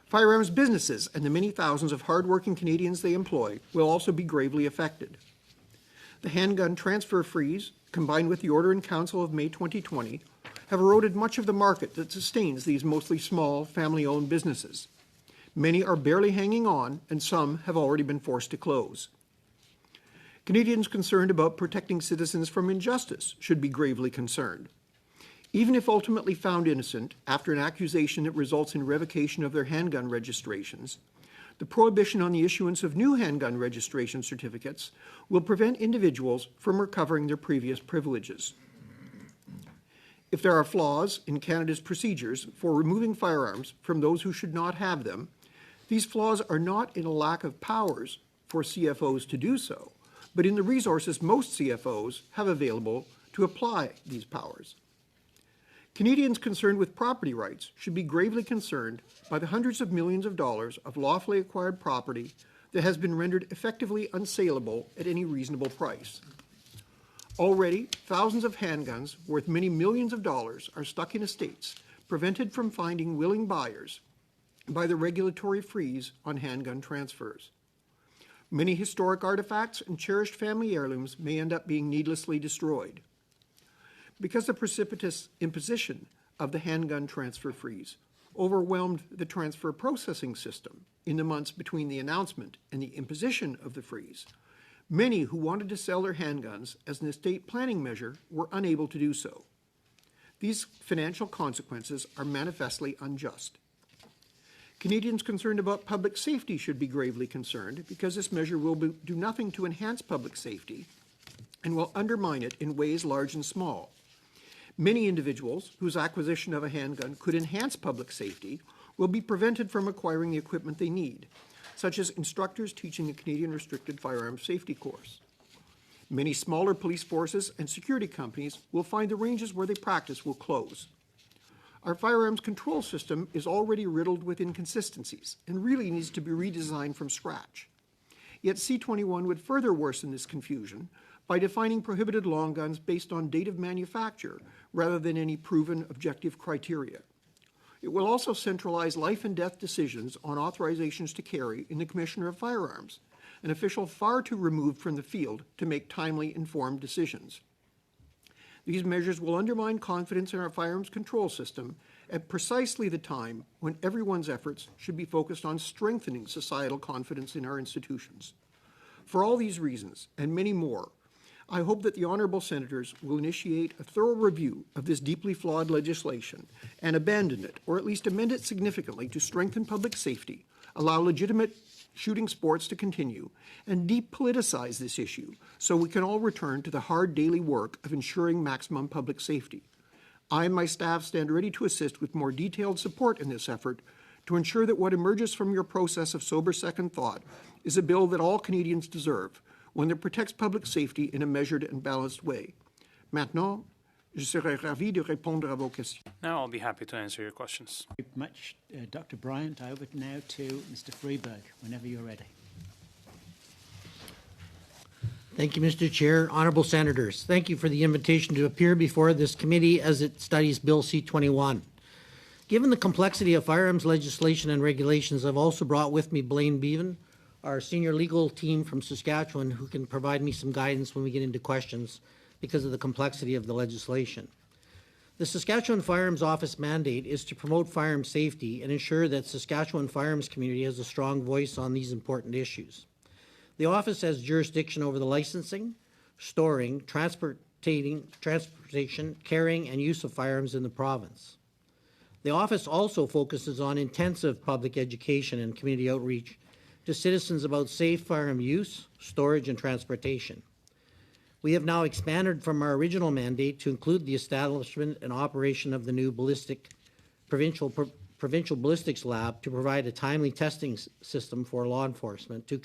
Speaker 12: Firearms businesses and the many thousands of hardworking Canadians they employ will also be gravely affected. The handgun transfer freeze, combined with the Order in Council of May 2020, have eroded much of the market that sustains these mostly small, family-owned businesses. Many are barely hanging on, and some have already been forced to close. Canadians concerned about protecting citizens from injustice should be gravely concerned. Even if ultimately found innocent after an accusation that results in revocation of their handgun registrations, the prohibition on the issuance of new handgun registration certificates will prevent individuals from recovering their previous privileges. If there are flaws in Canada's procedures for removing firearms from those who should not have them, these flaws are not in a lack of powers for CFOs to do so, but in the resources most CFOs have available to apply these powers. Canadians concerned with property rights should be gravely concerned by the hundreds of millions of dollars of lawfully acquired property that has been rendered effectively unsaleable at any reasonable price. Already, thousands of handguns worth many millions of dollars are stuck in estates, prevented from finding willing buyers by the regulatory freeze on handgun transfers. Many historic artifacts and cherished family heirlooms may end up being needlessly destroyed. Because of the precipitous imposition of the handgun transfer freeze, overwhelmed the transfer processing system in the months between the announcement and the imposition of the freeze, many who wanted to sell their handguns as an estate planning measure were unable to do so. These financial consequences are manifestly unjust. Canadians concerned about public safety should be gravely concerned because this measure will do nothing to enhance public safety and will undermine it in ways large and small. Many individuals whose acquisition of a handgun could enhance public safety will be prevented from acquiring the equipment they need, such as instructors teaching a Canadian Restricted Firearms Safety course. Many smaller police forces and security companies will find the ranges where they practice will close. Our firearms control system is already riddled with inconsistencies and really needs to be redesigned from scratch. Yet C21 would further worsen this confusion by defining prohibited long guns based on date of manufacture rather than any proven objective criteria. It will also centralize life and death decisions on authorizations to carry in the Commissioner of Firearms, an official far too removed from the field to make timely, informed decisions. These measures will undermine confidence in our firearms control system at precisely the time when everyone's efforts should be focused on strengthening societal confidence in our institutions. For all these reasons, and many more, I hope that the honourable senators will initiate a thorough review of this deeply flawed legislation and abandon it, or at least amend it significantly to strengthen public safety, allow legitimate shooting sports to continue, and depoliticize this issue so we can all return to the hard daily work of ensuring maximum public safety. I and my staff stand ready to assist with more detailed support in this effort to ensure that what emerges from your process of sober second thought is a bill that all Canadians deserve, one that protects public safety in a measured and balanced way. Maintenant, je serai ravi de répondre à vos questions.
Speaker 8: Now I'll be happy to answer your questions.
Speaker 6: Thank you much, Dr. Bryant. Over now to Mr. Freberg, whenever you're ready.
Speaker 13: Thank you, Mr. Chair. Honourable Senators, thank you for the invitation to appear before this committee as it studies Bill C-21. Given the complexity of firearms legislation and regulations, I've also brought with me Blaine Beavan, our senior legal team from Saskatchewan, who can provide me some guidance when we get into questions because of the complexity of the legislation. The Saskatchewan Firearms Office mandate is to promote firearms safety and ensure that Saskatchewan firearms community has a strong voice on these important issues. The office has jurisdiction over the licensing, storing, transportation, carrying, and use of firearms in the province. The office also focuses on intensive public education and community outreach to citizens about safe firearm use, storage, and transportation. We have now expanded from our original mandate to include the establishment and operation of the new provincial ballistics lab to provide a timely testing system for law enforcement to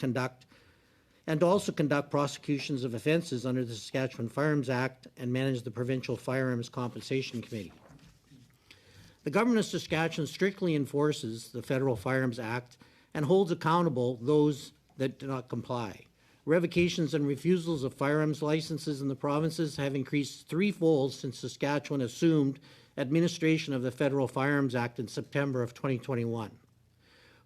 Speaker 13: also conduct prosecutions of offences under the Saskatchewan Firearms Act and manage the Provincial Firearms Compensation Committee. The Government of Saskatchewan strictly enforces the Federal Firearms Act and holds accountable those that do not comply. Revocations and refusals of firearms licenses in the provinces have increased threefold since Saskatchewan assumed administration of the Federal Firearms Act in September of 2021.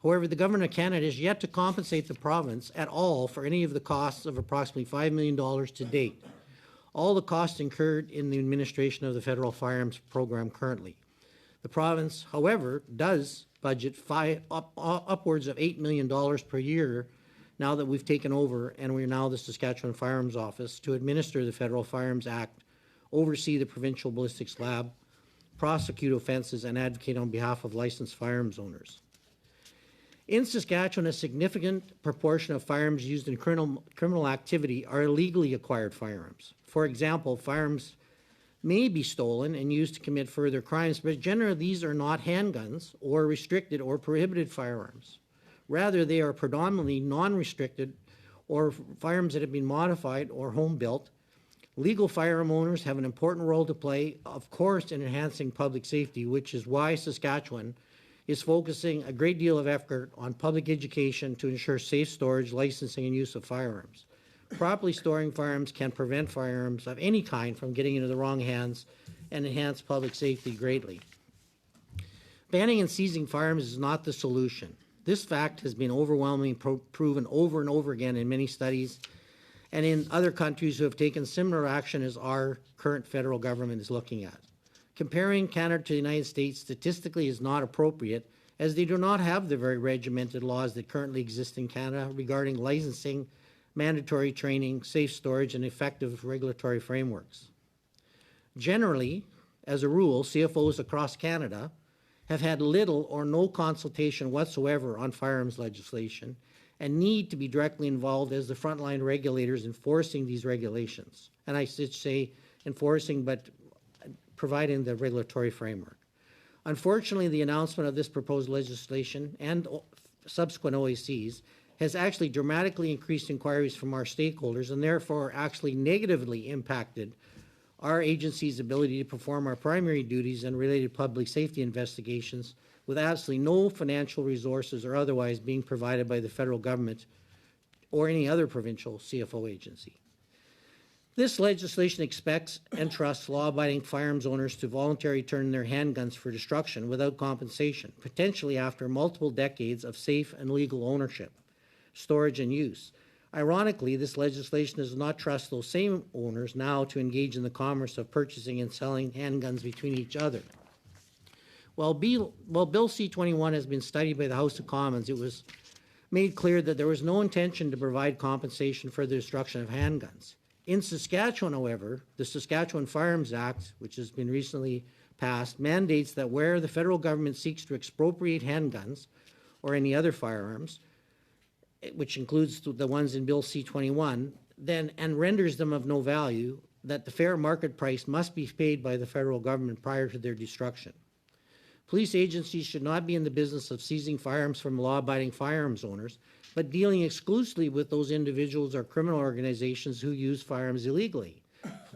Speaker 13: However, the Government of Canada has yet to compensate the province at all for any of the costs of approximately $5 million to date. All the costs incurred in the administration of the Federal Firearms Program currently. The province, however, does budget upwards of $8 million per year now that we've taken over and we're now the Saskatchewan Firearms Office to administer the Federal Firearms Act, oversee the Provincial Ballistics Lab, prosecute offences, and advocate on behalf of licensed firearms owners. In Saskatchewan, a significant proportion of firearms used in criminal activity are illegally acquired firearms. For example, firearms may be stolen and used to commit further crimes, but generally these are not handguns or restricted or prohibited firearms. Rather, they are predominantly non-restricted or firearms that have been modified or home-built. Legal firearm owners have an important role to play, of course, in enhancing public safety, which is why Saskatchewan is focusing a great deal of effort on public education to ensure safe storage, licensing, and use of firearms. Properly storing firearms can prevent firearms of any kind from getting into the wrong hands and enhance public safety greatly. Banning and seizing firearms is not the solution. This fact has been overwhelmingly proven over and over again in many studies and in other countries who have taken similar action as our current federal government is looking at. Comparing Canada to the United States statistically is not appropriate, as they do not have the very regimented laws that currently exist in Canada regarding licensing, mandatory training, safe storage, and effective regulatory frameworks. Generally, as a rule, CFOs across Canada have had little or no consultation whatsoever on firearms legislation and need to be directly involved as the frontline regulators enforcing these regulations. And I should say enforcing, but providing the regulatory framework. Unfortunately, the announcement of this proposed legislation and subsequent OACs has actually dramatically increased inquiries from our stakeholders and therefore actually negatively impacted our agency's ability to perform our primary duties and related public safety investigations with absolutely no financial resources or otherwise being provided by the federal government or any other provincial CFO agency. This legislation expects and trusts law-abiding firearms owners to voluntarily turn their handguns for destruction without compensation, potentially after multiple decades of safe and legal ownership, storage, and use. Ironically, this legislation does not trust those same owners now to engage in the commerce of purchasing and selling handguns between each other. While Bill C-21 has been studied by the House of Commons, it was made clear that there was no intention to provide compensation for the destruction of handguns. In Saskatchewan, however, the Saskatchewan Firearms Act, which has been recently passed, mandates that where the federal government seeks to expropriate handguns or any other firearms, which includes the ones in Bill C-21, then and renders them of no value, that the fair market price must be paid by the federal government prior to their destruction. Police agencies should not be in the business of seizing firearms from law-abiding firearms owners, but dealing exclusively with those individuals or criminal organizations who use firearms illegally.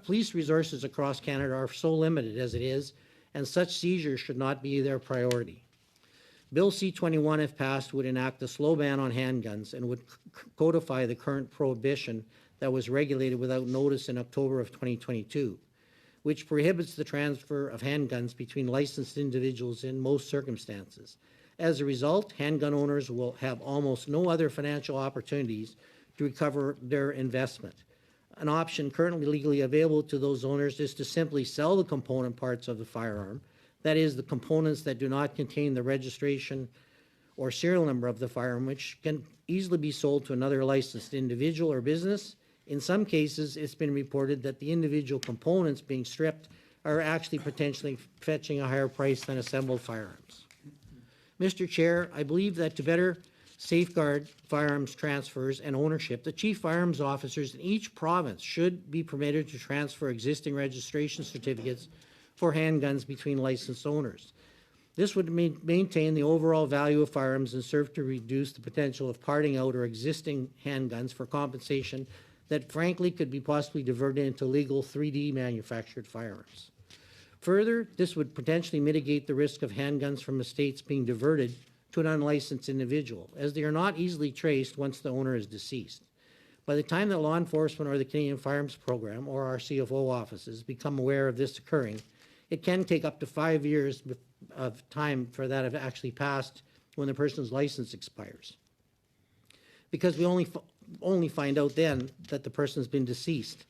Speaker 13: Police resources across Canada are so limited as it is, and such seizures should not be their priority. Bill C-21, if passed, would enact a slow ban on handguns and would codify the current prohibition that was regulated without notice in October of 2022, which prohibits the transfer of handguns between licensed individuals in most circumstances. As a result, handgun owners will have almost no other financial opportunities to recover their investment. An option currently legally available to those owners is to simply sell the component parts of the firearm, that is, the components that do not contain the registration or serial number of the firearm, which can easily be sold to another licensed individual or business. In some cases, it's been reported that the individual components being stripped are actually potentially fetching a higher price than assembled firearms. Mr. Chair, I believe that to better safeguard firearms transfers and ownership, the Chief Firearms Officers in each province should be permitted to transfer existing registration certificates for handguns between licensed owners. This would maintain the overall value of firearms and serve to reduce the potential of parting out or existing handguns for compensation that frankly could be possibly diverted into legal 3D manufactured firearms. Further, this would potentially mitigate the risk of handguns from estates being diverted to an unlicensed individual, as they are not easily traced once the owner is deceased. By the time that law enforcement or the Canadian Firearms Program or our CFO offices become aware of this occurring, it can take up to 5 years of time for that have actually passed when the person's license expires. Because we only find out then that the person's been deceased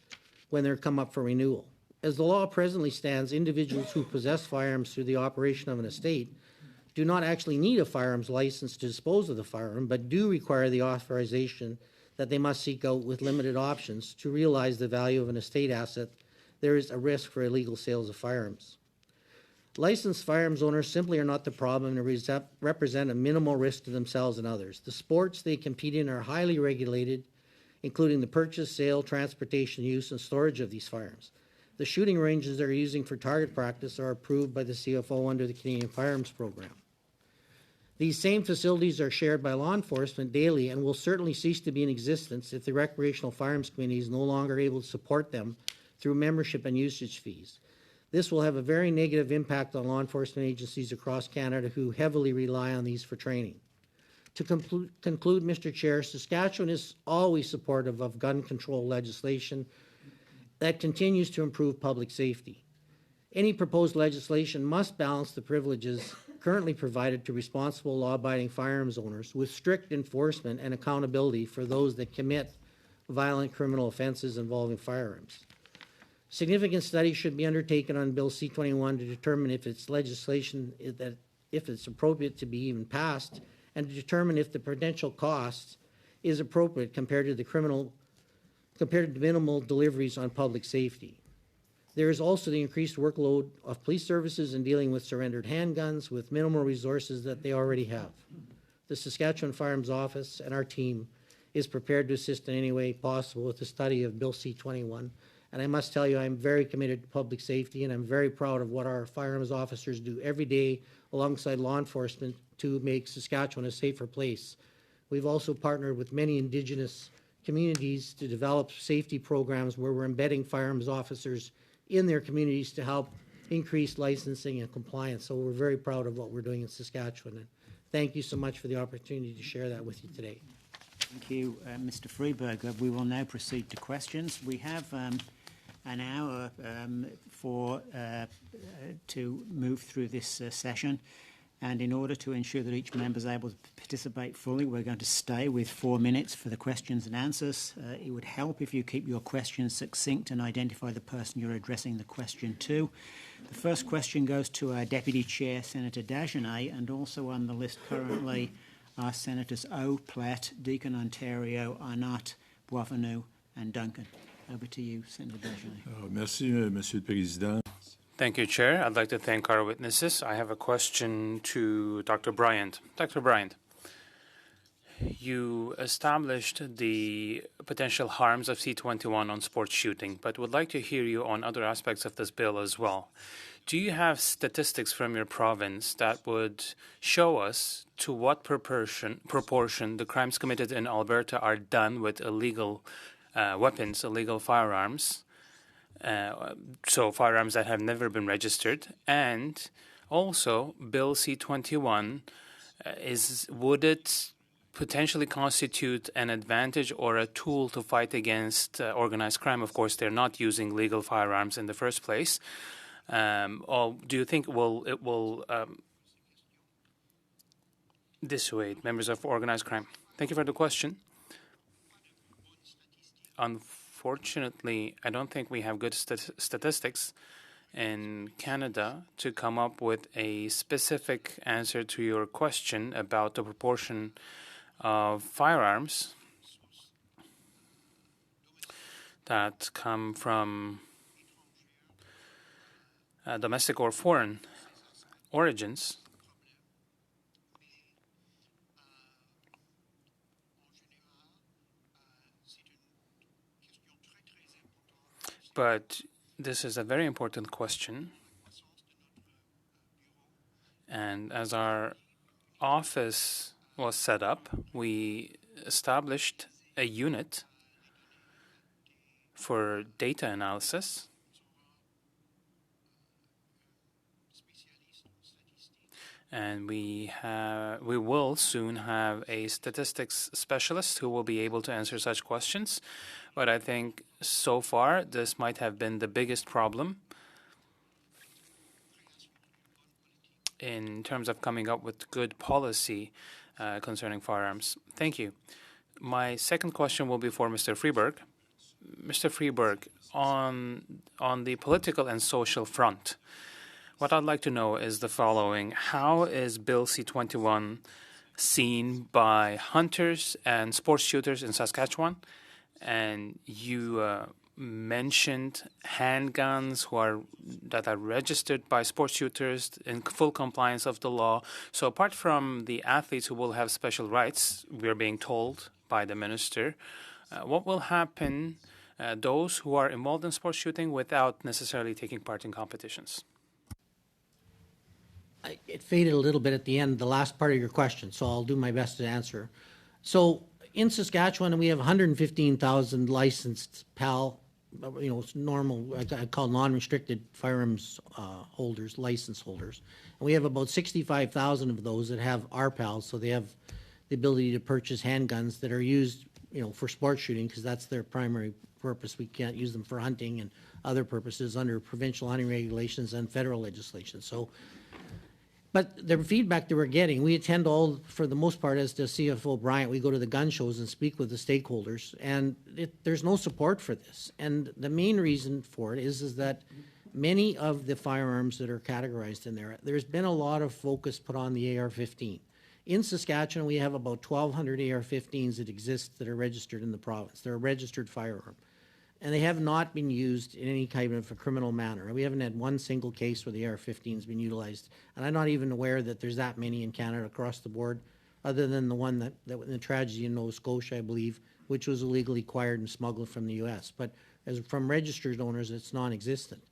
Speaker 13: when they're come up for renewal. As the law presently stands, individuals who possess firearms through the operation of an estate do not actually need a firearms license to dispose of the firearm, but do require the authorization that they must seek out with limited options to realize the value of an estate asset. There is a risk for illegal sales of firearms. Licensed firearms owners simply are not the problem and represent a minimal risk to themselves and others. The sports they compete in are highly regulated, including the purchase, sale, transportation, use, and storage of these firearms. The shooting ranges they're using for target practice are approved by the CFO under the Canadian Firearms Program. These same facilities are shared by law enforcement daily and will certainly cease to be in existence if the recreational firearms community is no longer able to support them through membership and usage fees. This will have a very negative impact on law enforcement agencies across Canada who heavily rely on these for training. To conclude, Mr. Chair, Saskatchewan is always supportive of gun control legislation that continues to improve public safety. Any proposed legislation must balance the privileges currently provided to responsible law-abiding firearms owners with strict enforcement and accountability for those that commit violent criminal offenses involving firearms. Significant study should be undertaken on Bill C-21 to determine if it's legislation that if it's appropriate to be even passed, and to determine if the potential cost is appropriate compared to minimal deliveries on public safety. There is also the increased workload of police services in dealing with surrendered handguns with minimal resources that they already have. The Saskatchewan Firearms Office and our team is prepared to assist in any way possible with the study of Bill C-21. And I must tell you, I'm very committed to public safety, and I'm very proud of what our firearms officers do every day alongside law enforcement to make Saskatchewan a safer place. We've also partnered with many Indigenous communities to develop safety programs where we're embedding firearms officers in their communities to help increase licensing and compliance. So we're very proud of what we're doing in Saskatchewan. And thank you so much for the opportunity to share that with you today.
Speaker 6: Thank you, Mr. Freberg. We will now proceed to questions. We have an hour to move through this session, and in order to ensure that each member is able to participate fully, we're going to stay with 4 minutes for the questions and answers. It would help if you keep your questions succinct and identify the person you're addressing the question to. The first question goes to our Deputy Chair, Senator Dagenais, and also on the list currently are Senators Plett, Deacon, Ontario, Arnot, Boisvenu, and Duncan. Over to you, Senator Dagenais.
Speaker 7: Merci, Monsieur le Président.
Speaker 8: Thank you, Chair. I'd like to thank our witnesses. I have a question to Dr. Bryant. Dr. Bryant, you established the potential harms of C-21 on sports shooting, but would like to hear you on other aspects of this bill as well. Do you have statistics from your province that would show us to what proportion the crimes committed in Alberta are done with illegal weapons, illegal firearms, so firearms that have never been registered? And also, Bill C-21, would it potentially constitute an advantage or a tool to fight against organized crime? Of course, they're not using legal firearms in the first place. Or do you think it will dissuade members of organized crime? Thank you for the question. Unfortunately, I don't think we have good statistics in Canada to come up with a specific answer to your question about the proportion of firearms that come from domestic or foreign origins. But this is a very important question. And as our office was set up, we established a unit for data analysis. And we will soon have a statistics specialist who will be able to answer such questions. But I think so far this might have been the biggest problem in terms of coming up with good policy concerning firearms. Thank you. My second question will be for Mr. Freberg. Mr. Freberg, on the political and social front, what I'd like to know is the following. How is Bill C-21 seen by hunters and sports shooters in Saskatchewan? And you mentioned handguns that are registered by sports shooters in full compliance of the law. So apart from the athletes who will have special rights, we're being told by the minister, what will happen those who are involved in sports shooting without necessarily taking part in competitions?
Speaker 13: It faded a little bit at the end, the last part of your question, so I'll do my best to answer. So in Saskatchewan, we have 115,000 licensed PAL, normal, I call non-restricted firearms holders, license holders. And we have about 65,000 of those that have RPALs, so they have the ability to purchase handguns that are used, for sports shooting, because that's their primary purpose. We can't use them for hunting and other purposes under provincial hunting regulations and federal legislation. So But the feedback that we're getting, we attend all, for the most part, as the CFO Bryant, we go to the gun shows and speak with the stakeholders, and there's no support for this. And the main reason for it is that many of the firearms that are categorized in there, there's been a lot of focus put on the AR-15. In Saskatchewan, we have about 1,200 AR-15s that exist that are registered in the province. They're a registered firearm. And they have not been used in any kind of a criminal manner. We haven't had one single case where the AR-15 has been utilized. And I'm not even aware that there's that many in Canada across the board, other than the one that the tragedy in Nova Scotia, I believe, which was illegally acquired and smuggled from the U.S. But as from registered owners, it's non-existent.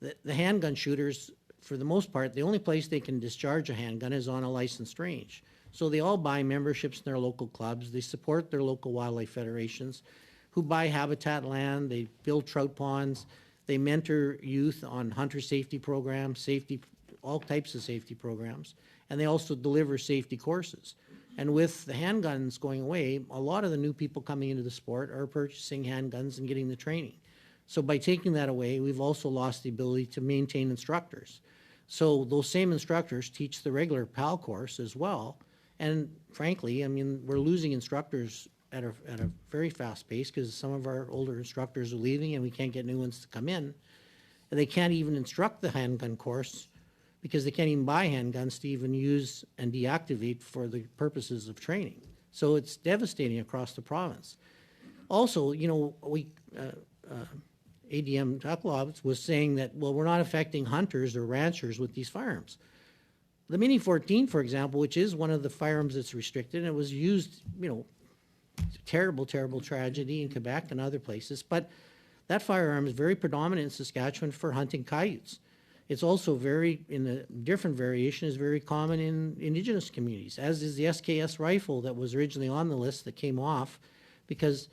Speaker 13: The handgun shooters, for the most part, the only place they can discharge a handgun is on a licensed range. So they all buy memberships in their local clubs. They support their local wildlife federations, who buy habitat land. They build trout ponds. They mentor youth on hunter safety programs, all types of safety programs. And they also deliver safety courses. And with the handguns going away, a lot of the new people coming into the sport are purchasing handguns and getting the training. So by taking that away, we've also lost the ability to maintain instructors. So those same instructors teach the regular PAL course as well. And frankly, I mean, we're losing instructors at a very fast pace because some of our older instructors are leaving and we can't get new ones to come in. And they can't even instruct the handgun course because they can't even buy handguns to even use and deactivate for the purposes of training. So it's devastating across the province. Also, you know, ADM Tucklaw was saying that, well, we're not affecting hunters or ranchers with these firearms. The Mini 14, for example, which is one of the firearms that's restricted, and it was used, you know, terrible, terrible tragedy in Quebec and other places, but that firearm is very predominant in Saskatchewan for hunting coyotes. It's also very, in a different variation, is very common in Indigenous communities, as is the SKS rifle that was originally on the list that came off because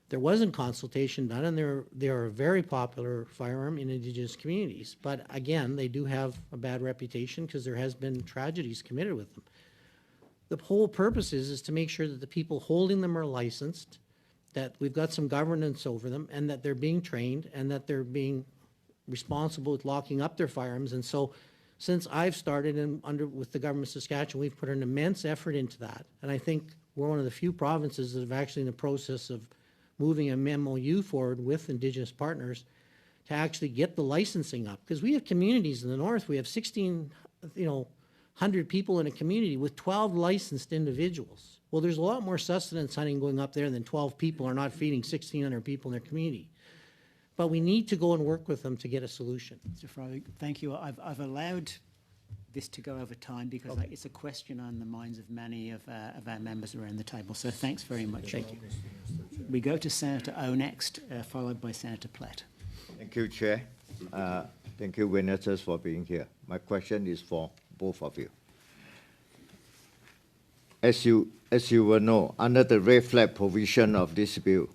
Speaker 13: there wasn't consultation done, and they are a very popular firearm in Indigenous communities. But again, they do have a bad reputation because there has been tragedies committed with them. The whole purpose is to make sure that the people holding them are licensed, that we've got some governance over them, and that they're being trained, and that they're being responsible with locking up their firearms. And so since I've started with the government of Saskatchewan, we've put an immense effort into that. And I think we're one of the few provinces that have actually in the process of moving a MOU forward with Indigenous partners to actually get the licensing up. Because we have communities in the north, we have 1,600 people in a community with 12 licensed individuals. Well, there's a lot more sustenance hunting going up there than 12 people are not feeding 1,600 people in their community. But we need to go and work with them to get a solution.
Speaker 6: Mr. Freberg, thank you. I've allowed this to go over time because it's a question on the minds of many of our members around the table. So thanks very much. Thank you. We go to Senator O next, followed by Senator Plett.
Speaker 2: Thank you, Chair. Thank you, witnesses, for being here. My question is for both of you. As you will know, under the red flag provision of this bill,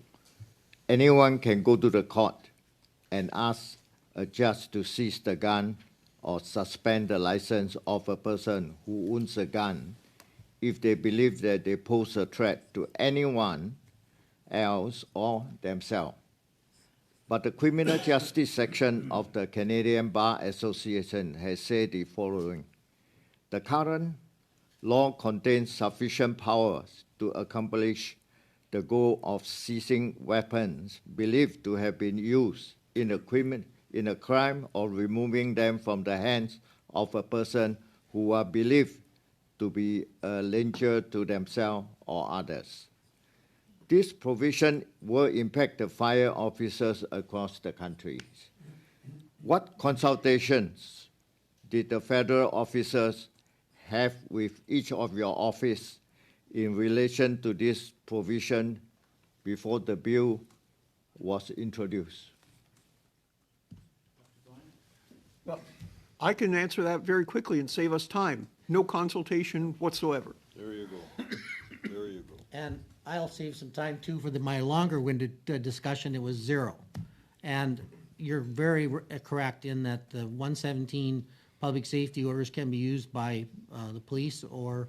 Speaker 2: anyone can go to the court and ask a judge to seize the gun or suspend the license of a person who owns a gun if they believe that they pose a threat to anyone else or themselves. But the criminal justice section of the Canadian Bar Association has said the following: the current law contains sufficient powers to accomplish the goal of seizing weapons believed to have been used in a crime or removing them from the hands of a person who are believed to be a danger to themselves or others. This provision will impact the fire officers across the country. What consultations did the federal officers have with each of your office in relation to this provision before the bill was introduced?
Speaker 12: Well, I can answer that very quickly and save us time. No consultation whatsoever.
Speaker 3: There you go. There you go.
Speaker 13: And I'll save some time too for my longer-winded discussion. It was zero. And you're very correct in that the 117 public safety orders can be used by the police, or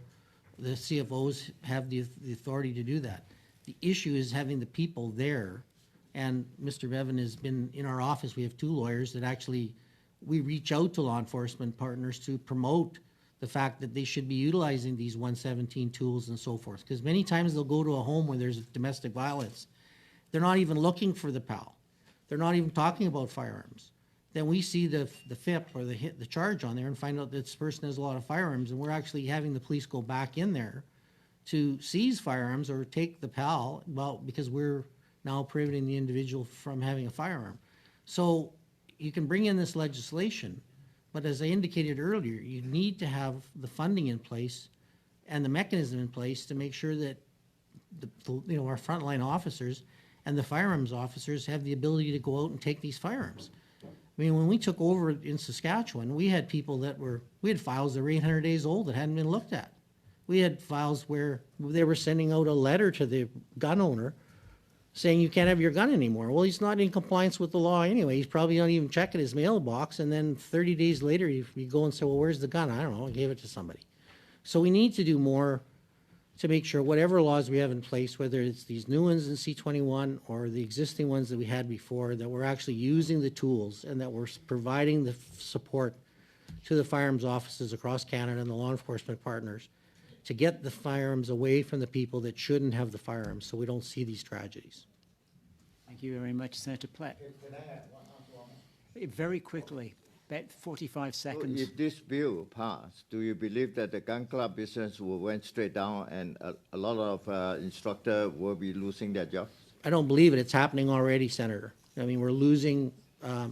Speaker 13: the CFOs have the authority to do that. The issue is having the people there. And Mr. Bevan has been in our office. We have two lawyers that actually, we reach out to law enforcement partners to promote the fact that they should be utilizing these 117 tools and so forth. Because many times they'll go to a home where there's domestic violence. They're not even looking for the PAL. They're not even talking about firearms. Then we see the FIP or the charge on there and find out that this person has a lot of firearms, and we're actually having the police go back in there to seize firearms or take the PAL, well, because we're now prohibiting the individual from having a firearm. So you can bring in this legislation, but as I indicated earlier, you need to have the funding in place and the mechanism in place to make sure that our frontline officers and the firearms officers have the ability to go out and take these firearms. I mean, when we took over in Saskatchewan, we had people we had files that were 800 days old that hadn't been looked at. We had files where they were sending out a letter to the gun owner saying you can't have your gun anymore. Well, he's not in compliance with the law anyway. He's probably not even checking his mailbox. And then 30 days later, you go and say, well, where's the gun? I don't know. I gave it to somebody. So we need to do more to make sure whatever laws we have in place, whether it's these new ones in C21 or the existing ones that we had before, that we're actually using the tools and that we're providing the support to the firearms offices across Canada and the law enforcement partners to get the firearms away from the people that shouldn't have the firearms so we don't see these tragedies.
Speaker 6: Thank you very much, Senator Plett. Very quickly, about 45 seconds.
Speaker 2: If this bill passed, do you believe that the gun club business will went straight down and a lot of instructors will be losing their jobs?
Speaker 13: I don't believe it. It's happening already, Senator. I mean, we're losing a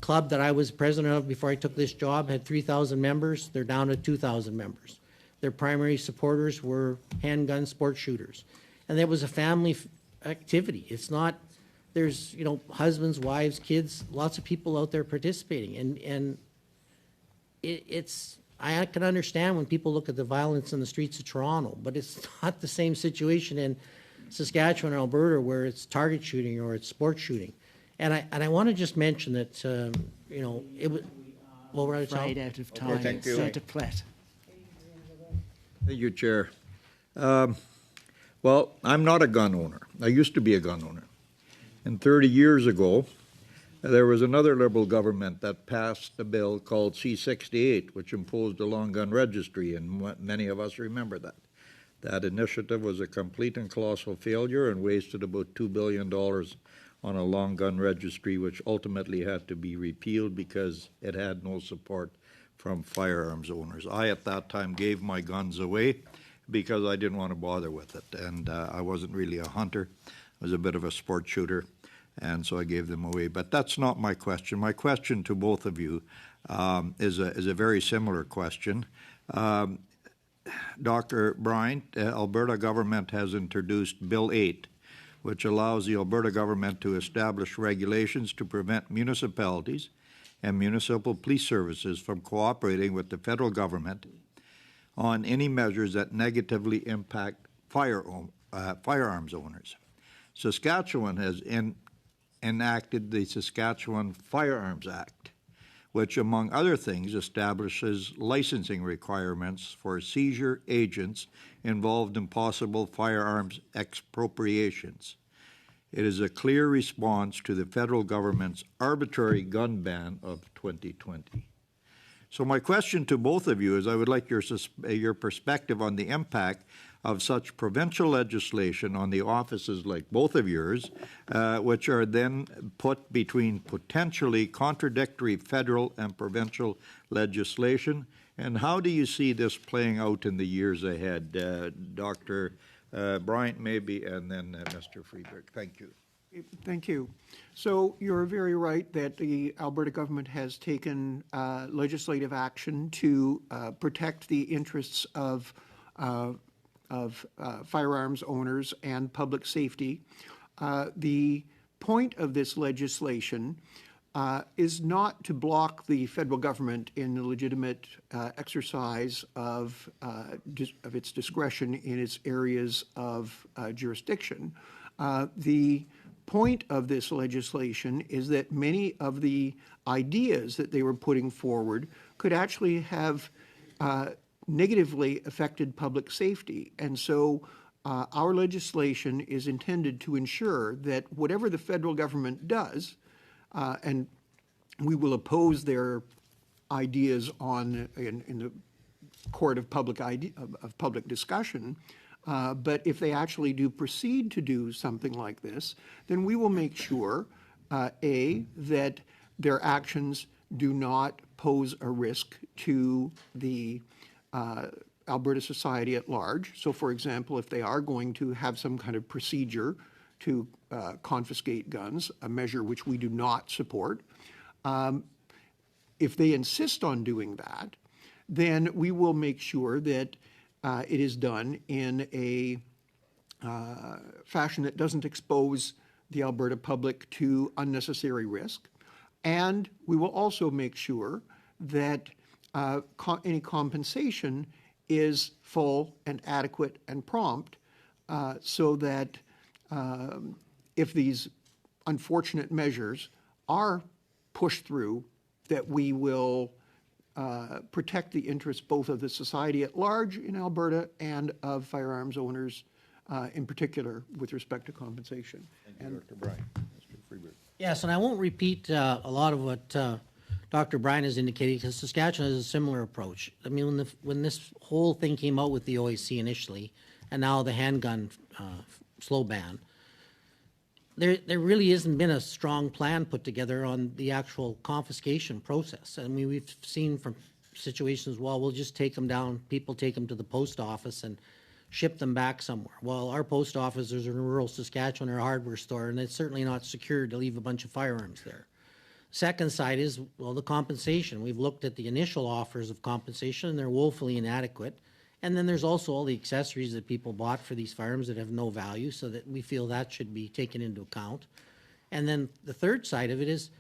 Speaker 13: club that I was president of before I took this job, had 3,000 members. They're down to 2,000 members. Their primary supporters were handgun sport shooters. And there was a family activity. It's not, there's, husbands, wives, kids, lots of people out there participating. And I can understand when people look at the violence in the streets of Toronto, but it's not the same situation in Saskatchewan or Alberta where it's target shooting or it's sport shooting. And I want to just mention that, it was, well, we're out of time.
Speaker 6: Right out of time. Okay,
Speaker 2: thank you.
Speaker 6: Senator Plett.
Speaker 3: Thank you, Chair. Well, I'm not a gun owner. I used to be a gun owner. And 30 years ago, there was another Liberal government that passed a bill called C-68, which imposed a long gun registry, and many of us remember that. That initiative was a complete and colossal failure and wasted about $2 billion on a long gun registry, which ultimately had to be repealed because it had no support from firearms owners. I, at that time, gave my guns away because I didn't want to bother with it. And I wasn't really a hunter. I was a bit of a sport shooter, and so I gave them away. But that's not my question. My question to both of you is a very similar question. Dr. Bryant, Alberta government has introduced Bill 8, which allows the Alberta government to establish regulations to prevent municipalities and municipal police services from cooperating with the federal government on any measures that negatively impact firearms owners. Saskatchewan has enacted the Saskatchewan Firearms Act, which, among other things, establishes licensing requirements for seizure agents involved in possible firearms expropriations. It is a clear response to the federal government's arbitrary gun ban of 2020. So my question to both of you is I would like your perspective on the impact of such provincial legislation on the offices like both of yours, which are then put between potentially contradictory federal and provincial legislation. And how do you see this playing out in the years ahead? Dr. Bryant, maybe, and then Mr. Freberg. Thank you.
Speaker 12: Thank you. So you're very right that the Alberta government has taken legislative action to protect the interests of firearms owners and public safety. The point of this legislation is not to block the federal government in the legitimate exercise of its discretion in its areas of jurisdiction. The point of this legislation is that many of the ideas that they were putting forward could actually have negatively affected public safety. And so our legislation is intended to ensure that whatever the federal government does, and we will oppose their ideas in the court of public of public discussion. But if they actually do proceed to do something like this, then we will make sure, that their actions do not pose a risk to the Alberta society at large. So, for example, if they are going to have some kind of procedure to confiscate guns, a measure which we do not support, if they insist on doing that, then we will make sure that it is done in a fashion that doesn't expose the Alberta public to unnecessary risk. And we will also make sure that any compensation is full and adequate and prompt, so that if these unfortunate measures are pushed through, that we will protect the interests both of the society at large in Alberta and of firearms owners in particular with respect to compensation.
Speaker 3: Thank you, Dr. Bryant. Mr. Freberg.
Speaker 13: Yes, and I won't repeat a lot of what Dr. Bryant has indicated, because Saskatchewan has a similar approach. I mean, when this whole thing came out with the OAC initially, and now the handgun slow ban, there really hasn't been a strong plan put together on the actual confiscation process. I mean, we've seen from situations, well, we'll just take them down, people take them to the post office and ship them back somewhere. Well, our post officers are in rural Saskatchewan or a hardware store, and it's certainly not secure to leave a bunch of firearms there. Second side is, well, the compensation. We've looked at the initial offers of compensation, and they're woefully inadequate. And then there's also all the accessories that people bought for these firearms that have no value, so that we feel that should be taken into account. And then the third side of it is,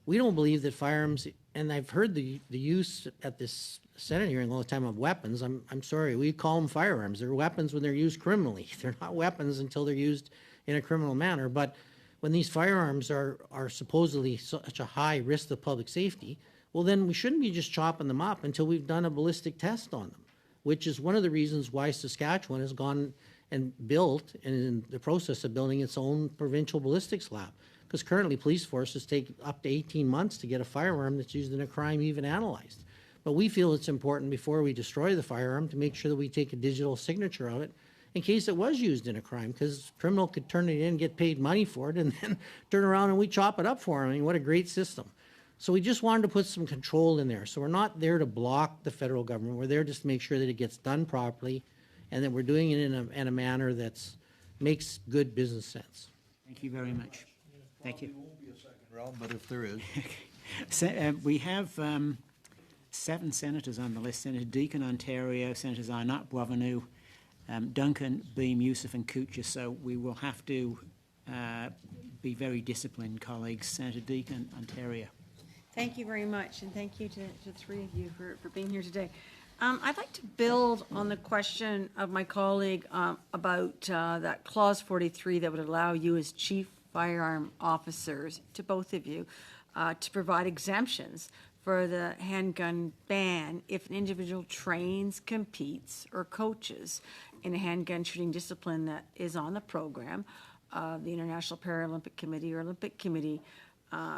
Speaker 13: we don't believe that firearms, and I've heard the use at this Senate hearing all the time of weapons. I'm sorry, we call them firearms. They're weapons when they're used criminally. They're not weapons until they're used in a criminal manner. But when these firearms are supposedly such a high risk to public safety, well, then we shouldn't be just chopping them up until we've done a ballistic test on them, which is one of the reasons why Saskatchewan has gone and built, and in the process of building its own provincial ballistics lab. Because currently police forces take up to 18 months to get a firearm that's used in a crime even analyzed. But we feel it's important before we destroy the firearm to make sure that we take a digital signature of it in case it was used in a crime, because a criminal could turn it in, get paid money for it, and then turn around and we chop it up for him. I mean, what a great system. So we just wanted to put some control in there. So we're not there to block the federal government. We're there just to make sure that it gets done properly and that we're doing it in a manner that makes good business sense.
Speaker 6: Thank you very much. Thank you.
Speaker 3: There won't be a second round, but if there is.
Speaker 6: So, we have 7 senators on the list: Senator Deacon, Ontario, Senators Arnot, Boisvenu, Duncan, Boehm, Yussuff, and Kutcher. So we will have to be very disciplined, colleagues. Senator Deacon, Ontario.
Speaker 11: Thank you very much, and thank you to the three of you for being here today. I'd like to build on the question of my colleague about that Clause 43 that would allow you as Chief Firearm Officers, to both of you, to provide exemptions for the handgun ban if an individual trains, competes, or coaches in a handgun shooting discipline that is on the program of the International Paralympic Committee or Olympic Committee,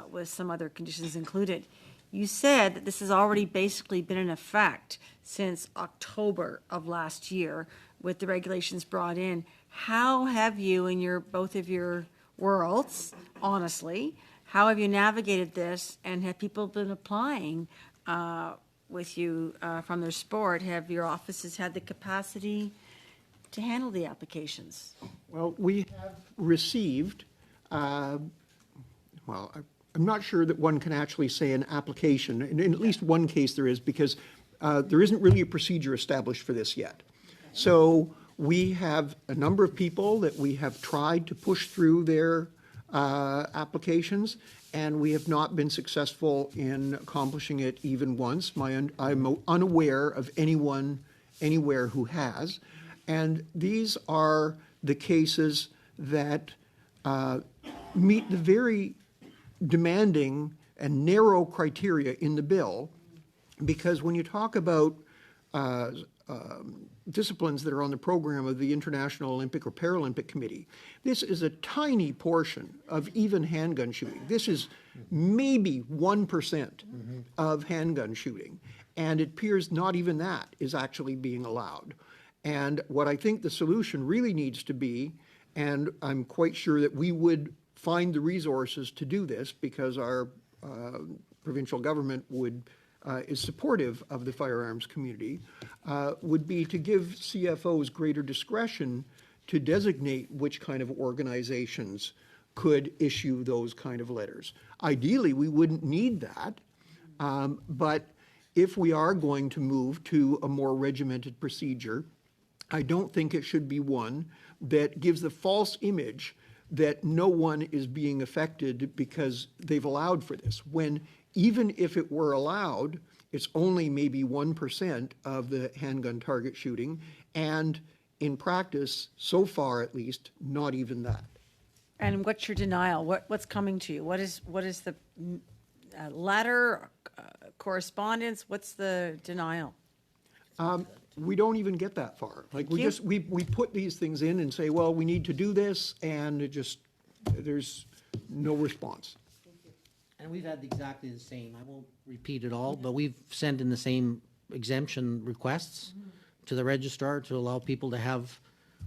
Speaker 11: with some other conditions included. You said that this has already basically been in effect since October of last year with the regulations brought in. How have you, in both of your worlds, honestly, how have you navigated this, and have people been applying with you from their sport? Have your offices had the capacity to handle the applications?
Speaker 12: Well, we have received, I'm not sure that one can actually say an application. In at least one case there is, because there isn't really a procedure established for this yet. So we have a number of people that we have tried to push through their applications, and we have not been successful in accomplishing it even once. I'm unaware of anyone anywhere who has. And these are the cases that meet the very demanding and narrow criteria in the bill, because when you talk about disciplines that are on the program of the International Olympic or Paralympic Committee, this is a tiny portion of even handgun shooting. This is maybe 1% of handgun shooting. And it appears not even that is actually being allowed. And what I think the solution really needs to be, and I'm quite sure that we would find the resources to do this because our provincial government is supportive of the firearms community, would be to give CFOs greater discretion to designate which kind of organizations could issue those kind of letters. Ideally, we wouldn't need that, but if we are going to move to a more regimented procedure, I don't think it should be one that gives the false image that no one is being affected because they've allowed for this, when even if it were allowed, it's only maybe 1% of the handgun target shooting, and in practice, so far at least, not even that.
Speaker 11: And what's your denial? What's coming to you? What is the letter, correspondence? What's the denial?
Speaker 12: We don't even get that far. Like we put these things in and say, well, we need to do this, and there's no response.
Speaker 13: And we've had exactly the same. I won't repeat it all, but we've sent in the same exemption requests to the registrar to allow people to have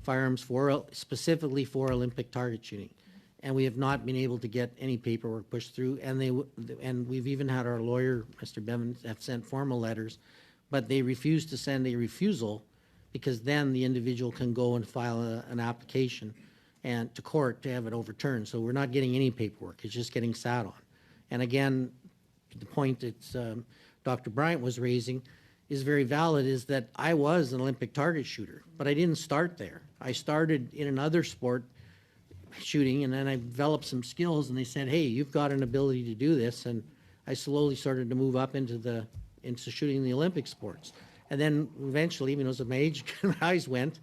Speaker 13: firearms specifically for Olympic target shooting. And we have not been able to get any paperwork pushed through. And we've even had our lawyer, Mr. Bevan, have sent formal letters, but they refuse to send a refusal because then the individual can go and file an application and to court to have it overturned. So we're not getting any paperwork. It's just getting sat on. And again, the point that Dr. Bryant was raising is very valid, is that I was an Olympic target shooter, but I didn't start there. I started in another sport shooting, and then I developed some skills, and they said, hey, you've got an ability to do this, and I slowly started to move up into shooting the Olympic sports. And then eventually, even as my age eyes went,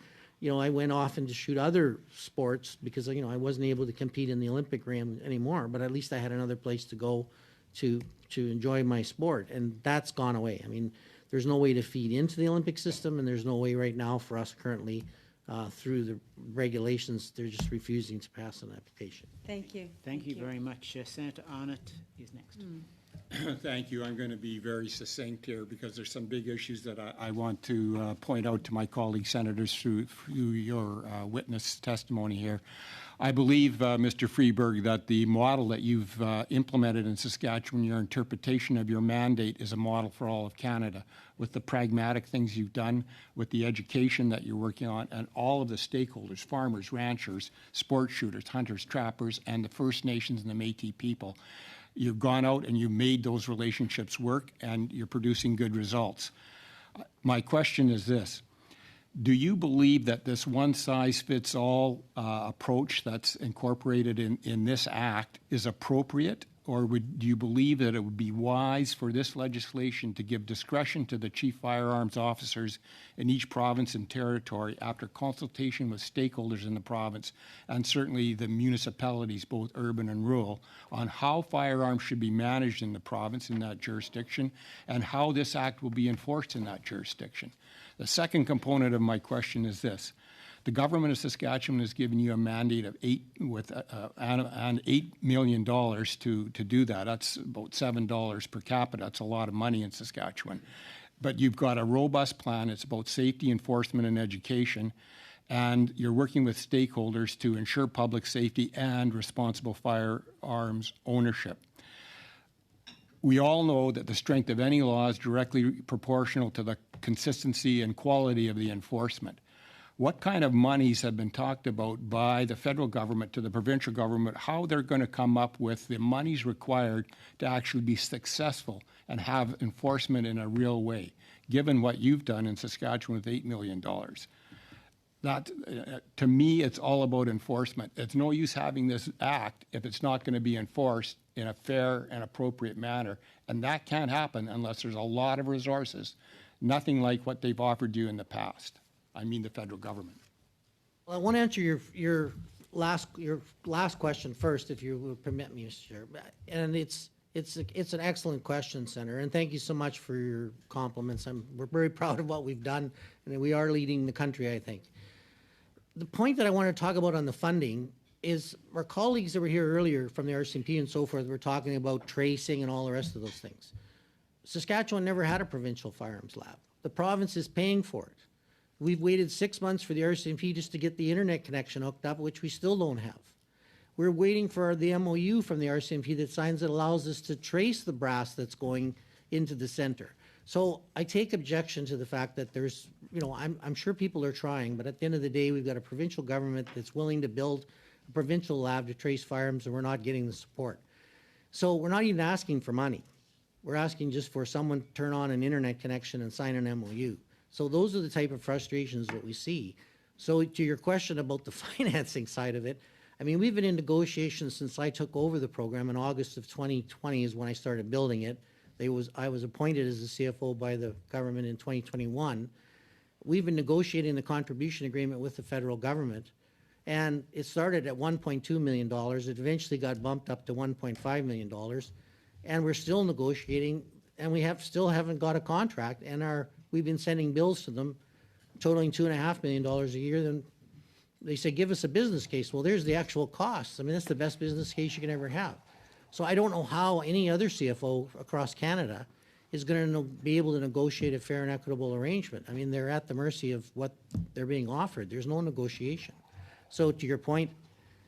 Speaker 13: I went off and to shoot other sports because, I wasn't able to compete in the Olympic realm anymore, but at least I had another place to go to enjoy my sport, and that's gone away. I mean, there's no way to feed into the Olympic system, and there's no way right now for us currently through the regulations. They're just refusing to pass an application.
Speaker 11: Thank you.
Speaker 6: Thank you very much. Senator Arnot is next.
Speaker 5: Thank you. I'm going to be very succinct here because there's some big issues that I want to point out to my colleague senators through your witness testimony here. I believe, Mr. Freberg, that the model that you've implemented in Saskatchewan, your interpretation of your mandate, is a model for all of Canada, with the pragmatic things you've done, with the education that you're working on, and all of the stakeholders, farmers, ranchers, sport shooters, hunters, trappers, and the First Nations and the Métis people. You've gone out and you've made those relationships work, and you're producing good results. My question is this. Do you believe that this one-size-fits-all approach that's incorporated in this act is appropriate, or do you believe that it would be wise for this legislation to give discretion to the Chief Firearms Officers in each province and territory after consultation with stakeholders in the province, and certainly the municipalities, both urban and rural, on how firearms should be managed in the province, in that jurisdiction, and how this act will be enforced in that jurisdiction? The second component of my question is this. The government of Saskatchewan has given you a mandate of $8 million to do that. That's about $7 per capita. That's a lot of money in Saskatchewan. But you've got a robust plan. It's about safety, enforcement, and education. And you're working with stakeholders to ensure public safety and responsible firearms ownership. We all know that the strength of any law is directly proportional to the consistency and quality of the enforcement. What kind of monies have been talked about by the federal government to the provincial government, how they're going to come up with the monies required to actually be successful and have enforcement in a real way, given what you've done in Saskatchewan with $8 million? That, to me, it's all about enforcement. It's no use having this act if it's not going to be enforced in a fair and appropriate manner. And that can't happen unless there's a lot of resources, nothing like what they've offered you in the past. I mean the federal government.
Speaker 13: Well, I want to answer your last question first, if you will permit me, Mr. Chair. And it's an excellent question, Senator, and thank you so much for your compliments. We're very proud of what we've done, and we are leading the country, I think. The point that I want to talk about on the funding is our colleagues that were here earlier from the RCMP and so forth were talking about tracing and all the rest of those things. Saskatchewan never had a provincial firearms lab. The province is paying for it. We've waited 6 months for the RCMP just to get the internet connection hooked up, which we still don't have. We're waiting for the MOU from the RCMP that signs that allows us to trace the brass that's going into the center. So I take objection to the fact that there's, I'm sure people are trying, but at the end of the day, we've got a provincial government that's willing to build a provincial lab to trace firearms, and we're not getting the support. So we're not even asking for money. We're asking just for someone to turn on an internet connection and sign an MOU. So those are the type of frustrations that we see. So to your question about the financing side of it, I mean, we've been in negotiations since I took over the program in August of 2020 is when I started building it. I was appointed as the CFO by the government in 2021. We've been negotiating the contribution agreement with the federal government, and it started at $1.2 million. It eventually got bumped up to $1.5 million, and we're still negotiating, and we still haven't got a contract, and we've been sending bills to them totaling $2.5 million a year. Then they say, give us a business case. Well, there's the actual costs. I mean, that's the best business case you can ever have. So I don't know how any other CFO across Canada is going to be able to negotiate a fair and equitable arrangement. I mean, they're at the mercy of what they're being offered. There's no negotiation. So to your point,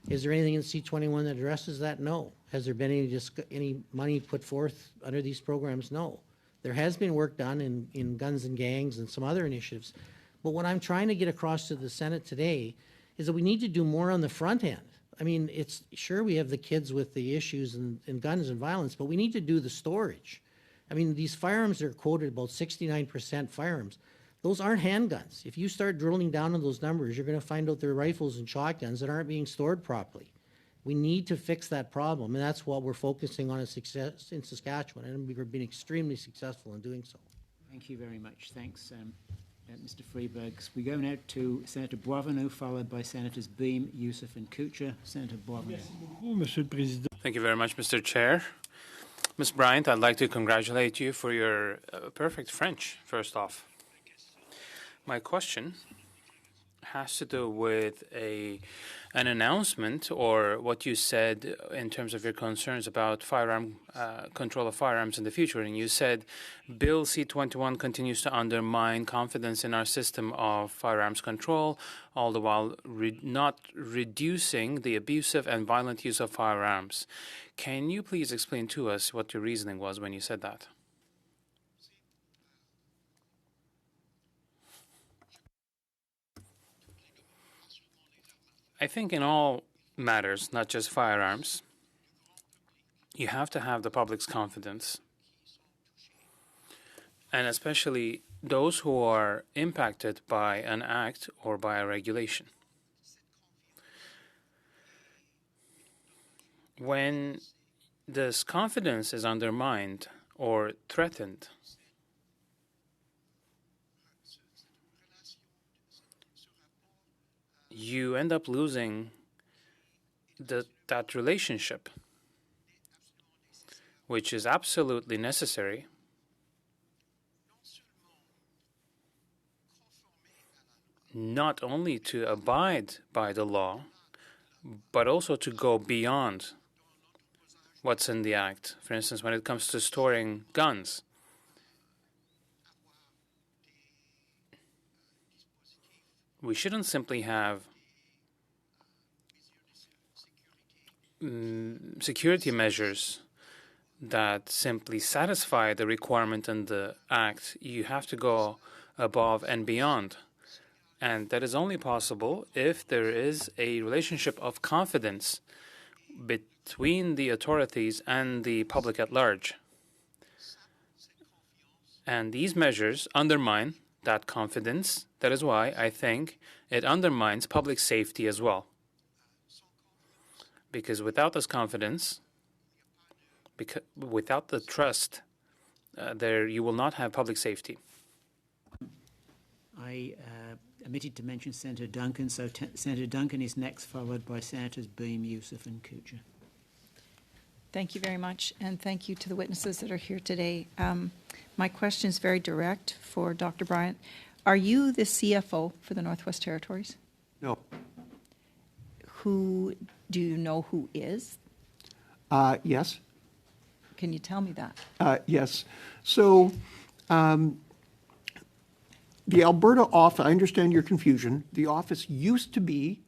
Speaker 13: is there anything in C21 that addresses that? No. Has there been any money put forth under these programs? No. There has been work done in guns and gangs and some other initiatives. But what I'm trying to get across to the Senate today is that we need to do more on the front end. I mean, it's sure we have the kids with the issues in guns and violence, but we need to do the storage. I mean, these firearms are quoted about 69% firearms. Those aren't handguns. If you start drilling down on those numbers, you're going to find out they're rifles and shotguns that aren't being stored properly. We need to fix that problem, and that's what we're focusing on in Saskatchewan, and we've been extremely successful in doing so.
Speaker 6: Thank you very much. Thanks, Mr. Freberg. We go now to Senator Boisvenu, followed by Senators Boehm, Yussuff, and Kutcher. Senator Boisvenu.
Speaker 8: Thank you very much, Mr. Chair. Ms. Bryant, I'd like to congratulate you for your perfect French, first off. My question has to do with an announcement or what you said in terms of your concerns about control of firearms in the future. And you said Bill C-21 continues to undermine confidence in our system of firearms control, all the while not reducing the abusive and violent use of firearms. Can you please explain to us what your reasoning was when you said that? I think in all matters, not just firearms, you have to have the public's confidence, and especially those who are impacted by an act or by a regulation. When this confidence is undermined or threatened, you end up losing that relationship, which is absolutely necessary not only to abide by the law, but also to go beyond what's in the Act. For instance, when it comes to storing guns, we shouldn't simply have security measures that simply satisfy the requirement in the Act. You have to go above and beyond. And that is only possible if there is a relationship of confidence between the authorities and the public at large. And these measures undermine that confidence. That is why I think it undermines public safety as well. Because without this confidence, without the trust, you will not have public safety.
Speaker 6: I omitted to mention Senator Duncan, so Senator Duncan is next, followed by Senators Boehm, Yussuff, and Kutcher.
Speaker 10: Thank you very much, and thank you to the witnesses that are here today. My question is very direct for Dr. Bryant. Are you the CFO for the Northwest Territories?
Speaker 12: No.
Speaker 10: Do you know who is?
Speaker 12: Yes.
Speaker 10: Can you tell me that?
Speaker 12: Yes. So the Alberta office, I understand your confusion. The office used to be,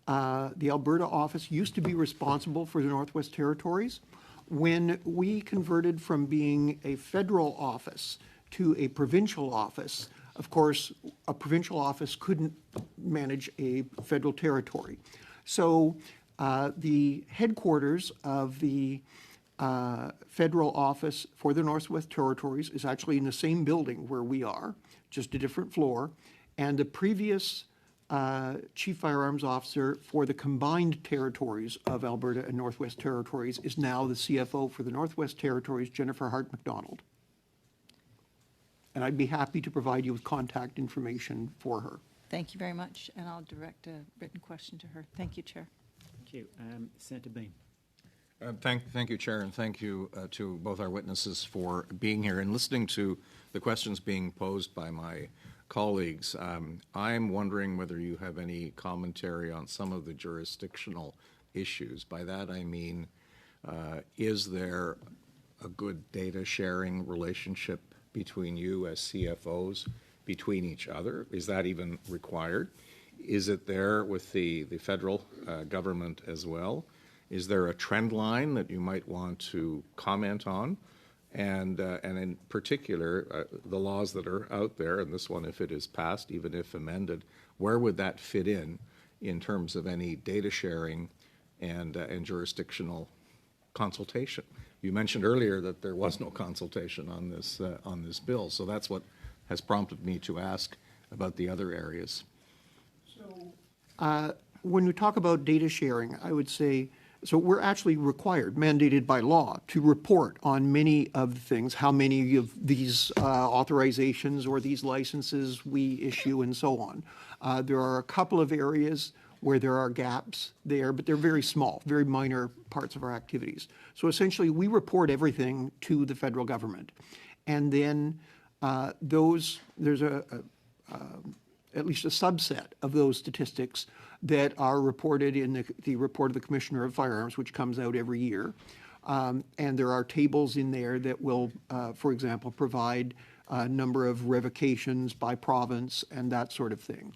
Speaker 12: the Alberta office used to be responsible for the Northwest Territories. When we converted from being a federal office to a provincial office, of course, a provincial office couldn't manage a federal territory. So the headquarters of the federal office for the Northwest Territories is actually in the same building where we are, just a different floor. And the previous Chief Firearms Officer for the combined territories of Alberta and Northwest Territories is now the CFO for the Northwest Territories, Jennifer Hart-McDonald. And I'd be happy to provide you with contact information for her.
Speaker 10: Thank you very much, and I'll direct a written question to her. Thank you, Chair.
Speaker 6: Thank you. Senator Boehm.
Speaker 14: Thank you, Chair, and thank you to both our witnesses for being here and listening to the questions being posed by my colleagues. I'm wondering whether you have any commentary on some of the jurisdictional issues. By that I mean, is there a good data sharing relationship between you as CFOs, between each other? Is that even required? Is it there with the federal government as well? Is there a trend line that you might want to comment on? And in particular, the laws that are out there, and this one, if it is passed, even if amended, where would that fit in terms of any data sharing and jurisdictional consultation? You mentioned earlier that there was no consultation on this bill, so that's what has prompted me to ask about the other areas.
Speaker 12: So, when we talk about data sharing, I would say, so we're actually required, mandated by law, to report on many of the things, how many of these authorizations or these licenses we issue and so on. There are a couple of areas where there are gaps there, but they're very small, very minor parts of our activities. So essentially, we report everything to the federal government. And then there's at least a subset of those statistics that are reported in the report of the Commissioner of Firearms, which comes out every year. And there are tables in there that will, for example, provide a number of revocations by province and that sort of thing.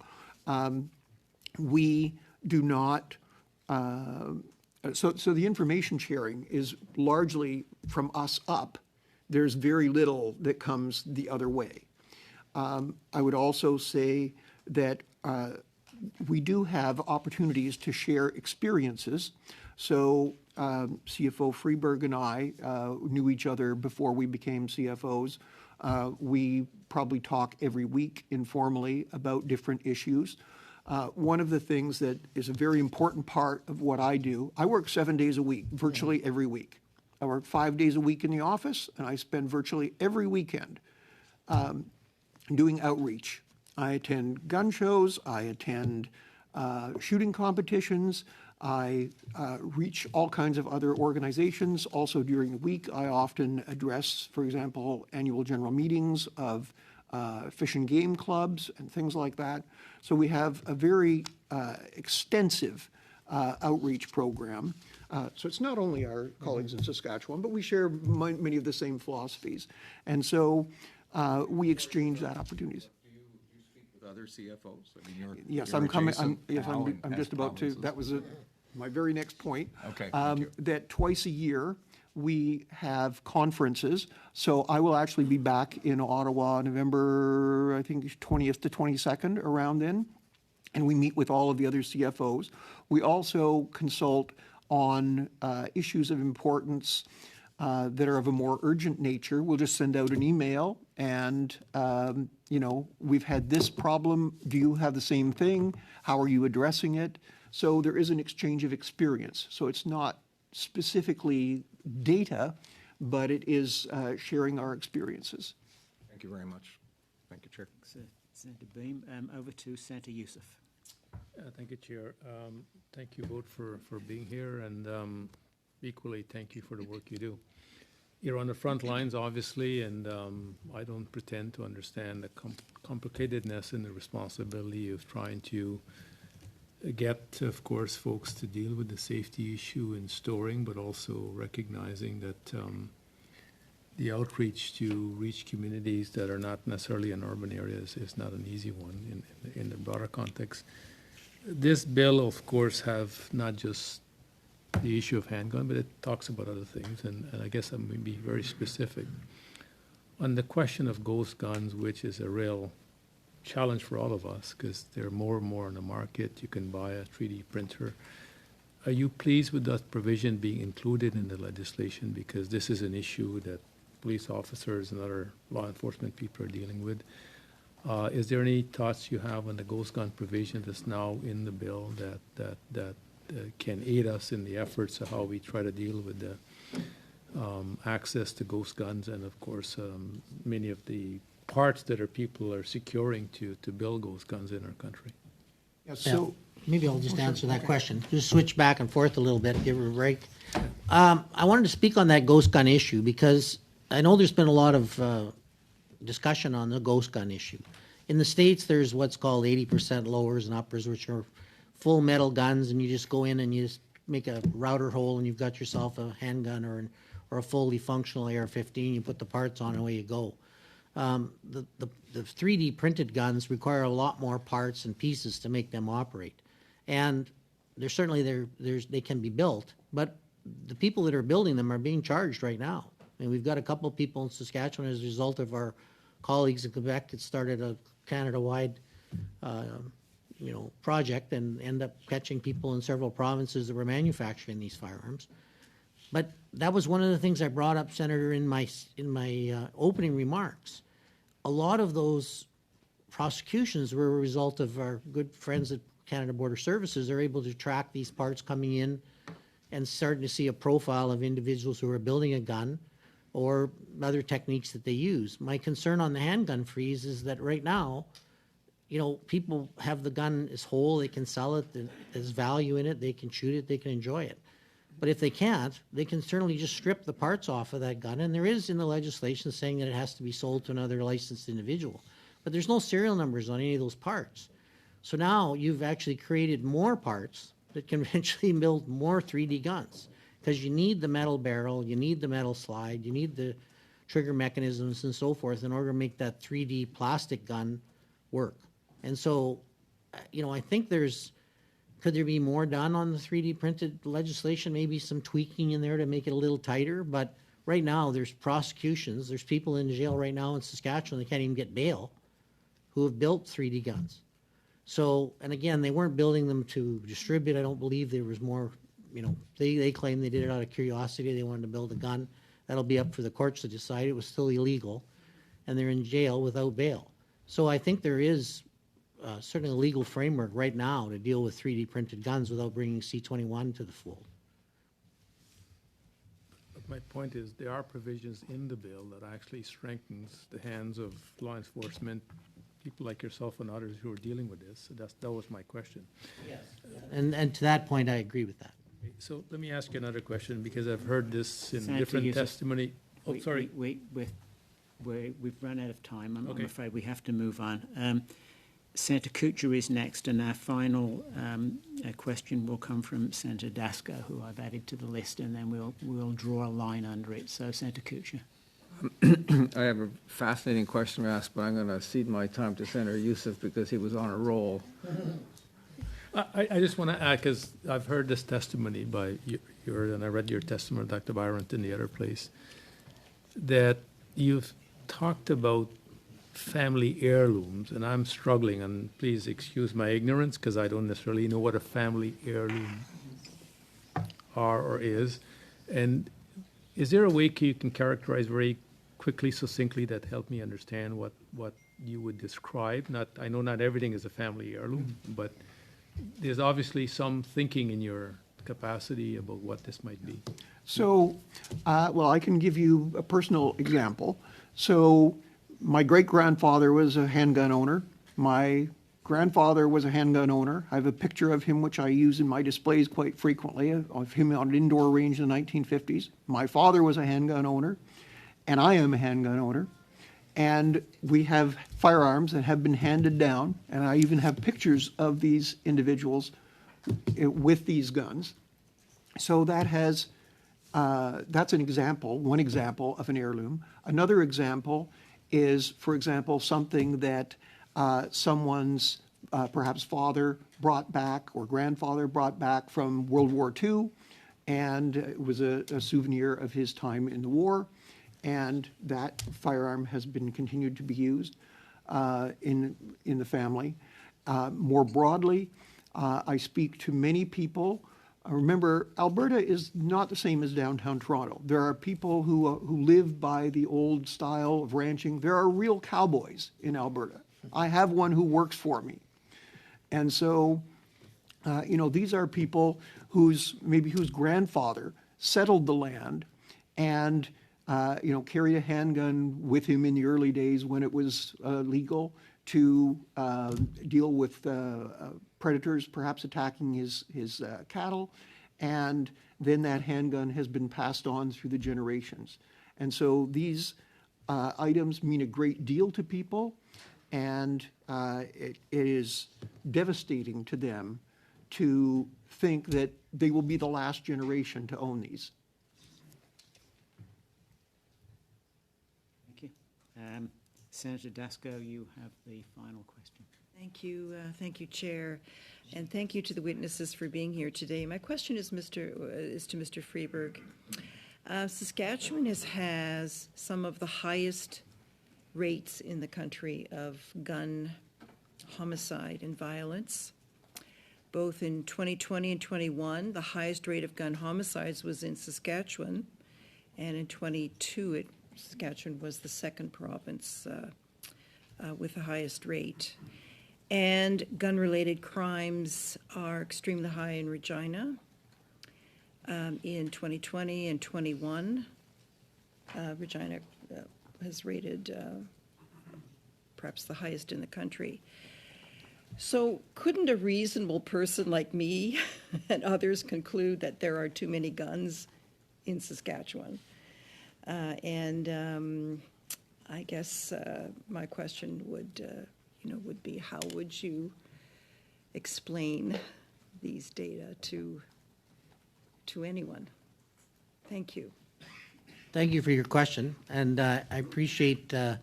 Speaker 12: We do not, so the information sharing is largely from us up. There's very little that comes the other way. I would also say that we do have opportunities to share experiences. So CFO Freberg and I knew each other before we became CFOs. We probably talk every week informally about different issues. One of the things that is a very important part of what I do, I work 7 days a week, virtually every week. I work 5 days a week in the office, and I spend virtually every weekend doing outreach. I attend gun shows, I attend shooting competitions, I reach all kinds of other organizations. Also during the week, I often address, for example, annual general meetings of fish and game clubs and things like that. So we have a very extensive outreach program. So it's not only our colleagues in Saskatchewan, but we share many of the same philosophies. And so we exchange that opportunities.
Speaker 14: Do you speak with other CFOs? I mean,
Speaker 12: yes,
Speaker 14: you're
Speaker 12: I'm coming.
Speaker 14: adjacent
Speaker 12: I'm just about to. That was my very next point.
Speaker 14: Okay. Thank you.
Speaker 12: That twice a year we have conferences. So I will actually be back in Ottawa November, I think 20th to 22nd, around then. And we meet with all of the other CFOs. We also consult on issues of importance that are of a more urgent nature. We'll just send out an email and, we've had this problem. Do you have the same thing? How are you addressing it? So there is an exchange of experience. So it's not specifically data, but it is sharing our experiences.
Speaker 14: Thank you very much. Thank you, Chair.
Speaker 6: Senator Boehm. Over to Senator Yussuff.
Speaker 17: Thank you, Chair. Thank you both for being here, and equally thank you for the work you do. You're on the front lines, obviously, and I don't pretend to understand the complicatedness and the responsibility of trying to get, of course, folks to deal with the safety issue in storing, but also recognizing that the outreach to reach communities that are not necessarily in urban areas is not an easy one in the broader context. This bill, of course, have not just the issue of handgun, but it talks about other things, and I guess I'm going to be very specific. On the question of ghost guns, which is a real challenge for all of us, because there are more and more on the market, you can buy a 3D printer. Are you pleased with that provision being included in the legislation? Because this is an issue that police officers and other law enforcement people are dealing with. Is there any thoughts you have on the ghost gun provision that's now in the bill that can aid us in the efforts of how we try to deal with the access to ghost guns and, of course, many of the parts that people are securing to build ghost guns in our country?
Speaker 13: Yeah, so maybe I'll just answer that question. Just switch back and forth a little bit, give her a break. I wanted to speak on that ghost gun issue because I know there's been a lot of discussion on the ghost gun issue. In the States, there's what's called 80% lowers and uppers, which are full metal guns, and you just go in and you just make a router hole and you've got yourself a handgun or a fully functional AR-15. You put the parts on and away you go. The 3D printed guns require a lot more parts and pieces to make them operate. And they're certainly they can be built, but the people that are building them are being charged right now. I mean, we've got a couple of people in Saskatchewan as a result of our colleagues in Quebec that started a Canada-wide project and end up catching people in several provinces that were manufacturing these firearms. But that was one of the things I brought up, Senator, in my opening remarks. A lot of those prosecutions were a result of our good friends at Canada Border Services. They're able to track these parts coming in and starting to see a profile of individuals who are building a gun or other techniques that they use. My concern on the handgun freeze is that right now, people have the gun as whole, they can sell it, there's value in it, they can shoot it, they can enjoy it. But if they can't, they can certainly just strip the parts off of that gun, and there is in the legislation saying that it has to be sold to another licensed individual. But there's no serial numbers on any of those parts. So now you've actually created more parts that can eventually build more 3D guns, because you need the metal barrel, you need the metal slide, you need the trigger mechanisms and so forth in order to make that 3D plastic gun work. And so, I think could there be more done on the 3D printed legislation, maybe some tweaking in there to make it a little tighter? But right now, there's prosecutions, there's people in jail right now in Saskatchewan that can't even get bail who have built 3D guns. So, and again, they weren't building them to distribute. I don't believe there was more, they claim they did it out of curiosity. They wanted to build a gun. That'll be up for the courts to decide. It was still illegal, and they're in jail without bail. So I think there is certainly a legal framework right now to deal with 3D printed guns without bringing C-21 to the fold.
Speaker 17: But my point is there are provisions in the bill that actually strengthens the hands of law enforcement, people like yourself and others who are dealing with this. So that was my question.
Speaker 13: Yes. And to that point, I agree with that.
Speaker 17: So let me ask you another question, because I've heard this in different testimony. Oh, sorry.
Speaker 6: We've run out of time. I'm afraid we have to move on. Senator Kutcher is next, and our final question will come from Senator Dasko, who I've added to the list, and then we'll draw a line under it. So, Senator Kutcher.
Speaker 4: I have a fascinating question to ask, but I'm going to cede my time to Senator Yussuff because he was on a roll.
Speaker 17: I just want to add, because I've heard this testimony by and I read your testimony, Dr. Bryant, in the other place, that you've talked about family heirlooms, and I'm struggling, and please excuse my ignorance because I don't necessarily know what a family heirloom are or is. And is there a way you can characterize very quickly, succinctly, that help me understand what you would describe? I know not everything is a family heirloom, but there's obviously some thinking in your capacity about what this might be.
Speaker 12: So, I can give you a personal example. So, my great-grandfather was a handgun owner. My grandfather was a handgun owner. I have a picture of him which I use in my displays quite frequently, of him on an indoor range in the 1950s. My father was a handgun owner, and I am a handgun owner. And we have firearms that have been handed down, and I even have pictures of these individuals with these guns. So that has That's an example, one example of an heirloom. Another example is, for example, something that someone's perhaps father brought back or grandfather brought back from World War II, and it was a souvenir of his time in the war, and that firearm has been continued to be used in the family. More broadly, I speak to many people. Remember, Alberta is not the same as downtown Toronto. There are people who live by the old style of ranching. There are real cowboys in Alberta. I have one who works for me. And so, these are people whose grandfather settled the land and, carried a handgun with him in the early days when it was legal to deal with predators perhaps attacking his cattle. And then that handgun has been passed on through the generations. And so these items mean a great deal to people, and it is devastating to them to think that they will be the last generation to own these.
Speaker 6: Thank you. Senator Dasko, you have the final question.
Speaker 15: Thank you, Chair, and thank you to the witnesses for being here today. My question is to Mr. Freberg. Saskatchewan has some of the highest rates in the country of gun homicide and violence. Both in 2020 and 21, the highest rate of gun homicides was in Saskatchewan, and in 22, Saskatchewan was the second province with the highest rate. And gun-related crimes are extremely high in Regina. In 2020 and 21, Regina has rated perhaps the highest in the country. So couldn't a reasonable person like me and others conclude that there are too many guns in Saskatchewan? I guess my question would be, how would you explain these data to anyone? Thank you.
Speaker 13: Thank you for your question, and I appreciate the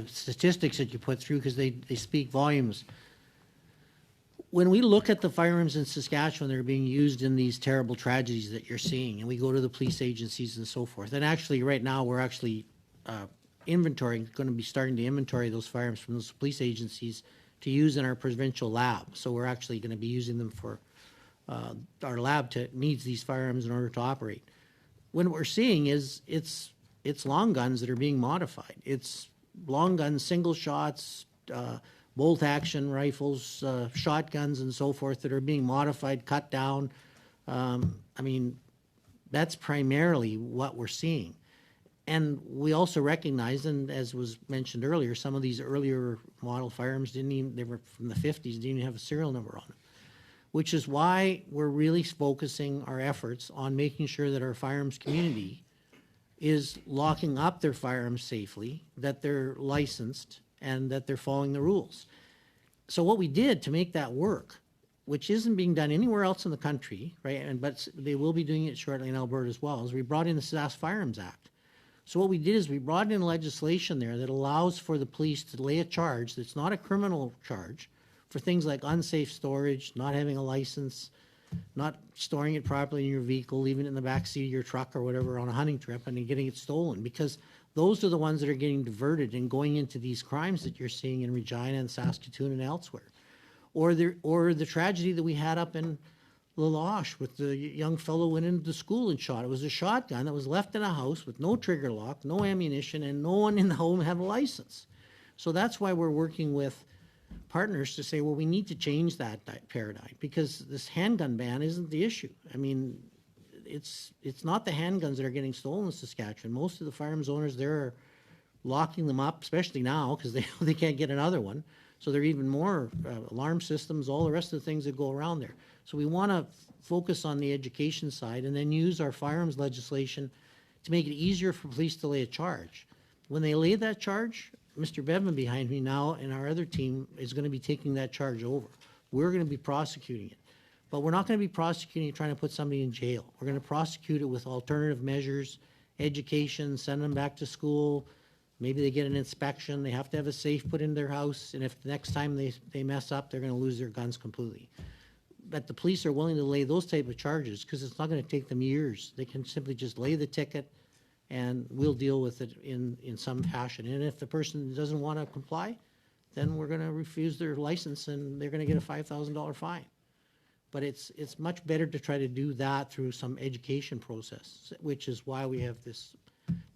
Speaker 13: statistics that you put through because they speak volumes. When we look at the firearms in Saskatchewan that are being used in these terrible tragedies that you're seeing, and we go to the police agencies and so forth, and actually right now we're actually going to be starting to inventory those firearms from those police agencies to use in our provincial lab. So we're actually going to be using them for our lab needs these firearms in order to operate. What we're seeing is it's long guns that are being modified. It's long guns, single shots, bolt action rifles, shotguns and so forth that are being modified, cut down. That's primarily what we're seeing. And we also recognize, and as was mentioned earlier, some of these earlier model firearms they were from the 50s, didn't even have a serial number on them, which is why we're really focusing our efforts on making sure that our firearms community is locking up their firearms safely, that they're licensed, and that they're following the rules. So what we did to make that work, which isn't being done anywhere else in the country, right, but they will be doing it shortly in Alberta as well, is we brought in the Sask Firearms Act. So what we did is we brought in legislation there that allows for the police to lay a charge that's not a criminal charge for things like unsafe storage, not having a license, not storing it properly in your vehicle, leaving it in the back seat of your truck or whatever on a hunting trip and then getting it stolen, because those are the ones that are getting diverted and going into these crimes that you're seeing in Regina and Saskatoon and elsewhere. Or the tragedy that we had up in LaLoche with the young fellow who went into the school and shot. It was a shotgun that was left in a house with no trigger lock, no ammunition, and no one in the home had a license. So that's why we're working with partners to say, well, we need to change that paradigm, because this handgun ban isn't the issue. I mean, it's not the handguns that are getting stolen in Saskatchewan. Most of the firearms owners there are locking them up, especially now, because they can't get another one. So there are even more alarm systems, all the rest of the things that go around there. So we want to focus on the education side and then use our firearms legislation to make it easier for police to lay a charge. When they lay that charge, Mr. Boehm behind me now and our other team is going to be taking that charge over. We're going to be prosecuting it. But we're not going to be prosecuting trying to put somebody in jail. We're going to prosecute it with alternative measures, education, send them back to school. Maybe they get an inspection. They have to have a safe put in their house. And if the next time they mess up, they're going to lose their guns completely. But the police are willing to lay those type of charges because it's not going to take them years. They can simply just lay the ticket and we'll deal with it in some fashion. And if the person doesn't want to comply, then we're going to refuse their license and they're going to get a $5,000 fine. But it's much better to try to do that through some education process, which is why we have this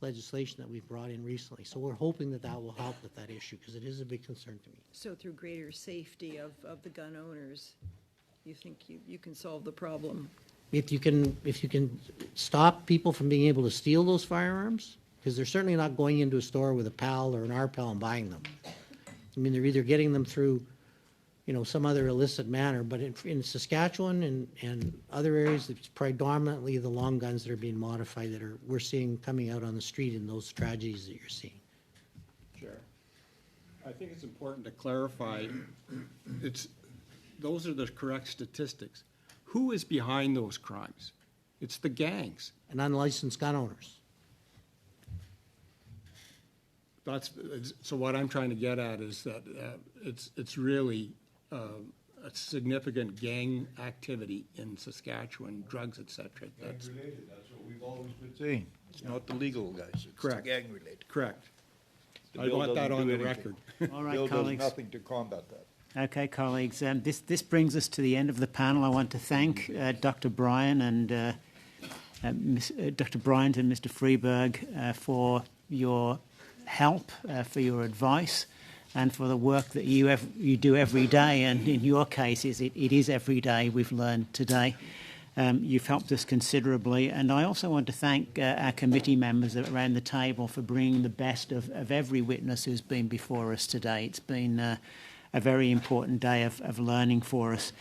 Speaker 13: legislation that we've brought in recently. So we're hoping that that will help with that issue because it is a big concern to me.
Speaker 15: So through greater safety of the gun owners, you think you can solve the problem?
Speaker 13: If you can stop people from being able to steal those firearms, because they're certainly not going into a store with a PAL or an RPAL and buying them. I mean, they're either getting them through, some other illicit manner, but in Saskatchewan and other areas, it's predominantly the long guns that are being modified we're seeing coming out on the street in those tragedies that you're seeing.
Speaker 5: Chair, I think it's important to clarify, those are the correct statistics. Who is behind those crimes? It's the gangs.
Speaker 13: And unlicensed gun owners.
Speaker 5: So what I'm trying to get at is that it's really a significant gang activity in Saskatchewan, drugs, et cetera.
Speaker 3: Gang-related, that's what we've always been saying. It's not the legal guys, it's
Speaker 5: Correct.
Speaker 3: the gang-related.
Speaker 5: Correct.
Speaker 3: The
Speaker 5: I
Speaker 3: bill
Speaker 5: want that
Speaker 3: doesn't
Speaker 5: on
Speaker 3: do
Speaker 5: the
Speaker 3: anything.
Speaker 5: record.
Speaker 6: All right,
Speaker 3: Bill does
Speaker 6: colleagues.
Speaker 3: nothing to combat that.
Speaker 6: Okay, colleagues, this brings us to the end of the panel. I want to thank Dr. Bryant and Dr. Bryant and Mr. Freberg for your help, for your advice, and for the work that you do every day. And in your case, it is every day. We've learned today. You've helped us considerably, and I also want to thank our committee members around the table for bringing the best of every witness who's been before us today. It's been a very important day of learning for us.